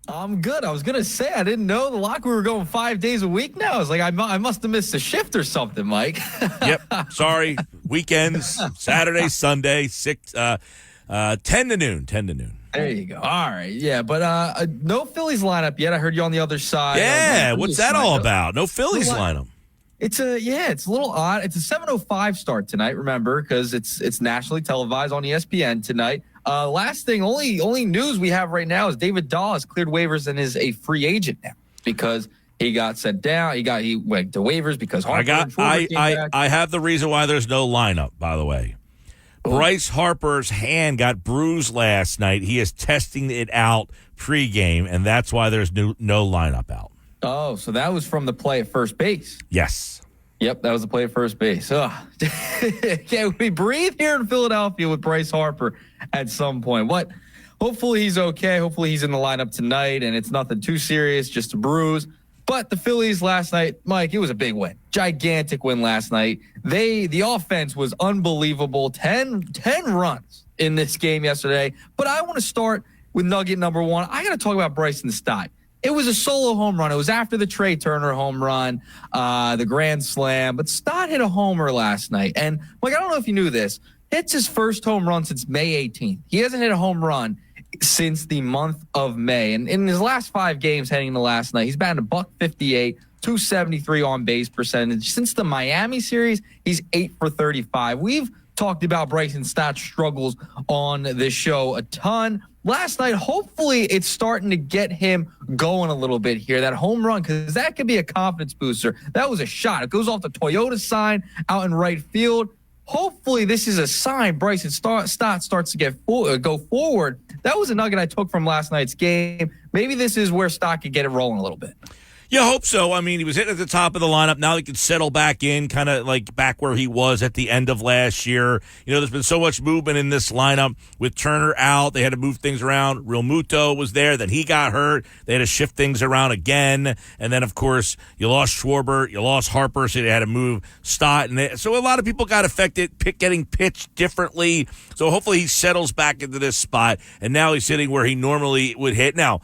I'm good. I was going to say, I didn't know The Locker Room were going 5 days a weck now. I was like, I must have missed a shift or something, Mike. Yep. Sorry. Weekends, Saturday, Sunday, 10 to noon. 10 to noon. There you go. All right. Yeah, but no Phillies lineup yet. I heard you on the other side. Yeah. What's that all about? No Phillies lineup. It's a little odd. It's a 7:05 start tonight, remember, because it's nationally televised on ESPN tonight. Last thing, only news we have right now is David Dahl has cleared waivers and is a free agent now because he got sent down. He went to waivers because I have the reason why there's no lineup, by the way. Bryce Harper's hand got bruised last night. He is testing it out pregame, and that's why there's no lineup out. Oh, so that was from the play at first base. Yes. Yep, that was the play at first base. Can we breathe here in Philadelphia with Bryce Harper at some point? What? Hopefully he's okay. Hopefully he's in the lineup tonight, and it's nothing too serious, just a bruise. But the Phillies last night, Mike, it was a big win. Gigantic win last night. The offense was unbelievable. 10 runs in this game yesterday. But I want to start with nugget number one. I got to talk about Bryson Stott. It was a solo home run. It was after the Trey Turner home run, the grand slam. But Stott hit a homer last night. And, Mike, I don't know if you knew this. It's his first home run since May 18th. He hasn't hit a home run since the month of May. And in his last 5 games heading into last night, he's batting $158, 273 on base percentage. Since the Miami series, he's 8 for 35. We've talked about Bryson Stott's struggles on this show a ton. Last night, hopefully it's starting to get him going a little bit here. That home run, because that could be a confidence booster. That was a shot. It goes off the Toyota sign out in right field. Hopefully this is a sign Bryson Stott starts to go forward. That was a nugget I took from last night's game. Maybe this is where Stott could get it rolling a little bit. Yeah, I hope so. I mean, he was hitting at the top of the lineup. Now he can settle back in, kind of like back where he was at the end of last year. You know, there's been so much movement in this lineup with Turner out. They had to move things around. Real Muto was there. Then he got hurt. They had to shift things around again. And then, of course, you lost Schwarber. You lost Harper, so they had to move Stott. And so a lot of people got affected, getting pitched differently. So hopefully he settles back into this spot. And now he's hitting where he normally would hit. Now,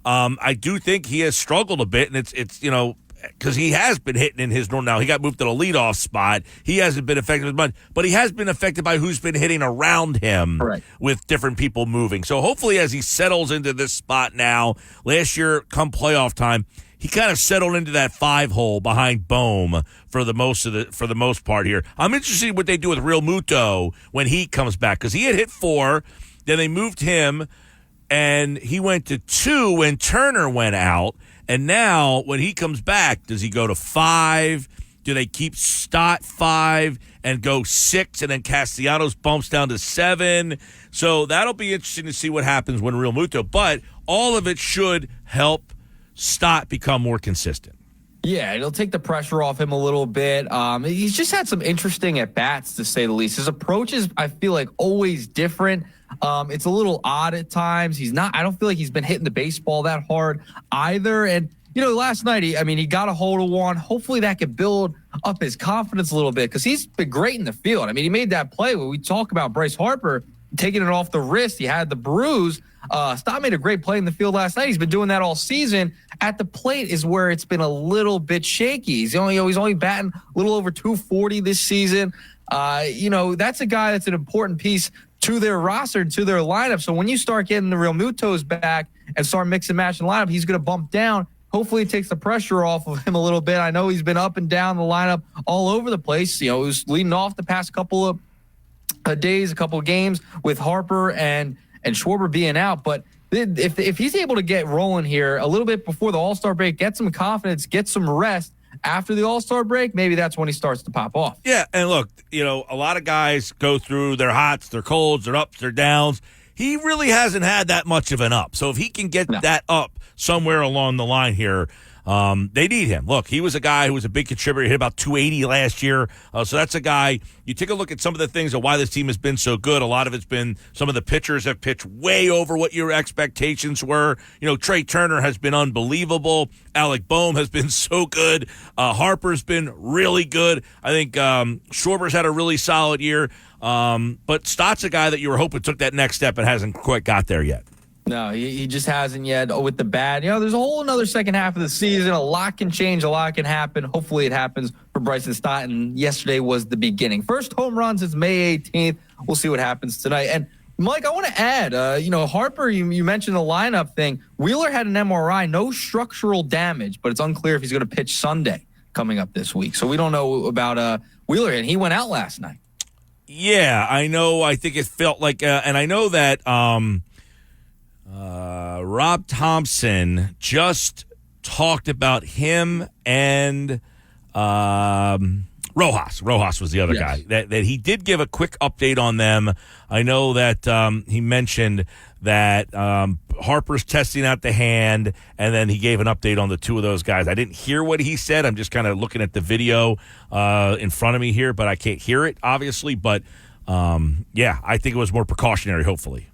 I do think he has struggled a bit, and it's you know, because he has been hitting in his normal. Now, he got moved to the leadoff spot. He hasn't been affected as much, but he has been affected by who's been hitting around him with different people moving. So hopefully as he settles into this spot now, last year, come playoff time, he kind of settled into that 5-hole behind Bohm for the most part here. I'm interested in what they do with Real Muto when he comes back, because he had hit 4, then they moved him, and he went to 2 when Turner went out. And now when he comes back, does he go to 5? Do they keep Stott 5 and go 6, and then Castellanos bumps down to 7? So that'll be interesting to see what happens when Real Muto. But all of it should help Stott become more consistent. Yeah, it'll take the pressure off him a little bit. He's just had some interesting at-bats, to say the least. His approach is, I feel like, always different. It's a little odd at times. I don't feel like he's been hitting the baseball that hard either. And, you know, last night, he got a hold of one. Hopefully that could build up his confidence a little bit, because he's been great in the field. I mean, he made that play when we talk about Bryce Harper taking it off the wrist. He had the bruise. Stott made a great play in the field last night. He's been doing that all season. At the plate is where it's been a little bit shaky. He's only batting a little over 240 this season. You know, that's a guy that's an important piece to their roster, to their lineup. So when you start getting the Real Mutos back and start mixing and matching the lineup, he's going to bump down. Hopefully it takes the pressure off of him a little bit. I know he's been up and down the lineup all over the place. You know, he was leading off the past couple of days, a couple of games with Harper and Schwarber being out. But if he's able to get rolling here a little bit before the All-Star break, get some confidence, get some rest after the All-Star break, maybe that's when he starts to pop off. Yeah, and look, you know, a lot of guys go through their hots, their colds, their ups, their downs. He really hasn't had that much of an up. So if he can get that up somewhere along the line here, they need him. Look, he was a guy who was a big contributor. He hit about 280 last year. So that's a guy. You take a look at some of the things of why this team has been so good. A lot of it's been some of the pitchers have pitched way over what your expectations were. You know, Trey Turner has been unbelievable. Alec Bohm has been so good. Harper's been really good. I think Schwarber's had a really solid year. But Stott's a guy that you were hoping took that next step and hasn't quite got there yet. No, he just hasn't yet with the bat. You know, there's a whole another second half of the season. A lot can change. A lot can happen. Hopefully it happens for Bryson Stott, and yesterday was the beginning. First home run since May 18th. We'll see what happens tonight. And, Mike, I want to add, you know, Harper, you mentioned the lineup thing. Wheeler had an MRI, no structural damage, but it's unclear if he's going to pitch Sunday coming up this week. So we don't know about Wheeler, and he went out last night. Yeah, I know. I think it felt like, and I know that Rob Thompson just talked about him and Rojas was the other guy. That he did give a quick update on them. I know that he mentioned that Harper's testing out the hand, and then he gave an update on the two of those guys. I didn't hear what he said. I'm just kind of looking at the video in front of me here, but I can't hear it, obviously. But, I think it was more precautionary, hopefully.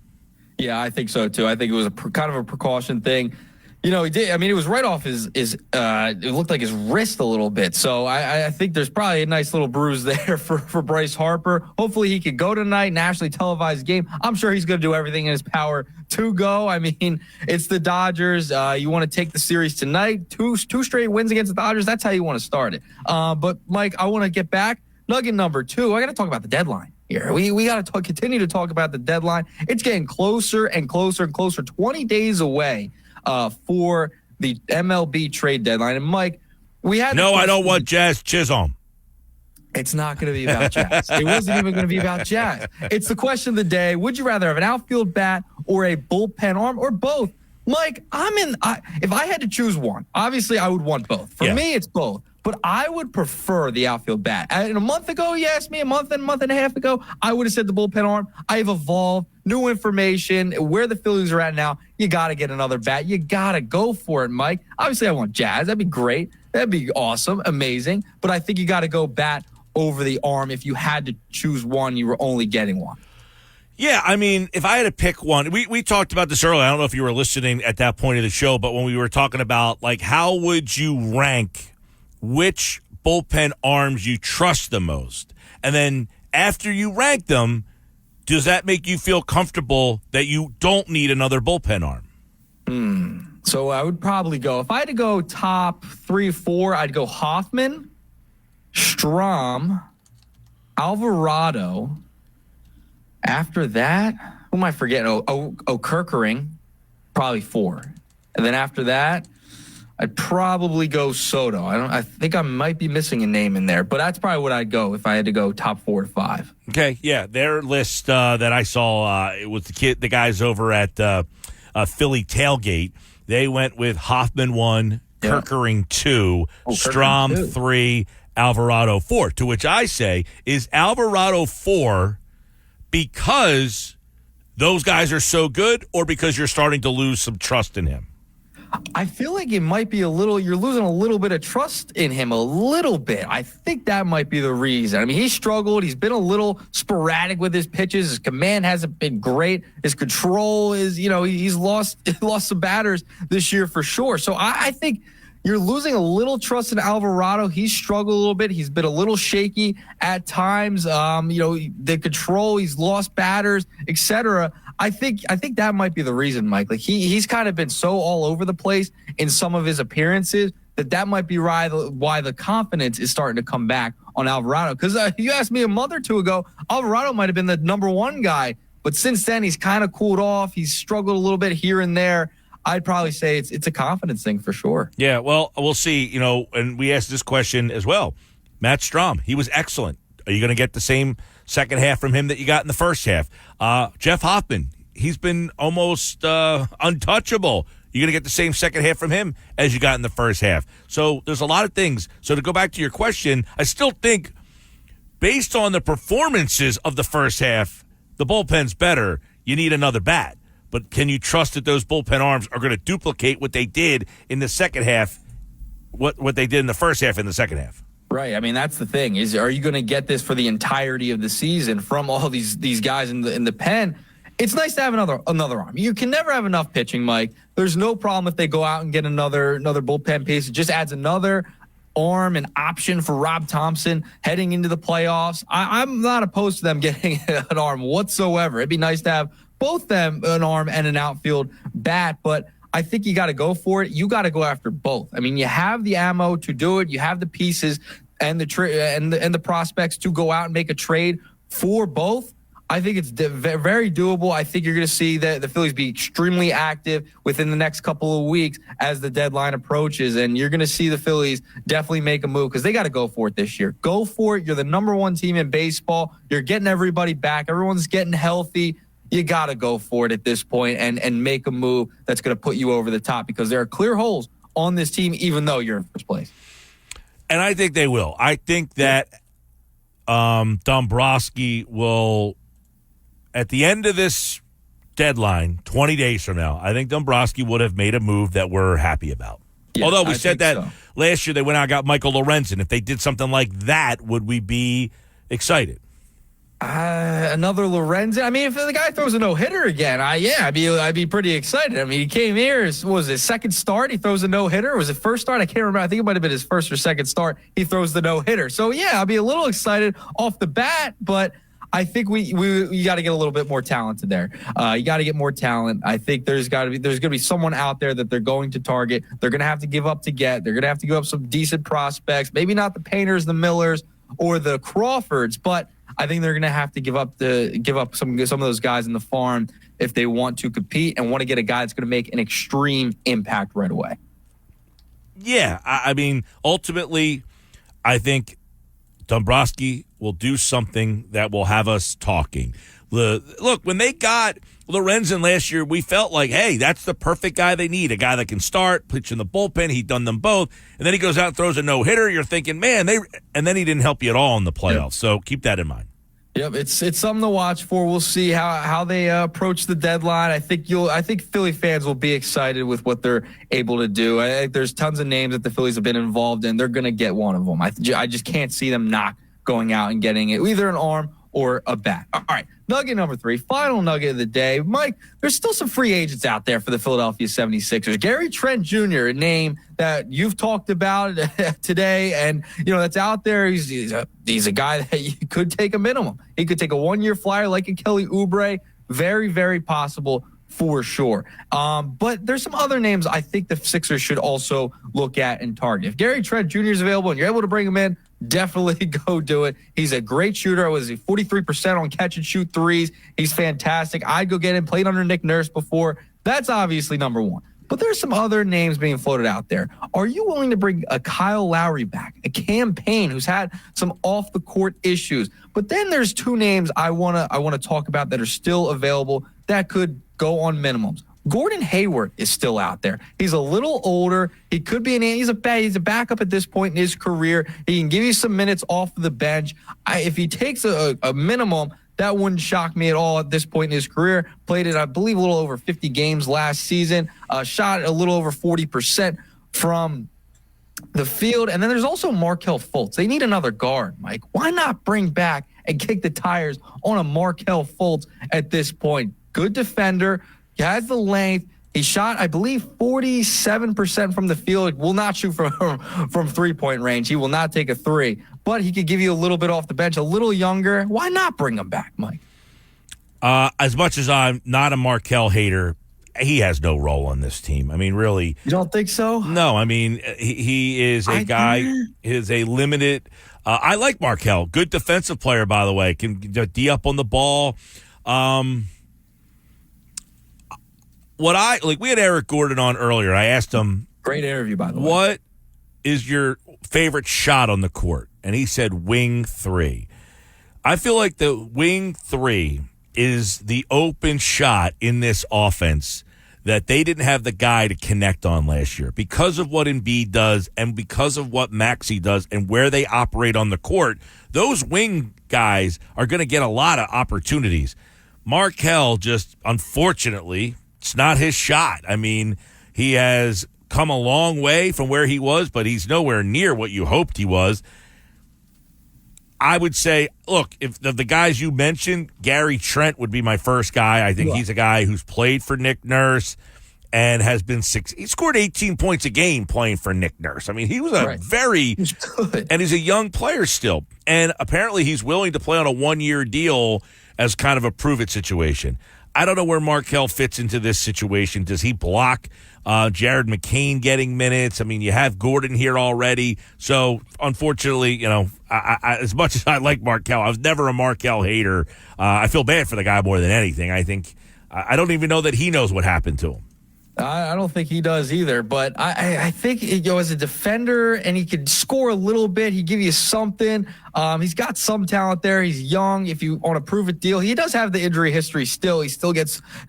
Yeah, I think so, too. I think it was kind of a precaution thing. You know, he did. I mean, it was right off his it looked like his wrist a little bit. So I think there's probably a nice little bruise there for Bryce Harper. Hopefully he could go tonight, nationally televised game. I'm sure he's going to do everything in his power to go. I mean, it's the Dodgers. You want to take the series tonight. Two straight wins against the Dodgers. That's how you want to start it. But, Mike, I want to get back. Nugget number 2, I got to talk about the deadline here. We got to continue to talk about the deadline. It's getting closer and closer and closer, 20 days away for the MLB trade deadline. And Mike, I don't want Jazz Chisholm. It's not going to be about Jazz. It wasn't even going to be about Jazz. It's the question of the day. Would you rather have an outfield bat or a bullpen arm or both? Mike, if I had to choose one, obviously I would want both. For me, it's both. But I would prefer the outfield bat. And a month ago, you asked me, a month and a half ago, I would have said the bullpen arm. I've evolved, new information, where the Phillies are at now. You got to get another bat. You got to go for it, Mike. Obviously, I want Jazz. That'd be great. That'd be awesome, amazing. But I think you got to go bat over the arm. If you had to choose one, you were only getting one. Yeah, I mean, if I had to pick one, we talked about this earlier. I don't know if you were listening at that point of the show, but when we were talking about, like, how would you rank which bullpen arms you trust the most? And then after you rank them, does that make you feel comfortable that you don't need another bullpen arm? So I would probably go, if I had to go top 3, 4, I'd go Hoffman, Strahm, Alvarado. After that, who am I forgetting? Kirkering, probably 4. And then after that, I'd probably go Soto. I think I might be missing a name in there, but that's probably what I'd go if I had to go top 4 to 5. Okay, yeah, their list that I saw it was the guys over at Philly Tailgate. They went with Hoffman 1, Kirkering 2, Strahm 3, Alvarado 4. To which I say, is Alvarado 4 because those guys are so good, or because you're starting to lose some trust in him? I feel like it might be you're losing a little bit of trust in him, a little bit. I think that might be the reason. I mean, he struggled. He's been a little sporadic with his pitches. His command hasn't been great. His control is, he's lost some batters this year for sure. So I think you're losing a little trust in Alvarado. He's struggled a little bit. He's been a little shaky at times. The control, he's lost batters, etc. I think that might be the reason, Mike. Like he's kind of been so all over the place in some of his appearances that might be why the confidence is starting to come back on Alvarado. Because you asked me a month or two ago, Alvarado might have been the number 1 guy, but since then he's kind of cooled off. He's struggled a little bit here and there. I'd probably say it's a confidence thing for sure. Yeah, well, we'll see. And we asked this question as well. Matt Strahm, he was excellent. Are you going to get the same second half from him that you got in the first half? Jeff Hoffman, he's been almost untouchable. You're going to get the same second half from him as you got in the first half. So there's a lot of things. So to go back to your question, I still think based on the performances of the first half, the bullpen's better. You need another bat. But can you trust that those bullpen arms are going to duplicate what they did in the second half, what they did in the first half in the second half? Right. I mean, that's the thing. Are you going to get this for the entirety of the season from all these guys in the pen? It's nice to have another arm. You can never have enough pitching, Mike. There's no problem if they go out and get another bullpen piece. It just adds another arm and option for Rob Thompson heading into the playoffs. I'm not opposed to them getting an arm whatsoever. It'd be nice to have both them, an arm and an outfield bat, but I think you got to go for it. You got to go after both. I mean, you have the ammo to do it. You have the pieces and the prospects to go out and make a trade for both. I think it's very doable. I think you're going to see the Phillies be extremely active within the next couple of weeks as the deadline approaches, and you're going to see the Phillies definitely make a move because they got to go for it this year. Go for it. You're the number 1 team in baseball. You're getting everybody back. Everyone's getting healthy. You got to go for it at this point and make a move that's going to put you over the top because there are clear holes on this team, even though you're in first place. And I think they will. I think that Dombrowski will, at the end of this deadline, 20 days from now, I think Dombrowski would have made a move that we're happy about. Yeah, Although we I said think that so. last year they went out and got Michael Lorenzen. If they did something like that, would we be excited? Another Lorenzen. I mean, if the guy throws a no-hitter again, I'd be pretty excited. I mean, he came here. Was his second start? He throws a no-hitter. Was it first start? I can't remember. I think it might have been his first or second start. He throws the no-hitter. So yeah, I'd be a little excited off the bat, but I think we got to get a little bit more talented there. You got to get more talent. I think there's going to be someone out there that they're going to target. They're going to have to give up to get. They're going to have to give up some decent prospects. Maybe not the Painters, the Millers, or the Crawfords, but I think they're going to have to give up some of those guys in the farm if they want to compete and want to get a guy that's going to make an extreme impact right away. Yeah, I mean, ultimately, I think Dombrowski will do something that will have us talking. Look, when they got Lorenzen last year, we felt like, hey, that's the perfect guy they need, a guy that can start, pitch in the bullpen. He'd done them both. And then he goes out and throws a no-hitter. You're thinking, man, and then he didn't help you at all in the playoffs. Yep. So keep that in mind. Yep, it's something to watch for. We'll see how they approach the deadline. I think Philly fans will be excited with what they're able to do. I think there's tons of names that the Phillies have been involved in. They're going to get one of them. I just can't see them not going out and getting it, either an arm or a bat. All right, nugget number 3, final nugget of the day. Mike, there's still some free agents out there for the Philadelphia 76ers. Gary Trent Jr., a name that you've talked about today, and that's out there. He's a guy that you could take a minimum. He could take a 1-year flyer like a Kelly Oubre. Very, very possible for sure. But there's some other names I think the Sixers should also look at and target. If Gary Trent Jr. is available and you're able to bring him in, definitely go do it. He's a great shooter. Was 43% on catch and shoot threes. He's fantastic. I'd go get him. Played under Nick Nurse before. That's obviously number one. But there's some other names being floated out there. Are you willing to bring a Kyle Lowry back, a Cam Payne who's had some off the court issues? But then there's 2 names I want to talk about that are still available that could go on minimums. Gordon Hayward is still out there. He's a little older. He could be he's a backup at this point in his career. He can give you some minutes off of the bench. If he takes a minimum, that wouldn't shock me at all at this point in his career. Played it, I believe, a little over 50 games last season. Shot a little over 40% from the field. And then there's also Markelle Fultz. They need another guard, Mike. Why not bring back and kick the tires on a Markelle Fultz at this point? Good defender. He has the length. He shot, I believe, 47% from the field. Will not shoot from three-point range. He will not take a three. But he could give you a little bit off the bench, a little younger. Why not bring him back, Mike? As much as I'm not a Markelle hater, he has no role on this team. I mean, really. You don't think so? No, I mean, he is a guy, is a limited. I like Markelle. Good defensive player, by the way. Can D up on the ball. We had Eric Gordon on earlier. I asked him. Great interview, by the way. What is your favorite shot on the court? And he said wing 3. I feel like the wing 3 is the open shot in this offense that they didn't have the guy to connect on last year because of what Embiid does and because of what Maxey does and where they operate on the court. Those wing guys are going to get a lot of opportunities. Markelle just, unfortunately, it's not his shot. I mean, he has come a long way from where he was, but he's nowhere near what you hoped he was. I would say, look, if the guys you mentioned, Gary Trent would be my first guy. I think he's a guy who's played for Nick Nurse and has been he scored 18 points a game playing for Nick Nurse. I mean, he was and he's a young player still. And apparently he's willing to play on a 1-year deal as kind of a prove-it situation. I don't know where Markelle fits into this situation. Does he block Jared McCain getting minutes? I mean, you have Gordon here already. So, unfortunately, I, as much as I like Markelle, I was never a Markelle hater. I feel bad for the guy more than anything. I don't even know that he knows what happened to him. I don't think he does either, but I think as a defender, and he could score a little bit, he'd give you something. He's got some talent there. He's young. If you want to prove it, deal. He does have the injury history still. He still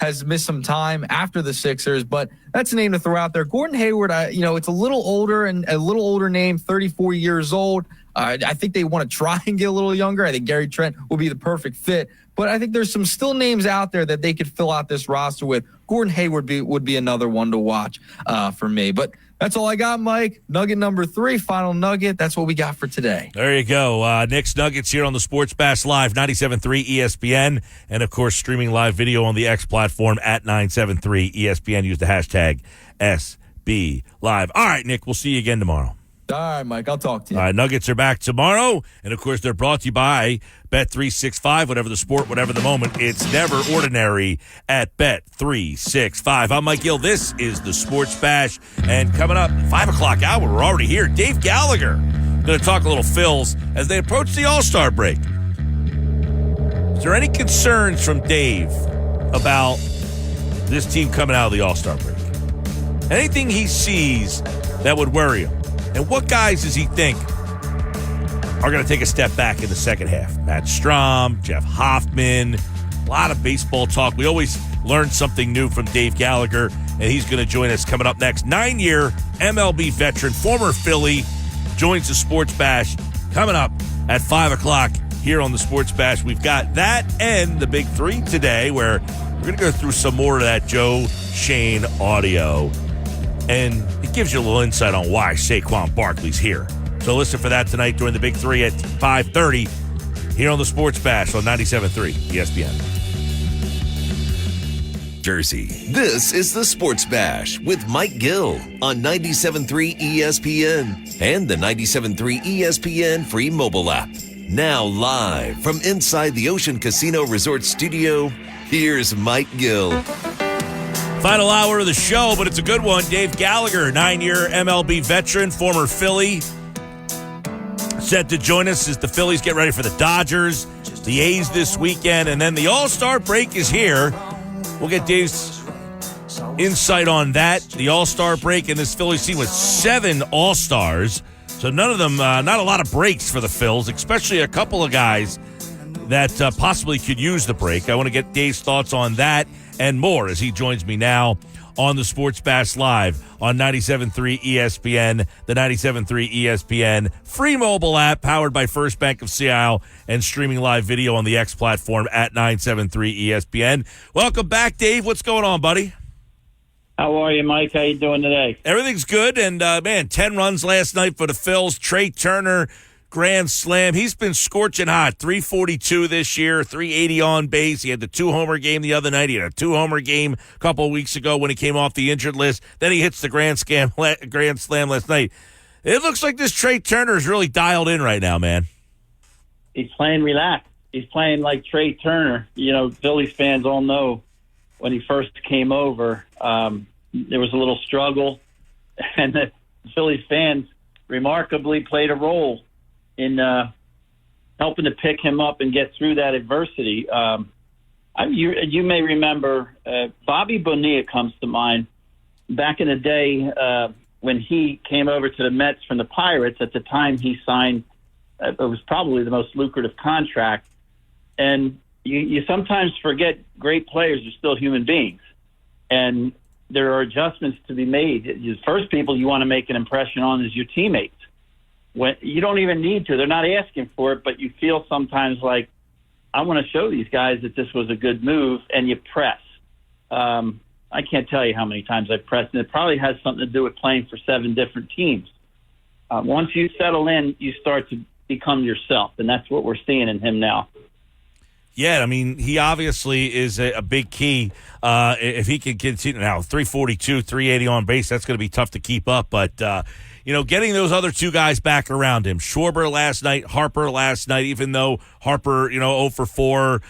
has missed some time after the Sixers, but that's a name to throw out there. Gordon Hayward, it's a little older and a little older name, 34 years old. I think they want to try and get a little younger. I think Gary Trent will be the perfect fit. But I think there's some still names out there that they could fill out this roster with. Gordon Hayward would be another one to watch for me. But that's all I got, Mike. Nugget number 3, final nugget. That's what we got for today. There you go. Nick's Nuggets here on the Sports Bash Live, 97.3 ESPN. And, of course, streaming live video on the X platform at 973 ESPN. Use the hashtag SB Live. All right, Nick, we'll see you again tomorrow. All right, Mike, I'll talk to you. All right, Nuggets are back tomorrow. And, of course, they're brought to you by Bet365. Whatever the sport, whatever the moment, it's never ordinary at Bet365. I'm Mike Gill. This is the Sports Bash. And coming up, 5 o'clock hour, we're already here. Dave Gallagher going to talk a little Phils as they approach the All-Star break. Is there any concerns from Dave about this team coming out of the All-Star break? Anything he sees that would worry him? And what guys does he think are going to take a step back in the second half? Matt Strom, Jeff Hoffman, a lot of baseball talk. We always learn something new from Dave Gallagher, and he's going to join us coming up next. 9-year MLB veteran, former Philly, joins the Sports Bash coming up at 5 o'clock here on the Sports Bash. We've got that and the Big 3 today, where we're going to go through some more of that Joe Shane audio. And it gives you a little insight on why Saquon Barkley's here. So listen for that tonight during the Big 3 at 5:30 here on the Sports Bash on 97.3 ESPN. Jersey. This is the Sports Bash with Mike Gill on 97.3 ESPN and the 97.3 ESPN free mobile app. Now live from inside the Ocean Casino Resort Studio, here's Mike Gill. Final hour of the show, but it's a good one. Dave Gallagher, 9-year MLB veteran, former Philly, set to join us as the Phillies get ready for the Dodgers, the A's this weekend, and then the All-Star break is here. We'll get Dave's insight on that, the All-Star break, and this Phillies team with 7 All-Stars. So none of them, not a lot of breaks for the Phils, especially a couple of guys that possibly could use the break. I want to get Dave's thoughts on that and more as he joins me now on the Sports Bash Live on 97.3 ESPN, the 97.3 ESPN free mobile app powered by First Bank of Sea Isle and streaming live video on the X platform at 973 ESPN. Welcome back, Dave. What's going on, buddy? How are you, Mike? How you doing today? Everything's good, and, man, 10 runs last night for the Phils. Trey Turner, grand slam. He's been scorching hot. 342 this year, 380 on base. He had the 2-homer game the other night. He had a 2-homer game a couple of weeks ago when he came off the injured list. Then he hits the grand slam last night. It looks like this Trey Turner is really dialed in right now, man. He's playing relaxed. He's playing like Trey Turner. You know, Phillies fans all know when he first came over, there was a little struggle, and the Phillies fans remarkably played a role in helping to pick him up and get through that adversity. You may remember Bobby Bonilla comes to mind. Back in the day when he came over to the Mets from the Pirates, at the time he signed, it was probably the most lucrative contract. And you sometimes forget great players are still human beings. And there are adjustments to be made. The first people you want to make an impression on is your teammates. When you don't even need to. They're not asking for it, but you feel sometimes like, I want to show these guys that this was a good move, and you press. I can't tell you how many times I've pressed, and it probably has something to do with playing for 7 different teams. Once you settle in, you start to become yourself, and that's what we're seeing in him now. Yeah, I mean, he obviously is a big key. If he can continue now, 342, 380 on base, that's going to be tough to keep up. But, getting those other 2 guys back around him, Schwarber last night, Harper last night, even though Harper, 0 for 4,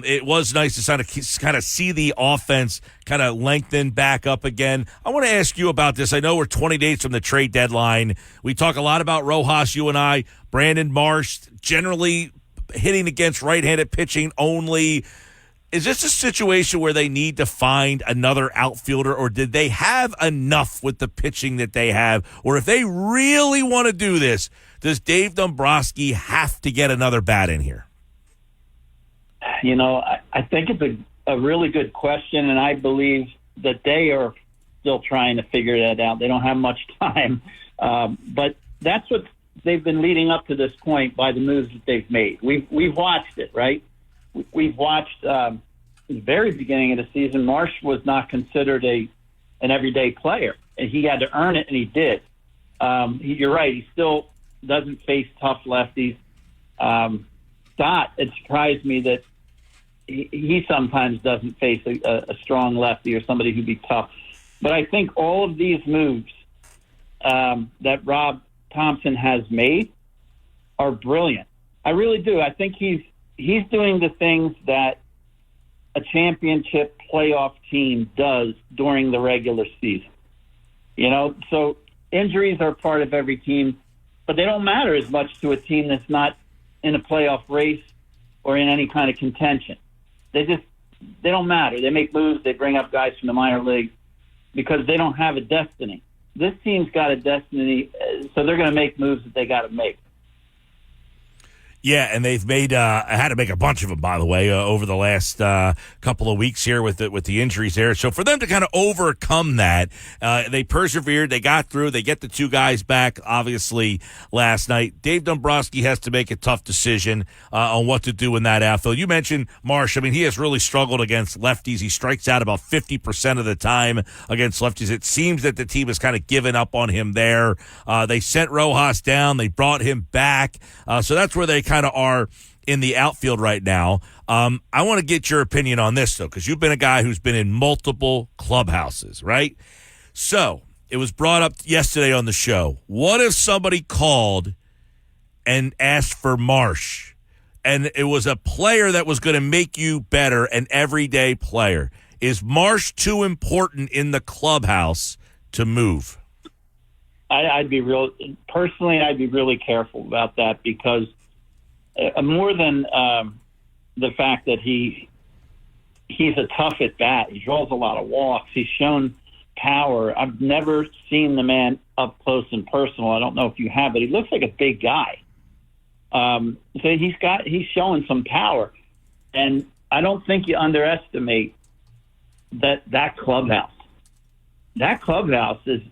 it was nice to kind of see the offense kind of lengthen back up again. I want to ask you about this. I know we're 20 days from the trade deadline. We talk a lot about Rojas, you and I, Brandon Marsh, generally hitting against right-handed pitching only. Is this a situation where they need to find another outfielder, or did they have enough with the pitching that they have? Or if they really want to do this, does Dave Dombrowski have to get another bat in here? I think it's a really good question, and I believe that they are still trying to figure that out. They don't have much time. But that's what they've been leading up to this point by the moves that they've made. We've watched it, right? We've watched the very beginning of the season. Marsh was not considered an everyday player, and he had to earn it, and he did. You're right. He still doesn't face tough lefties. Scott, it surprised me that he sometimes doesn't face a strong lefty or somebody who'd be tough. But I think all of these moves that Rob Thompson has made are brilliant. I really do. I think he's doing the things that a championship playoff team does during the regular season. So injuries are part of every team, but they don't matter as much to a team that's not in a playoff race or in any kind of contention. They don't matter. They make moves. They bring up guys from the minor leagues because they don't have a destiny. This team's got a destiny, so they're going to make moves that they got to make. Yeah, and they've made had to make a bunch of them, by the way, over the last couple of weeks here with the injuries there. So for them to kind of overcome that, they persevered, they got through, they get the two guys back, obviously, last night. Dave Dombrowski has to make a tough decision on what to do in that outfield. You mentioned Marsh. I mean, he has really struggled against lefties. He strikes out about 50% of the time against lefties. It seems that the team has kind of given up on him there. They sent Rojas down. They brought him back. So that's where they kind of are in the outfield right now. I want to get your opinion on this, though, because you've been a guy who's been in multiple clubhouses, right? So it was brought up yesterday on the show. What if somebody called and asked for Marsh, and it was a player that was going to make you better, an everyday player? Is Marsh too important in the clubhouse to move? I'd be really careful about that because more than the fact that he's a tough at bat, he draws a lot of walks. He's shown power. I've never seen the man up close and personal. I don't know if you have, but he looks like a big guy. So he's showing some power, and I don't think you underestimate that clubhouse. That clubhouse is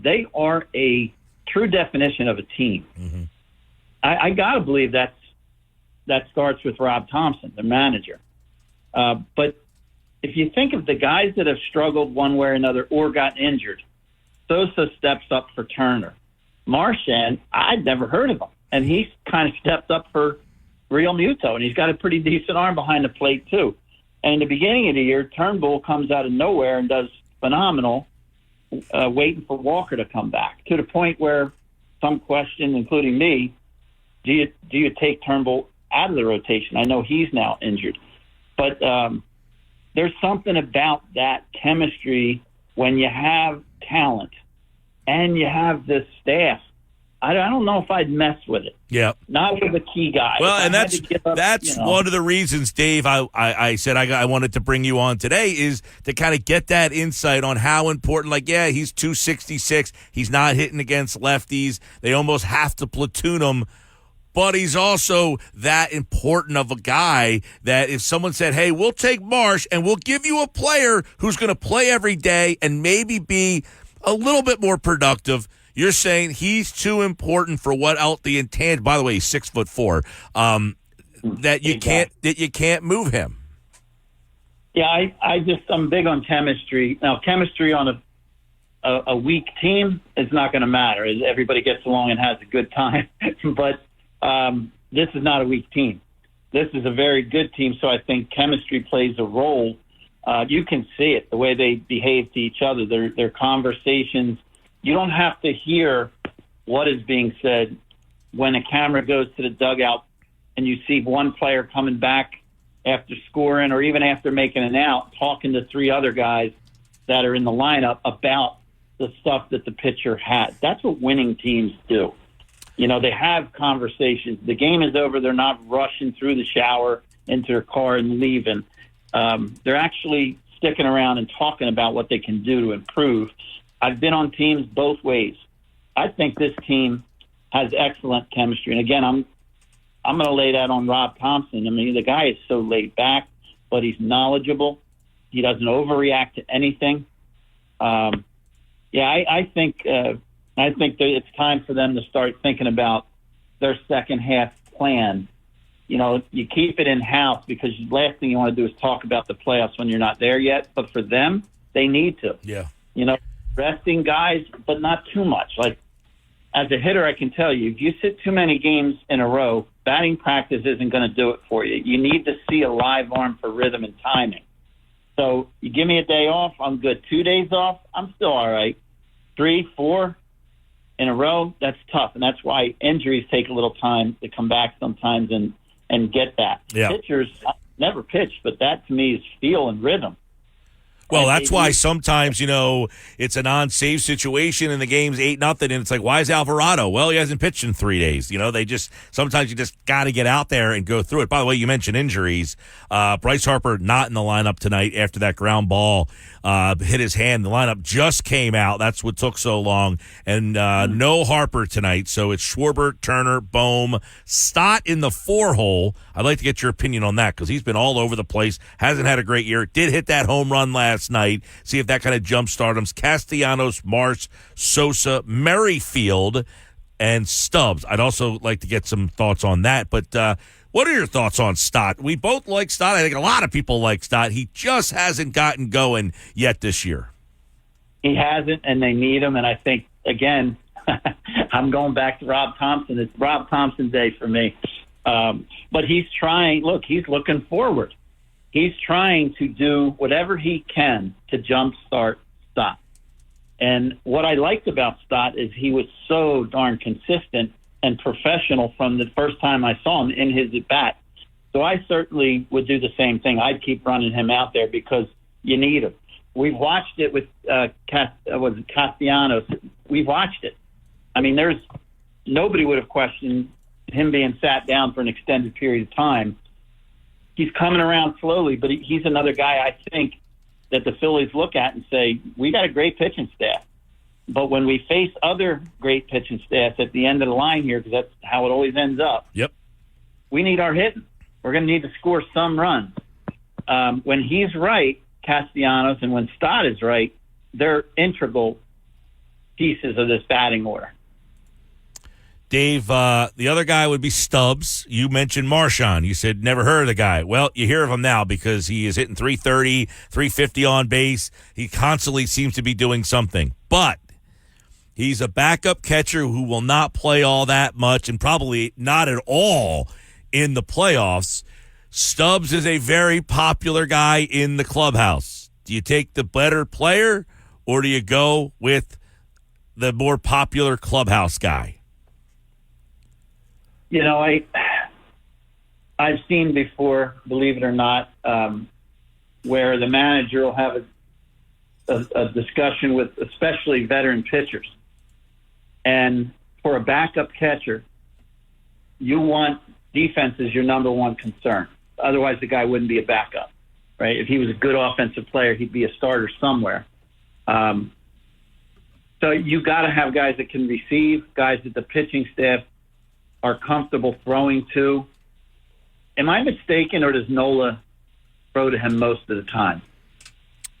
they are a true definition of a team. Mm-hmm. I gotta believe that starts with Rob Thompson, the manager. But if you think of the guys that have struggled one way or another or gotten injured, Sosa steps up for Turner. Marchand, I'd never heard of him, and he's kind of stepped up for Real Muto, and he's got a pretty decent arm behind the plate too. And in the beginning of the year, Turnbull comes out of nowhere and does phenomenal, waiting for Walker to come back, to the point where some question, including me, do you take Turnbull out of the rotation? I know he's now injured, but there's something about that chemistry when you have talent and you have this staff. I don't know if I'd mess with it. Yeah, not with a key guy. Well, and that's one of the reasons, Dave. I said I wanted to bring you on today is to kind of get that insight on how important. Like, yeah, he's 266. He's not hitting against lefties. They almost have to platoon him. But he's also that important of a guy that if someone said, hey, we'll take Marsh and we'll give you a player who's going to play every day and maybe be a little bit more productive, you're saying he's too important for what else the intangible. By the way, he's 6'4", that you can't move him. Yeah, I'm big on chemistry. Now, chemistry on a weak team is not going to matter. Everybody gets along and has a good time. But this is not a weak team. This is a very good team, so I think chemistry plays a role. You can see it, the way they behave to each other, their conversations. You don't have to hear what is being said when a camera goes to the dugout and you see one player coming back after scoring or even after making an out, talking to three other guys that are in the lineup about the stuff that the pitcher had. That's what winning teams do. You know, they have conversations. The game is over. They're not rushing through the shower into their car and leaving. They're actually sticking around and talking about what they can do to improve. I've been on teams both ways. I think this team has excellent chemistry. And again, I'm going to lay that on Rob Thompson. I mean, the guy is so laid back, but he's knowledgeable. He doesn't overreact to anything. I think that it's time for them to start thinking about their second half plan. You know, you keep it in-house because the last thing you want to do is talk about the playoffs when you're not there yet. But for them, they need to. Yeah. You know, resting guys, but not too much. Like, as a hitter, I can tell you, if you sit too many games in a row, batting practice isn't going to do it for you. You need to see a live arm for rhythm and timing. So you give me a day off, I'm good. 2 days off, I'm still all right. 3, 4 in a row, that's tough. And that's why injuries take a little time to come back sometimes and get that. Yeah. Pitchers never pitch, but that to me is feel and rhythm. Well, that's why sometimes, you know, it's a non-save situation and the game's 8-0, and it's like, why is Alvarado? Well, he hasn't pitched in 3 days. You know, sometimes you just got to get out there and go through it. By the way, you mentioned injuries. Bryce Harper not in the lineup tonight after that ground ball hit his hand. The lineup just came out. That's what took so long. And no Harper tonight. So it's Schwarber, Turner, Bohm, Stott in the 4-hole. I'd like to get your opinion on that because he's been all over the place. Hasn't had a great year. Did hit that home run last night. See if that kind of jumpstart him. Castellanos, Marsh, Sosa, Merrifield, and Stubbs. I'd also like to get some thoughts on that. But what are your thoughts on Stott? We both like Stott. I think a lot of people like Stott. He just hasn't gotten going yet this year. He hasn't, and they need him. And I think, again, I'm going back to Rob Thompson. It's Rob Thompson day for me. But he's trying. Look, he's looking forward. He's trying to do whatever he can to jumpstart Stott. And what I liked about Stott is he was so darn consistent and professional from the first time I saw him in his at-bat. So I certainly would do the same thing. I'd keep running him out there because you need him. We've watched it with Castellanos. We've watched it. I mean, nobody would have questioned him being sat down for an extended period of time. He's coming around slowly, but he's another guy I think that the Phillies look at and say, we got a great pitching staff. But when we face other great pitching staffs at the end of the line here, because that's how it always ends up, we need our hitting. We're going to need to score some runs. When he's right, Castellanos, and when Stott is right, they're integral pieces of this batting order. Dave, the other guy would be Stubbs. You mentioned Marchand. You said never heard of the guy. Well, you hear of him now because he is hitting 330, 350 on base. He constantly seems to be doing something. But he's a backup catcher who will not play all that much and probably not at all in the playoffs. Stubbs is a very popular guy in the clubhouse. Do you take the better player or do you go with the more popular clubhouse guy? You know, I've seen before, believe it or not, where the manager will have a discussion with especially veteran pitchers. And for a backup catcher, you want defense as your number one concern. Otherwise, the guy wouldn't be a backup, right? If he was a good offensive player, he'd be a starter somewhere. So you got to have guys that can receive, guys that the pitching staff are comfortable throwing to. Am I mistaken, or does Nola throw to him most of the time?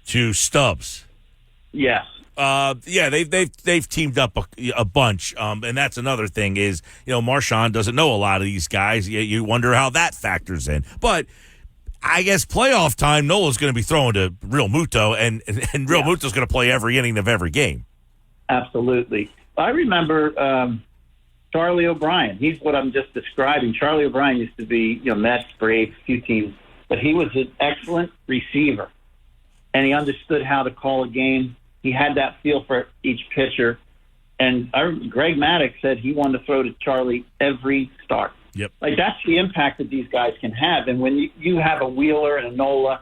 To Stubbs. Yes. Yeah, they've teamed up a bunch, and that's another thing is, you know, Marchand doesn't know a lot of these guys. You wonder how that factors in. But I guess playoff time, Nola's going to be throwing to Real Muto, and Real Muto's going to play every inning of every game. Absolutely. I remember Charlie O'Brien. He's what I'm just describing. Charlie O'Brien used to be, you know, Mets, Braves, few teams, but he was an excellent receiver, and he understood how to call a game. He had that feel for each pitcher. And Greg Maddux said he wanted to throw to Charlie every start. Yep. Like, that's the impact that these guys can have. And when you have a Wheeler and a Nola,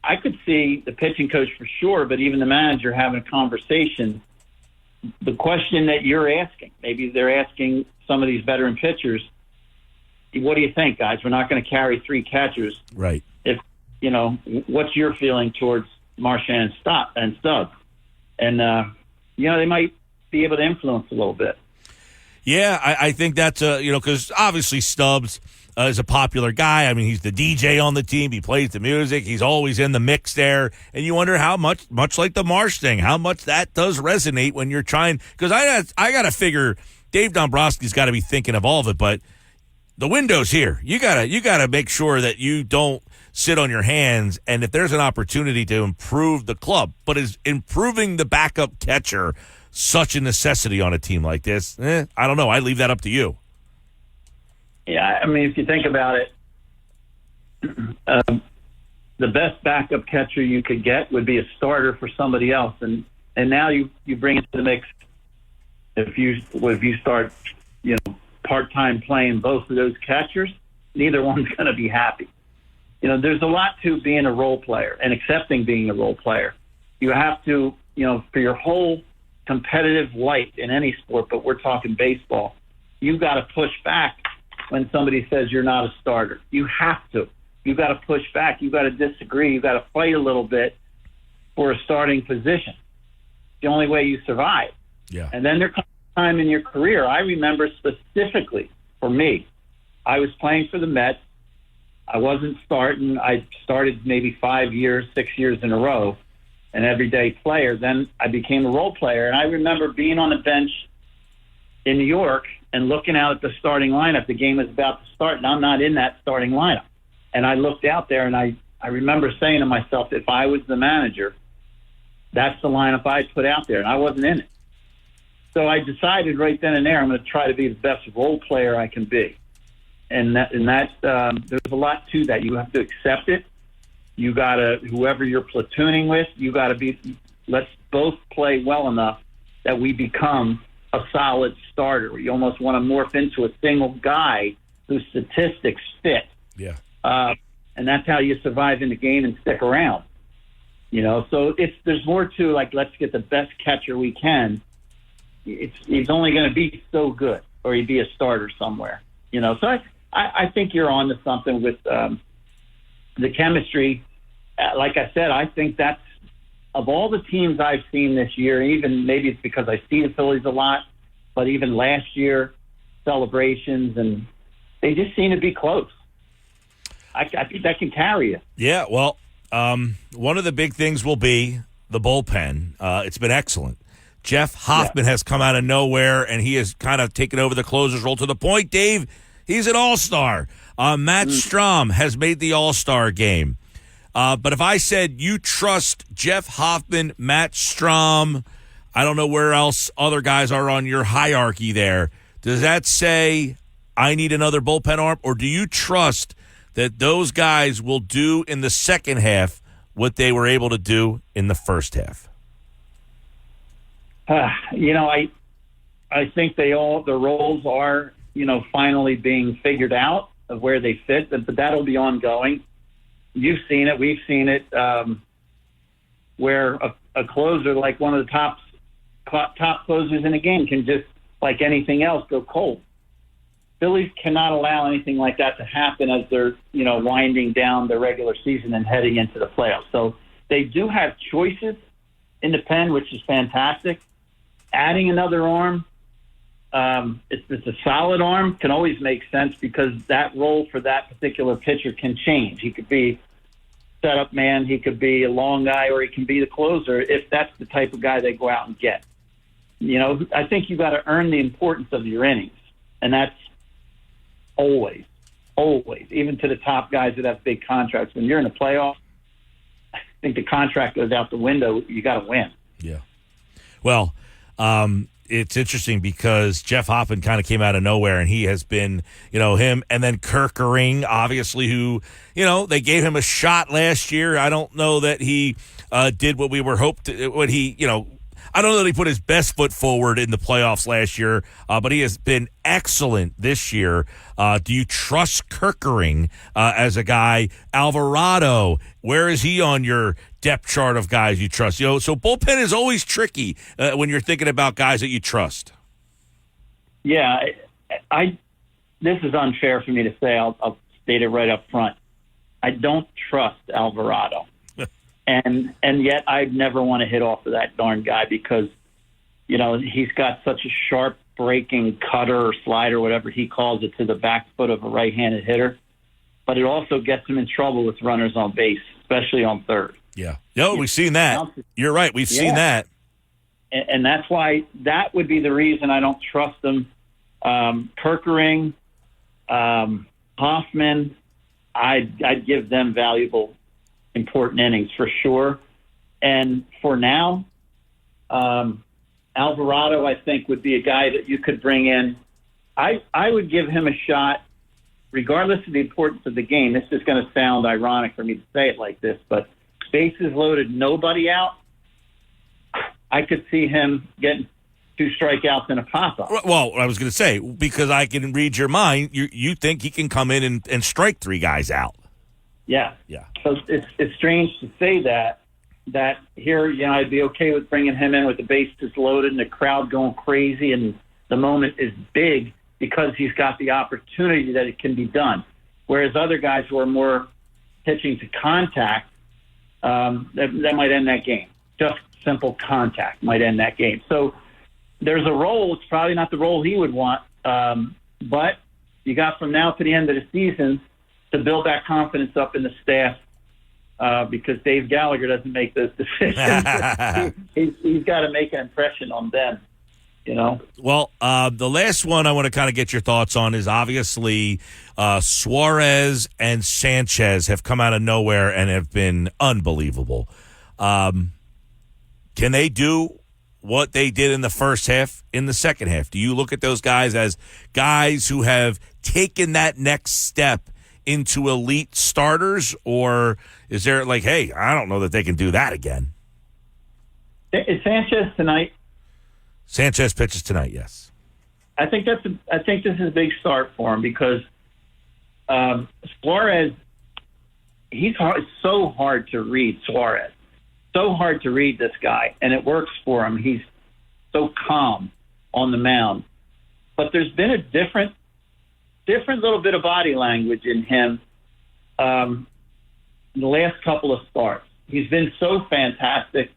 I could see the pitching coach for sure, but even the manager having a conversation. The question that you're asking, maybe they're asking some of these veteran pitchers, what do you think, guys? We're not going to carry three catchers. Right. If, you know, what's your feeling towards Marchand and Stubbs? And, you know, they might be able to influence a little bit. Yeah, I think that's, you know, because obviously Stubbs is a popular guy. I mean, he's the DJ on the team. He plays the music. He's always in the mix there. And you wonder how much like the Marsh thing, how much that does resonate when you're trying. Because I got to figure Dave Dombrowski's got to be thinking of all of it, but the window's here. You gotta make sure that you don't sit on your hands, and if there's an opportunity to improve the club, but is improving the backup catcher such a necessity on a team like this? I don't know. I leave that up to you. Yeah, I mean, if you think about it, the best backup catcher you could get would be a starter for somebody else, and now you bring into the mix. If you start, part-time playing both of those catchers, neither one's going to be happy. There's a lot to being a role player and accepting being a role player. You have to, for your whole competitive life in any sport, but we're talking baseball, you've got to push back when somebody says you're not a starter. You have to. You've got to push back. You've got to disagree. You've got to fight a little bit for a starting position. The only way you survive. Yeah. And then there comes a time in your career. I remember specifically for me, I was playing for the Mets. I wasn't starting. I started maybe 6 years in a row, an everyday player. Then I became a role player. And I remember being on the bench in New York and looking out at the starting lineup. The game was about to start, and I'm not in that starting lineup. And I looked out there, and I remember saying to myself, if I was the manager, that's the lineup I'd put out there, and I wasn't in it. So I decided right then and there I'm going to try to be the best role player I can be. And that there's a lot to that. You have to accept it. You got to, whoever you're platooning with, you got to be, let's both play well enough that we become a solid starter. You almost want to morph into a single guy whose statistics fit. Yeah. And that's how you survive in the game and stick around. So there's more to, like, let's get the best catcher we can. He's only going to be so good, or he'd be a starter somewhere. So I think you're on to something with the chemistry. Like I said, I think that's, of all the teams I've seen this year, even maybe it's because I see the Phillies a lot, but even last year, celebrations, and they just seem to be close. I think that can carry you. Yeah, well, one of the big things will be the bullpen. It's been excellent. Jeff Hoffman has come out of nowhere, and he has kind of taken over the closer's role to the point, Dave, he's an all-star. Matt Strahm has made the all-star game. But if I said you trust Jeff Hoffman, Matt Strahm, I don't know where else other guys are on your hierarchy there, does that say I need another bullpen arm, or do you trust that those guys will do in the second half what they were able to do in the first half? I think the roles are, finally being figured out of where they fit, but that'll be ongoing. You've seen it. We've seen it where a closer, like one of the top closers in a game, can just, like anything else, go cold. Phillies cannot allow anything like that to happen as they're, winding down the regular season and heading into the playoffs. So they do have choices in the pen, which is fantastic. Adding another arm, it's a solid arm, can always make sense because that role for that particular pitcher can change. He could be setup man, he could be a long guy, or he can be the closer if that's the type of guy they go out and get. I think you got to earn the importance of your innings, and that's always, even to the top guys that have big contracts. When you're in the playoffs, I think the contract goes out the window. You got to win. Yeah. Well, it's interesting because Jeff Hoffman kind of came out of nowhere, and he has been, him, and then Kerkering, obviously, who, they gave him a shot last year. I don't know that he did what we were hoped to, I don't know that he put his best foot forward in the playoffs last year, but he has been excellent this year. Do you trust Kerkering as a guy? Alvarado, where is he on your depth chart of guys you trust? So bullpen is always tricky when you're thinking about guys that you trust. Yeah, this is unfair for me to say. I'll state it right up front. I don't trust Alvarado. And yet I'd never want to hit off of that darn guy because, he's got such a sharp breaking cutter or slider, whatever he calls it, to the back foot of a right-handed hitter. But it also gets him in trouble with runners on base, especially on third. Yeah. We've seen that. You're right. We've seen that. And that's why that would be the reason I don't trust him Kerkering, Hoffman, I'd give them valuable, important innings for sure. And for now, Alvarado, I think, would be a guy that you could bring in. I would give him a shot, regardless of the importance of the game. This is going to sound ironic for me to say it like this, but bases loaded, nobody out. I could see him getting 2 strikeouts and a pop-up. Well, I was going to say, because I can read your mind, you think he can come in and strike 3 guys out. Yeah. Yeah. So it's strange to say that here, I'd be okay with bringing him in with the bases loaded and the crowd going crazy and the moment is big because he's got the opportunity that it can be done. Whereas other guys who are more pitching to contact, that might end that game. Just simple contact might end that game. So there's a role. It's probably not the role he would want, but you got from now to the end of the season to build that confidence up in the staff because Dave Gallagher doesn't make those decisions. He's got to make an impression on them. Well, the last one I want to kind of get your thoughts on is obviously Suarez and Sanchez have come out of nowhere and have been unbelievable. Can they do what they did in the first half in the second half? Do you look at those guys as guys who have taken that next step into elite starters, or is there like, hey, I don't know that they can do that again? Is Sanchez tonight? Sanchez pitches tonight, yes. I think this is a big start for him because Suarez, it's so hard to read Suarez. So hard to read this guy, and it works for him. He's so calm on the mound. But there's been a different little bit of body language in him in the last couple of starts. He's been so fantastic,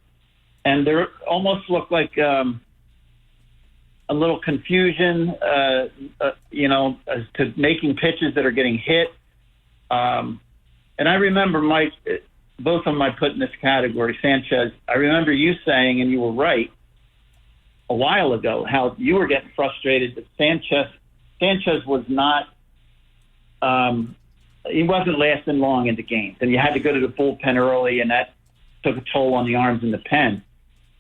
and there almost looked like a little confusion, as to making pitches that are getting hit. And I remember, Mike, both of them I put in this category, Sanchez. I remember you saying, and you were right, a while ago, how you were getting frustrated that Sanchez was not, he wasn't lasting long in the games, and you had to go to the bullpen early, and that took a toll on the arms in the pen.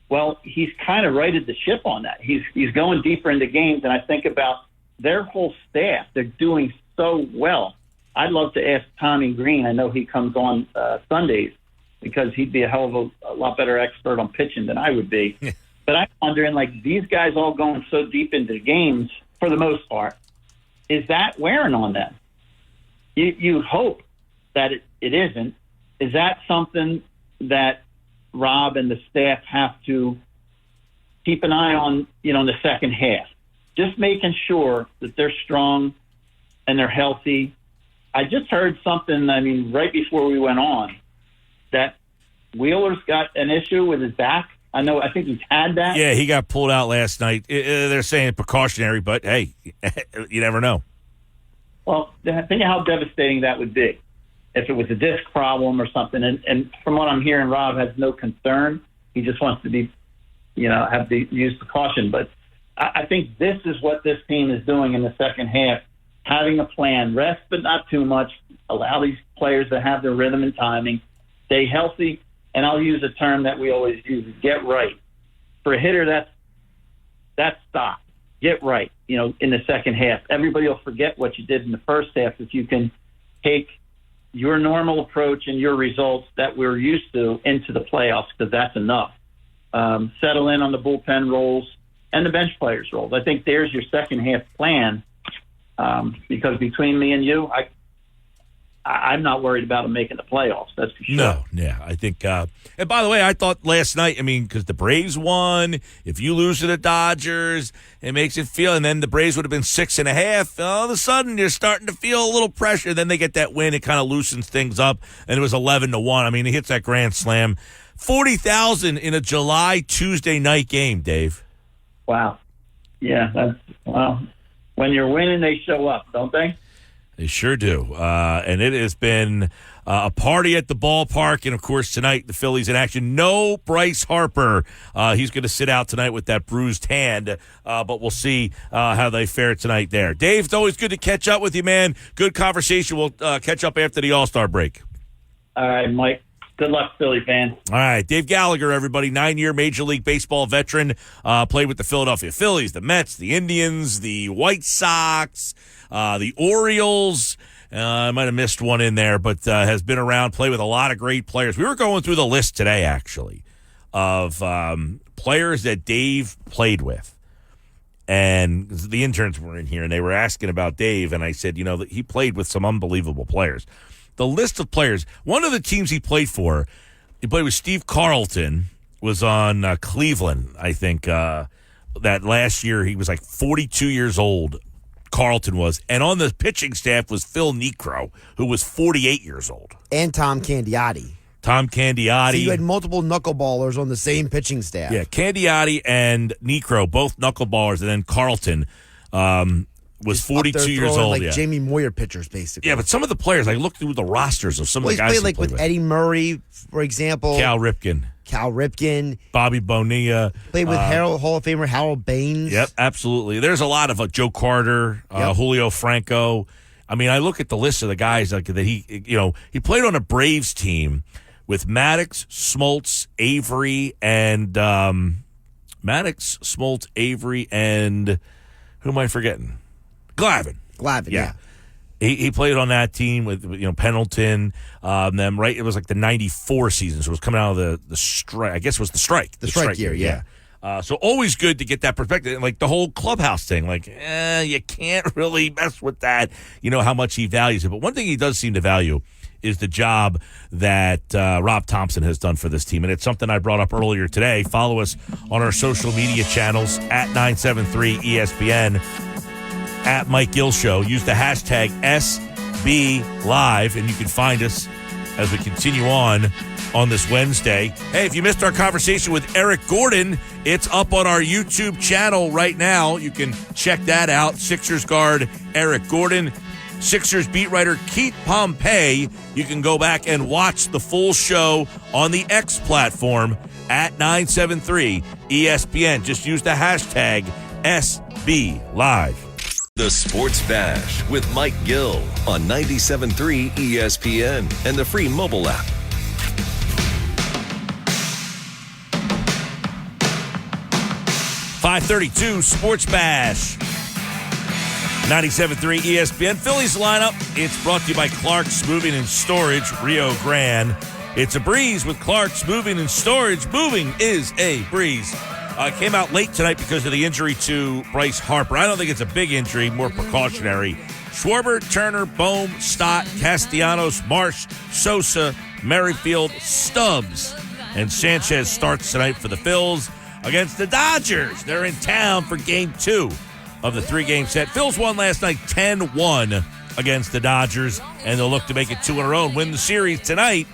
Well, he's kind of righted the ship on that. He's going deeper into games, and I think about their whole staff. They're doing so well. I'd love to ask Tommy Green. I know he comes on Sundays because he'd be a hell of a lot better expert on pitching than I would be. But I'm wondering, like, these guys all going so deep into the games, for the most part, is that wearing on them? You hope that it isn't. Is that something that Rob and the staff have to keep an eye on, in the second half? Just making sure that they're strong and they're healthy. I just heard something, right before we went on, that Wheeler's got an issue with his back. I think he's had that. Yeah, he got pulled out last night. They're saying precautionary, but hey, you never know. Well, think of how devastating that would be if it was a disc problem or something. And from what I'm hearing, Rob has no concern. He just wants to be, have to use precaution. But I think this is what this team is doing in the second half, having a plan, rest but not too much, allow these players to have their rhythm and timing, stay healthy, and I'll use a term that we always use, get right. For a hitter, that's stop. Get right, in the second half. Everybody will forget what you did in the first half if you can take your normal approach and your results that we're used to into the playoffs, because that's enough. Settle in on the bullpen roles and the bench players' roles. I think there's your second half plan, because between me and you, I'm not worried about them making the playoffs. That's for sure. No, yeah, I think. And by the way, I thought last night, because the Braves won. If you lose to the Dodgers, it makes it feel. And then the Braves would have been 6.5. All of a sudden, you're starting to feel a little pressure. Then they get that win. It kind of loosens things up. And it was 11-1. He hits that grand slam. 40,000 in a July Tuesday night game, Dave. Wow. Yeah, that's wow. When you're winning, they show up, don't they? They sure do. And it has been a party at the ballpark. And, of course, tonight the Phillies in action. No Bryce Harper. He's going to sit out tonight with that bruised hand. But we'll see how they fare tonight there. Dave, it's always good to catch up with you, man. Good conversation. We'll catch up after the All-Star break. All right, Mike. Good luck, Philly fans. All right, Dave Gallagher, everybody, 9-year Major League Baseball veteran, played with the Philadelphia Phillies, the Mets, the Indians, the White Sox, the Orioles. I might have missed one in there, but has been around, played with a lot of great players. We were going through the list today, actually, of players that Dave played with. And the interns were in here, and they were asking about Dave, and I said, that he played with some unbelievable players. The list of players, one of the teams he played for, he played with Steve Carlton, was on Cleveland, I think, that last year. He was like 42 years old, Carlton was. And on the pitching staff was Phil Niekro, who was 48 years old. And Tom Candiotti. Tom Candiotti. So you had multiple knuckleballers on the same pitching staff. Yeah, Candiotti and Niekro, both knuckleballers, and then Carlton was 42 years old. Like Jamie Moyer pitchers, basically. Yeah, but some of the players, I looked through the rosters of some of the guys. He played with Eddie Murray, for example. Cal Ripken. Bobby Bonilla. Played with Hall of Famer Harold Baines. Yep, absolutely. There's a lot of Joe Carter, Julio Franco. I mean, I look at the list of the guys that he played on a Braves team with Maddox, Smoltz, Avery, and who am I forgetting? Glavine, yeah. He played on that team with Pendleton, them, right? It was like the 94 season, so it was coming out of the strike. I guess it was the strike. The strike year, yeah. So always good to get that perspective. Like the whole clubhouse thing, you can't really mess with that. You know how much he values it. But one thing he does seem to value is the job that Rob Thompson has done for this team. And it's something I brought up earlier today. Follow us on our social media channels at 973 ESPN, at Mike Gill Show. Use the hashtag SBLive, and you can find us as we continue on this Wednesday. Hey, if you missed our conversation with Eric Gordon, it's up on our YouTube channel right now. You can check that out. Sixers guard Eric Gordon, Sixers beat writer Keith Pompey. You can go back and watch the full show on the X platform at 973 ESPN. Just use the hashtag SBLive. The Sports Bash with Mike Gill on 97.3 ESPN and the free mobile app. .532 Sports Bash. 97.3 ESPN. Phillies lineup. It's brought to you by Clark's Moving and Storage, Rio Grande. It's a breeze with Clark's Moving and Storage. Moving is a breeze. Came out late tonight because of the injury to Bryce Harper. I don't think it's a big injury, more precautionary. Schwarber, Turner, Bohm, Stott, Castellanos, Marsh, Sosa, Merrifield, Stubbs, and Sanchez starts tonight for the Phils against the Dodgers. They're in town for Game 2 of the 3-game set. Phils won last night 10-1 against the Dodgers, and they'll look to make it 2 in a row and win the series tonight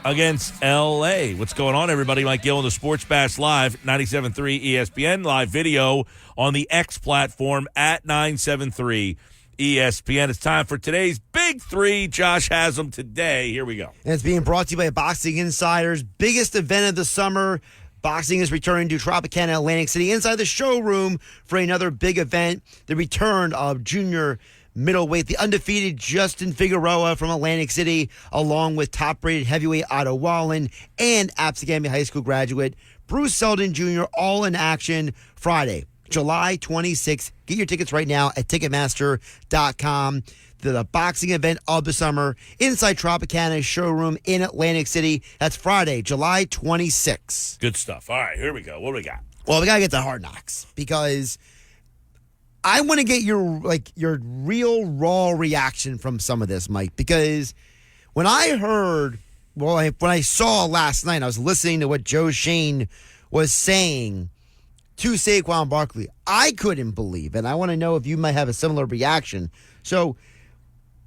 against L.A. What's going on, everybody? Mike Gill on the Sports Bash Live, 97.3 ESPN, live video on the X platform at 973 ESPN. It's time for today's Big Three. Josh has them today. Here we go. And it's being brought to you by Boxing Insiders. Biggest event of the summer. Boxing is returning to Tropicana Atlantic City inside the showroom for another big event. The return of junior middleweight, the undefeated Justin Figueroa from Atlantic City, along with top-rated heavyweight Otto Wallen and Absegami High School graduate Bruce Selden Jr., all in action Friday, July 26th. Get your tickets right now at Ticketmaster.com. The boxing event of the summer inside Tropicana's showroom in Atlantic City. That's Friday, July 26th. Good stuff. All right, here we go. What do we got? Well, we got to get to Hard Knocks because I want to get your real raw reaction from some of this, Mike, because when I saw last night, I was listening to what Joe Shane was saying to Saquon Barkley. I couldn't believe, and I want to know if you might have a similar reaction. So,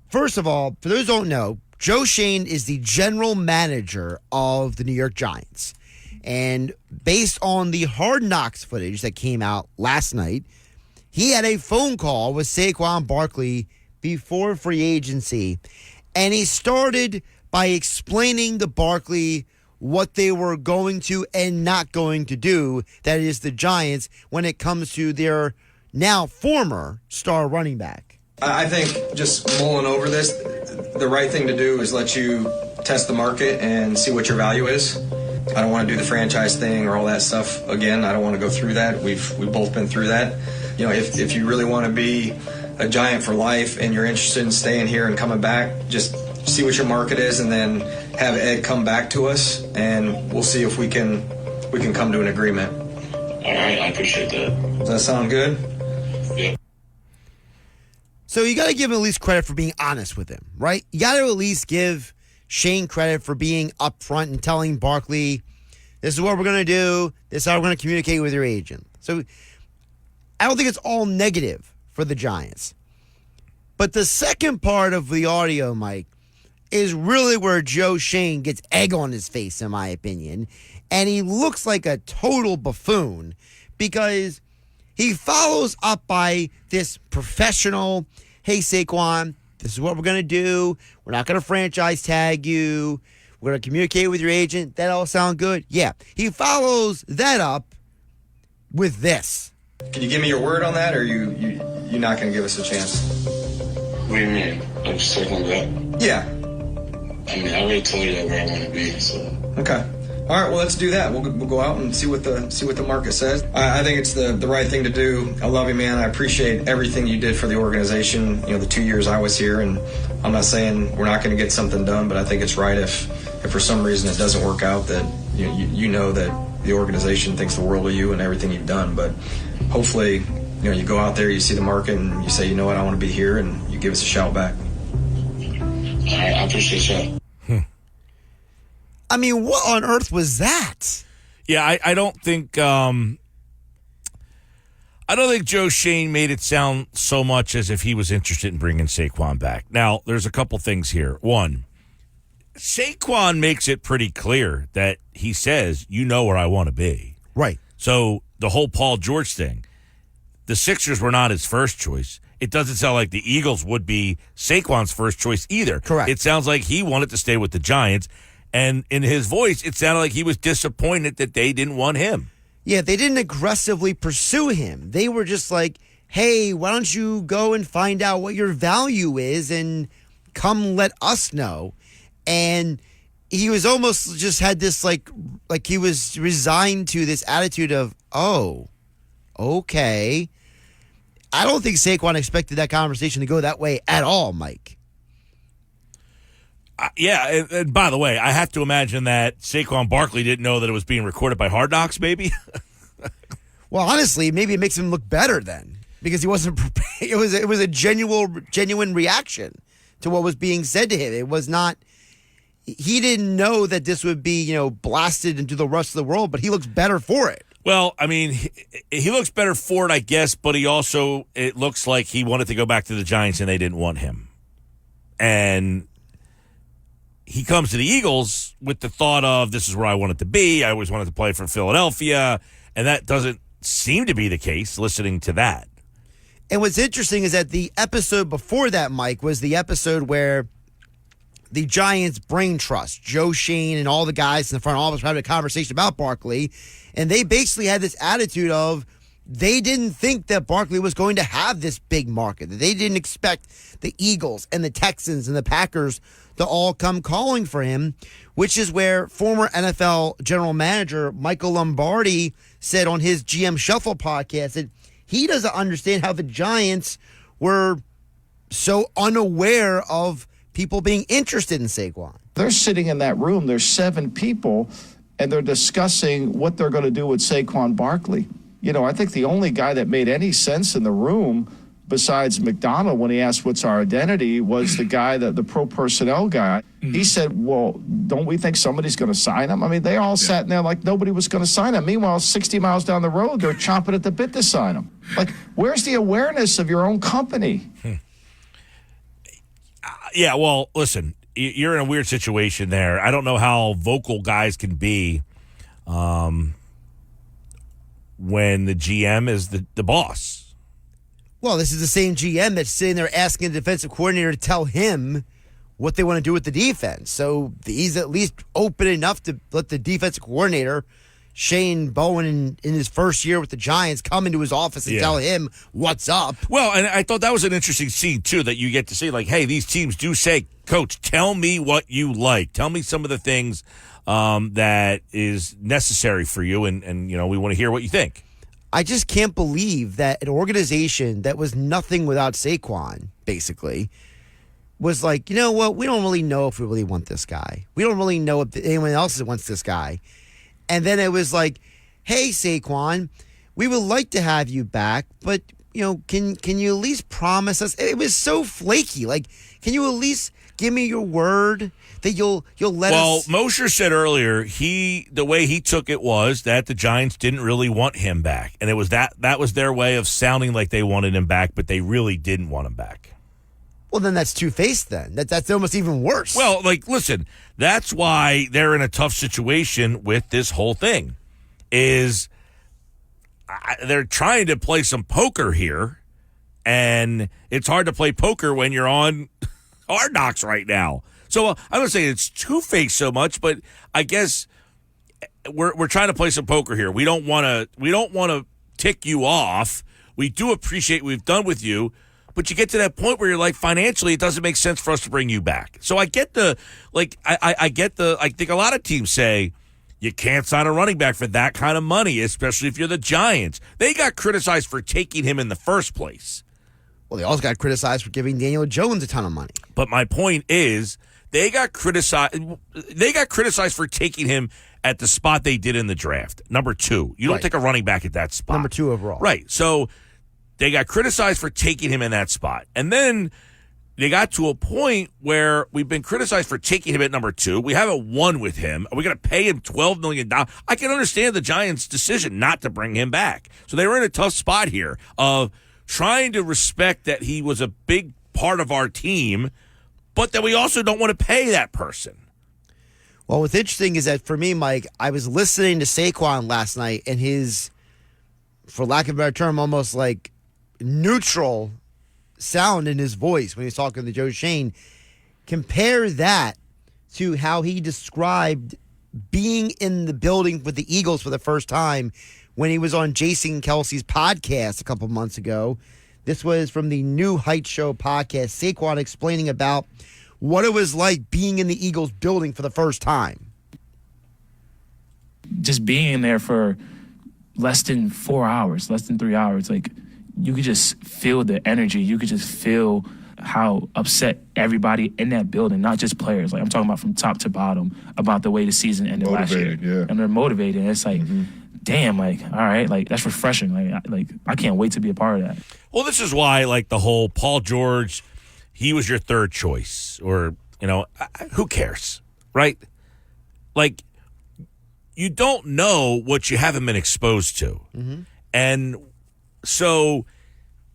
first of all, for those who don't know, Joe Shane is the general manager of the New York Giants. And based on the Hard Knocks footage that came out last night, he had a phone call with Saquon Barkley before free agency, and he started by explaining to Barkley what they were going to and not going to do, that is the Giants, when it comes to their now former star running back. I think just mulling over this, the right thing to do is let you test the market and see what your value is. I don't want to do the franchise thing or all that stuff again. I don't want to go through that. We've both been through that. You know, if you really want to be a Giant for life and you're interested in staying here and coming back, just see what your market is and then have Ed come back to us and we'll see if we can come to an agreement. All right, I appreciate that. Does that sound good? Yeah. So you got to give him at least credit for being honest with him, right? You got to at least give Shane credit for being upfront and telling Barkley, this is what we're going to do. This is how we're going to communicate with your agent. So I don't think it's all negative for the Giants. But the second part of the audio, Mike, is really where Joe Shane gets egg on his face, in my opinion. And he looks like a total buffoon because he follows up by this professional, hey, Saquon, this is what we're going to do. We're not going to franchise tag you. We're going to communicate with your agent. That all sound good? Yeah. He follows that up with this. Can you give me your word on that, or you're not going to give us a chance? What do you mean? I'm just circling back? Yeah. I mean, I already told you where I want to be, so. Okay. All right, well, let's do that. We'll go out and see what the market says. I think it's the right thing to do. I love you, man. I appreciate everything you did for the organization, you know, the 2 years I was here. And I'm not saying we're not going to get something done, but I think it's right if for some reason it doesn't work out that you know that the organization thinks the world of you and everything you've done. But hopefully, you know, you go out there, you see the market, and you say, you know what, I want to be here, and you give us a shout back. All right, I appreciate you. I mean, what on earth was that? Yeah, I don't think Joe Shane made it sound so much as if he was interested in bringing Saquon back. Now, there's a couple things here. One, Saquon makes it pretty clear that he says, you know where I want to be. Right. So the whole Paul George thing, the Sixers were not his first choice. It doesn't sound like the Eagles would be Saquon's first choice either. Correct. It sounds like he wanted to stay with the Giants. And in his voice, it sounded like he was disappointed that they didn't want him. Yeah, they didn't aggressively pursue him. They were just like, hey, why don't you go and find out what your value is and come let us know. And he was almost just had this like he was resigned to this attitude of, oh, okay. I don't think Saquon expected that conversation to go that way at all, Mike. Yeah, and by the way, I have to imagine that Saquon Barkley didn't know that it was being recorded by Hard Knocks, maybe? Well, honestly, maybe it makes him look better then because he wasn't prepared. It was a genuine reaction to what was being said to him. It was not – he didn't know that this would be, you know, blasted into the rest of the world, but he looks better for it. Well, I mean, he looks better for it, I guess, but he also – it looks like he wanted to go back to the Giants and they didn't want him. And – he comes to the Eagles with the thought of, this is where I wanted to be. I always wanted to play for Philadelphia. And that doesn't seem to be the case, listening to that. And what's interesting is that the episode before that, Mike, was the episode where the Giants brain trust, Joe Shane and all the guys in the front office, were having a conversation about Barkley. And they basically had this attitude of, they didn't think that Barkley was going to have this big market. They didn't expect the Eagles and the Texans and the Packers to all come calling for him, which is where former NFL general manager Michael Lombardi said on his GM Shuffle podcast that he doesn't understand how the Giants were so unaware of people being interested in Saquon. They're sitting in that room. There's 7 people, and they're discussing what they're going to do with Saquon Barkley. You know, I think the only guy that made any sense in the room besides McDonald when he asked what's our identity was the guy, the pro personnel guy. He said, well, don't we think somebody's going to sign him? I mean, they all sat in there like nobody was going to sign him. Meanwhile, 60 miles down the road, they're chomping at the bit to sign him. Like, where's the awareness of your own company? Yeah, well, listen, you're in a weird situation there. I don't know how vocal guys can be when the GM is the boss. Well, this is the same GM that's sitting there asking the defensive coordinator to tell him what they want to do with the defense. So he's at least open enough to let the defensive coordinator, Shane Bowen, in his first year with the Giants, come into his office and tell him what's up. Well, and I thought that was an interesting scene, too, that you get to see, like, hey, these teams do say, Coach, tell me what you like. Tell me some of the things that is necessary for you, and we want to hear what you think. I just can't believe that an organization that was nothing without Saquon, basically, was like, you know what, we don't really know if we really want this guy. We don't really know if anyone else wants this guy. And then it was like, hey, Saquon, we would like to have you back, but, can you at least promise us? It was so flaky. Like, can you at least give me your word that you'll let us? Well, Mosher said earlier the way he took it was that the Giants didn't really want him back, and it was that was their way of sounding like they wanted him back, but they really didn't want him back. Well, then that's two-faced. Then that's almost even worse. Well, listen, that's why they're in a tough situation with this whole thing. Is they're trying to play some poker here, and it's hard to play poker when you're on Hard Knocks right now. So I don't say it's two-faced so much, but I guess we're trying to play some poker here. We don't want to tick you off. We do appreciate what we've done with you, but you get to that point where you're like, financially, it doesn't make sense for us to bring you back. So I get I think a lot of teams say you can't sign a running back for that kind of money, especially if you're the Giants. They got criticized for taking him in the first place. Well, they also got criticized for giving Daniel Jones a ton of money. But my point is, they got criticized for taking him at the spot they did in the draft, number 2. You don't take a running back at that spot. Number 2 overall. Right. So they got criticized for taking him in that spot. And then they got to a point where we've been criticized for taking him at number 2. We haven't won with him. Are we going to pay him $12 million? I can understand the Giants' decision not to bring him back. So they were in a tough spot here of trying to respect that he was a big part of our team, but that we also don't want to pay that person. Well, what's interesting is that for me, Mike, I was listening to Saquon last night, and his, for lack of a better term, almost like neutral sound in his voice when he was talking to Joe Shane. Compare that to how he described being in the building with the Eagles for the first time when he was on Jason Kelsey's podcast a couple months ago. This was from the New Heights Show podcast. Saquon explaining about what it was like being in the Eagles building for the first time. Just being in there for less than 4 hours, less than 3 hours, like you could just feel the energy. You could just feel how upset everybody in that building, not just players. Like I'm talking about from top to bottom about the way the season ended last year. Yeah. And they're motivated. And it's like, damn, like, all right, like that's refreshing. Like I can't wait to be a part of that. Well, this is why, like, the whole Paul George, he was your third choice, or, who cares, right? Like, you don't know what you haven't been exposed to. And so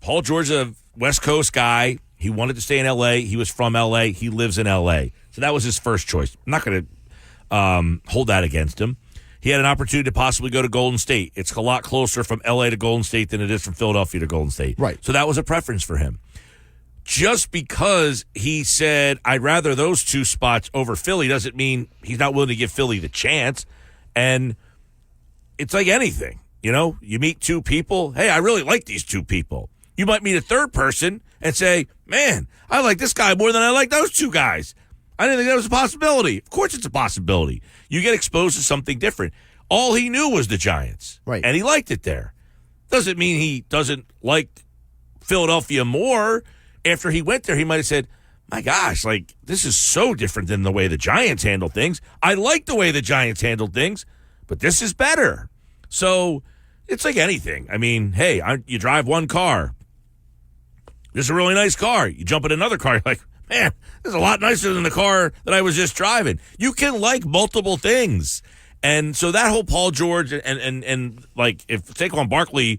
Paul George, a West Coast guy, he wanted to stay in L.A. He was from L.A. He lives in L.A. So that was his first choice. I'm not going to hold that against him. He had an opportunity to possibly go to Golden State. It's a lot closer from L.A. to Golden State than it is from Philadelphia to Golden State. Right. So that was a preference for him. Just because he said, I'd rather those two spots over Philly doesn't mean he's not willing to give Philly the chance. And it's like anything. You meet two people. Hey, I really like these two people. You might meet a third person and say, man, I like this guy more than I like those two guys. I didn't think that was a possibility. Of course it's a possibility. You get exposed to something different. All he knew was the Giants. Right. And he liked it there. Doesn't mean he doesn't like Philadelphia more. After he went there, he might have said, my gosh, like, this is so different than the way the Giants handle things. I like the way the Giants handled things, but this is better. So it's like anything. I mean, hey, you drive one car. This is a really nice car. You jump in another car, you're like, man, this is a lot nicer than the car that I was just driving. You can like multiple things. And so that whole Paul George and like if Saquon Barkley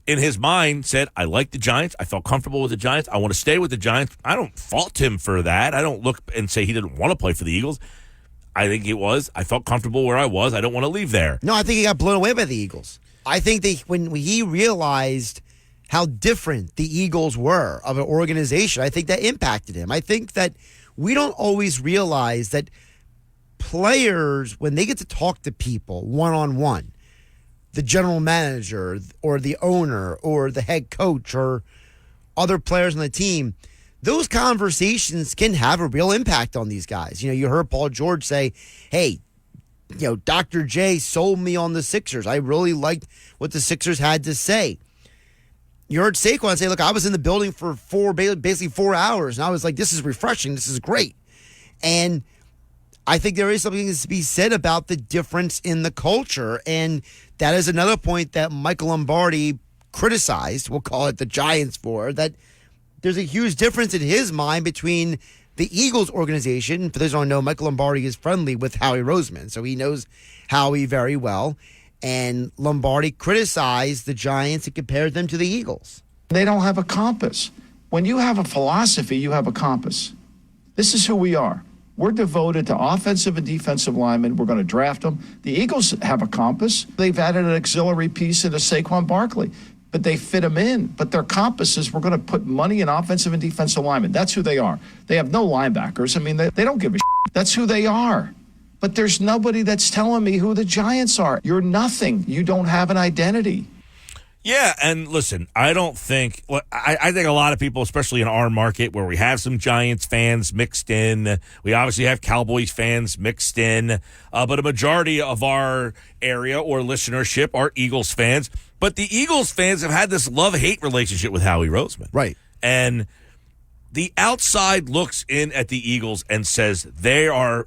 in his mind said, I like the Giants. I felt comfortable with the Giants. I want to stay with the Giants. I don't fault him for that. I don't look and say he didn't want to play for the Eagles. I think it was. I felt comfortable where I was. I don't want to leave there. No, I think he got blown away by the Eagles. I think when he realized how different the Eagles were of an organization. I think that impacted him. I think that we don't always realize that players, when they get to talk to people one-on-one, the general manager or the owner or the head coach or other players on the team, those conversations can have a real impact on these guys. You heard Paul George say, hey, Dr. J sold me on the Sixers. I really liked what the Sixers had to say. You heard Saquon say, look, I was in the building for basically 4 hours, and I was like, this is refreshing. This is great. And I think there is something to be said about the difference in the culture, and that is another point that Michael Lombardi criticized, we'll call it the Giants for, that there's a huge difference in his mind between the Eagles organization. For those who don't know, Michael Lombardi is friendly with Howie Roseman, so he knows Howie very well. And Lombardi criticized the Giants and compared them to the Eagles. They don't have a compass. When you have a philosophy, you have a compass. This is who we are. We're devoted to offensive and defensive linemen. We're going to draft them. The Eagles have a compass. They've added an auxiliary piece into Saquon Barkley, but they fit him in. But their compass is we're going to put money in offensive and defensive linemen. That's who they are. They have no linebackers. I mean, they don't give a shit. That's who they are. But there's nobody that's telling me who the Giants are. You're nothing. You don't have an identity. Yeah, and listen, I don't think I think a lot of people, especially in our market where we have some Giants fans mixed in, we obviously have Cowboys fans mixed in, but a majority of our area or listenership are Eagles fans. But the Eagles fans have had this love-hate relationship with Howie Roseman. Right. And the outside looks in at the Eagles and says they are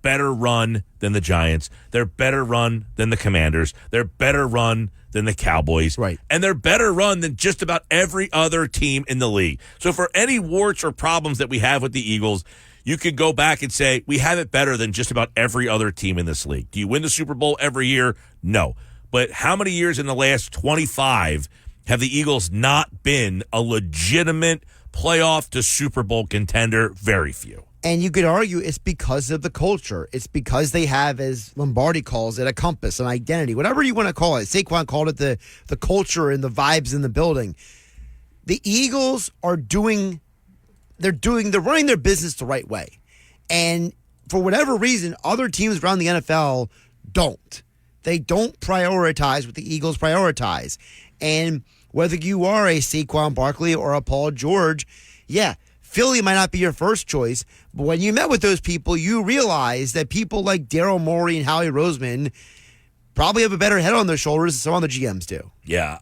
better run than the Giants. They're better run than the Commanders. They're better run than the Cowboys. Right. And they're better run than just about every other team in the league. So for any warts or problems that we have with the Eagles, you could go back and say, we have it better than just about every other team in this league. Do you win the Super Bowl every year? No. But how many years in the last 25 have the Eagles not been a legitimate playoff to Super Bowl contender? Very few. And you could argue it's because of the culture. It's because they have, as Lombardi calls it, a compass, an identity, whatever you want to call it. Saquon called it the culture and the vibes in the building. The Eagles are running their business the right way. And for whatever reason, other teams around the NFL don't. They don't prioritize what the Eagles prioritize. And whether you are a Saquon Barkley or a Paul George, yeah, Philly might not be your first choice, but when you met with those people, you realize that people like Daryl Morey and Howie Roseman probably have a better head on their shoulders than some other GMs do. Yeah.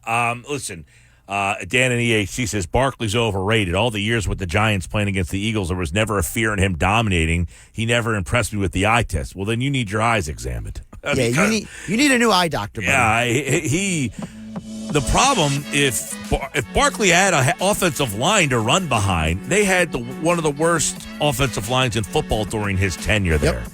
Listen, Dan in EHC says Barkley's overrated. All the years with the Giants playing against the Eagles, there was never a fear in him dominating. He never impressed me with the eye test. Well, then you need your eyes examined. Yeah, you need a new eye doctor. Buddy. Yeah, the problem, if Barkley had an offensive line to run behind, they had one of the worst offensive lines in football during his tenure there. Yep.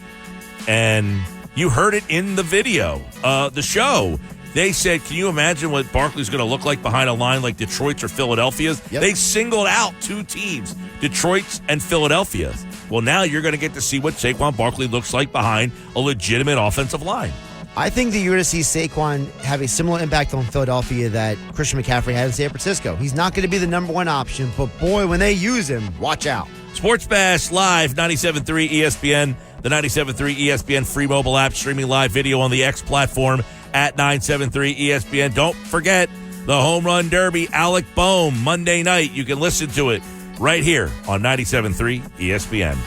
And you heard it in the video, the show. They said, can you imagine what Barkley's going to look like behind a line like Detroit's or Philadelphia's? Yep. They singled out two teams, Detroit's and Philadelphia's. Well, now you're going to get to see what Saquon Barkley looks like behind a legitimate offensive line. I think that you're going to see Saquon have a similar impact on Philadelphia that Christian McCaffrey had in San Francisco. He's not going to be the number one option, but boy, when they use him, watch out. Sports Bash Live, 97.3 ESPN, the 97.3 ESPN free mobile app, streaming live video on the X platform at 97.3 ESPN. Don't forget the Home Run Derby, Alec Boehm, Monday night. You can listen to it right here on 97.3 ESPN.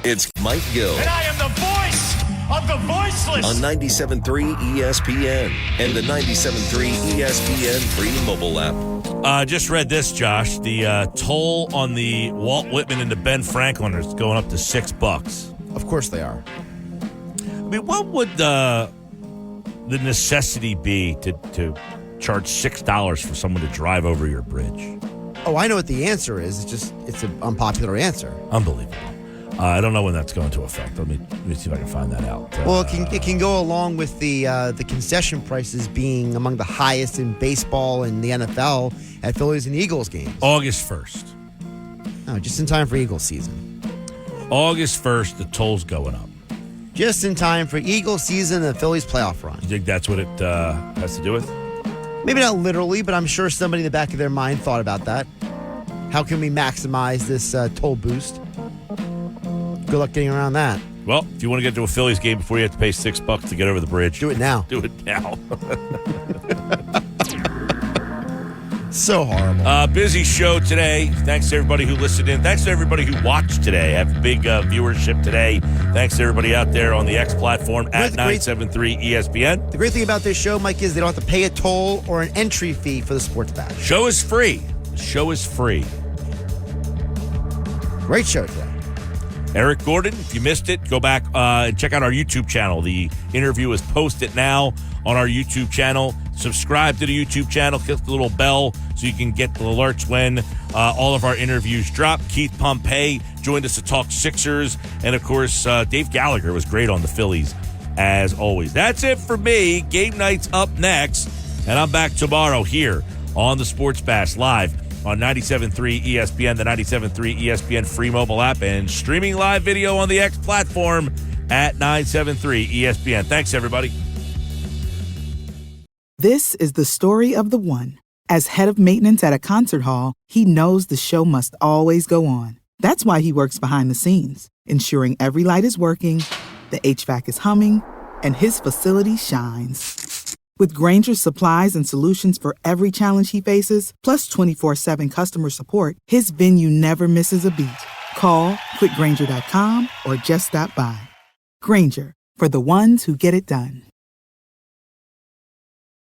It's Mike Gill. And I am the voice of the voiceless. On 97.3 ESPN and the 97.3 ESPN free mobile app. Just read this, Josh. The toll on the Walt Whitman and the Ben Franklin is going up to $6. Of course they are. I mean, what would the necessity be to charge $6 for someone to drive over your bridge? Oh, I know what the answer is. It's an unpopular answer. Unbelievable. I don't know when that's going to affect. Let me see if I can find that out. Well, it can go along with the concession prices being among the highest in baseball and the NFL at Phillies and Eagles games. August 1st. Oh, just in time for Eagles season. August 1st, the toll's going up. Just in time for Eagles season and the Phillies playoff run. You think that's what it has to do with? Maybe not literally, but I'm sure somebody in the back of their mind thought about that. How can we maximize this toll boost? Good luck getting around that. Well, if you want to get to a Phillies game before you have to pay $6 to get over the bridge, do it now. Do it now. So horrible. Busy show today. Thanks to everybody who listened in. Thanks to everybody who watched today. Have a big viewership today. Thanks to everybody out there on the X platform at 973 ESPN. The great thing about this show, Mike, is they don't have to pay a toll or an entry fee for the Sports Bash. Show is free. The show is free. Great show today. Eric Gordon, if you missed it, go back and check out our YouTube channel. The interview is posted now on our YouTube channel. Subscribe to the YouTube channel. Click the little bell so you can get the alerts when all of our interviews drop. Keith Pompey joined us to talk Sixers. And, of course, Dave Gallagher was great on the Phillies, as always. That's it for me. Game night's up next. And I'm back tomorrow here on the Sports Bash live on 97.3 ESPN, the 97.3 ESPN free mobile app, and streaming live video on the X platform at 973 ESPN. Thanks, everybody. This is the story of the one. As head of maintenance at a concert hall, he knows the show must always go on. That's why he works behind the scenes, ensuring every light is working, the HVAC is humming, and his facility shines. With Grainger's supplies and solutions for every challenge he faces, plus 24/7 customer support, his venue never misses a beat. Call quickgrainger.com or just stop by. Grainger, for the ones who get it done.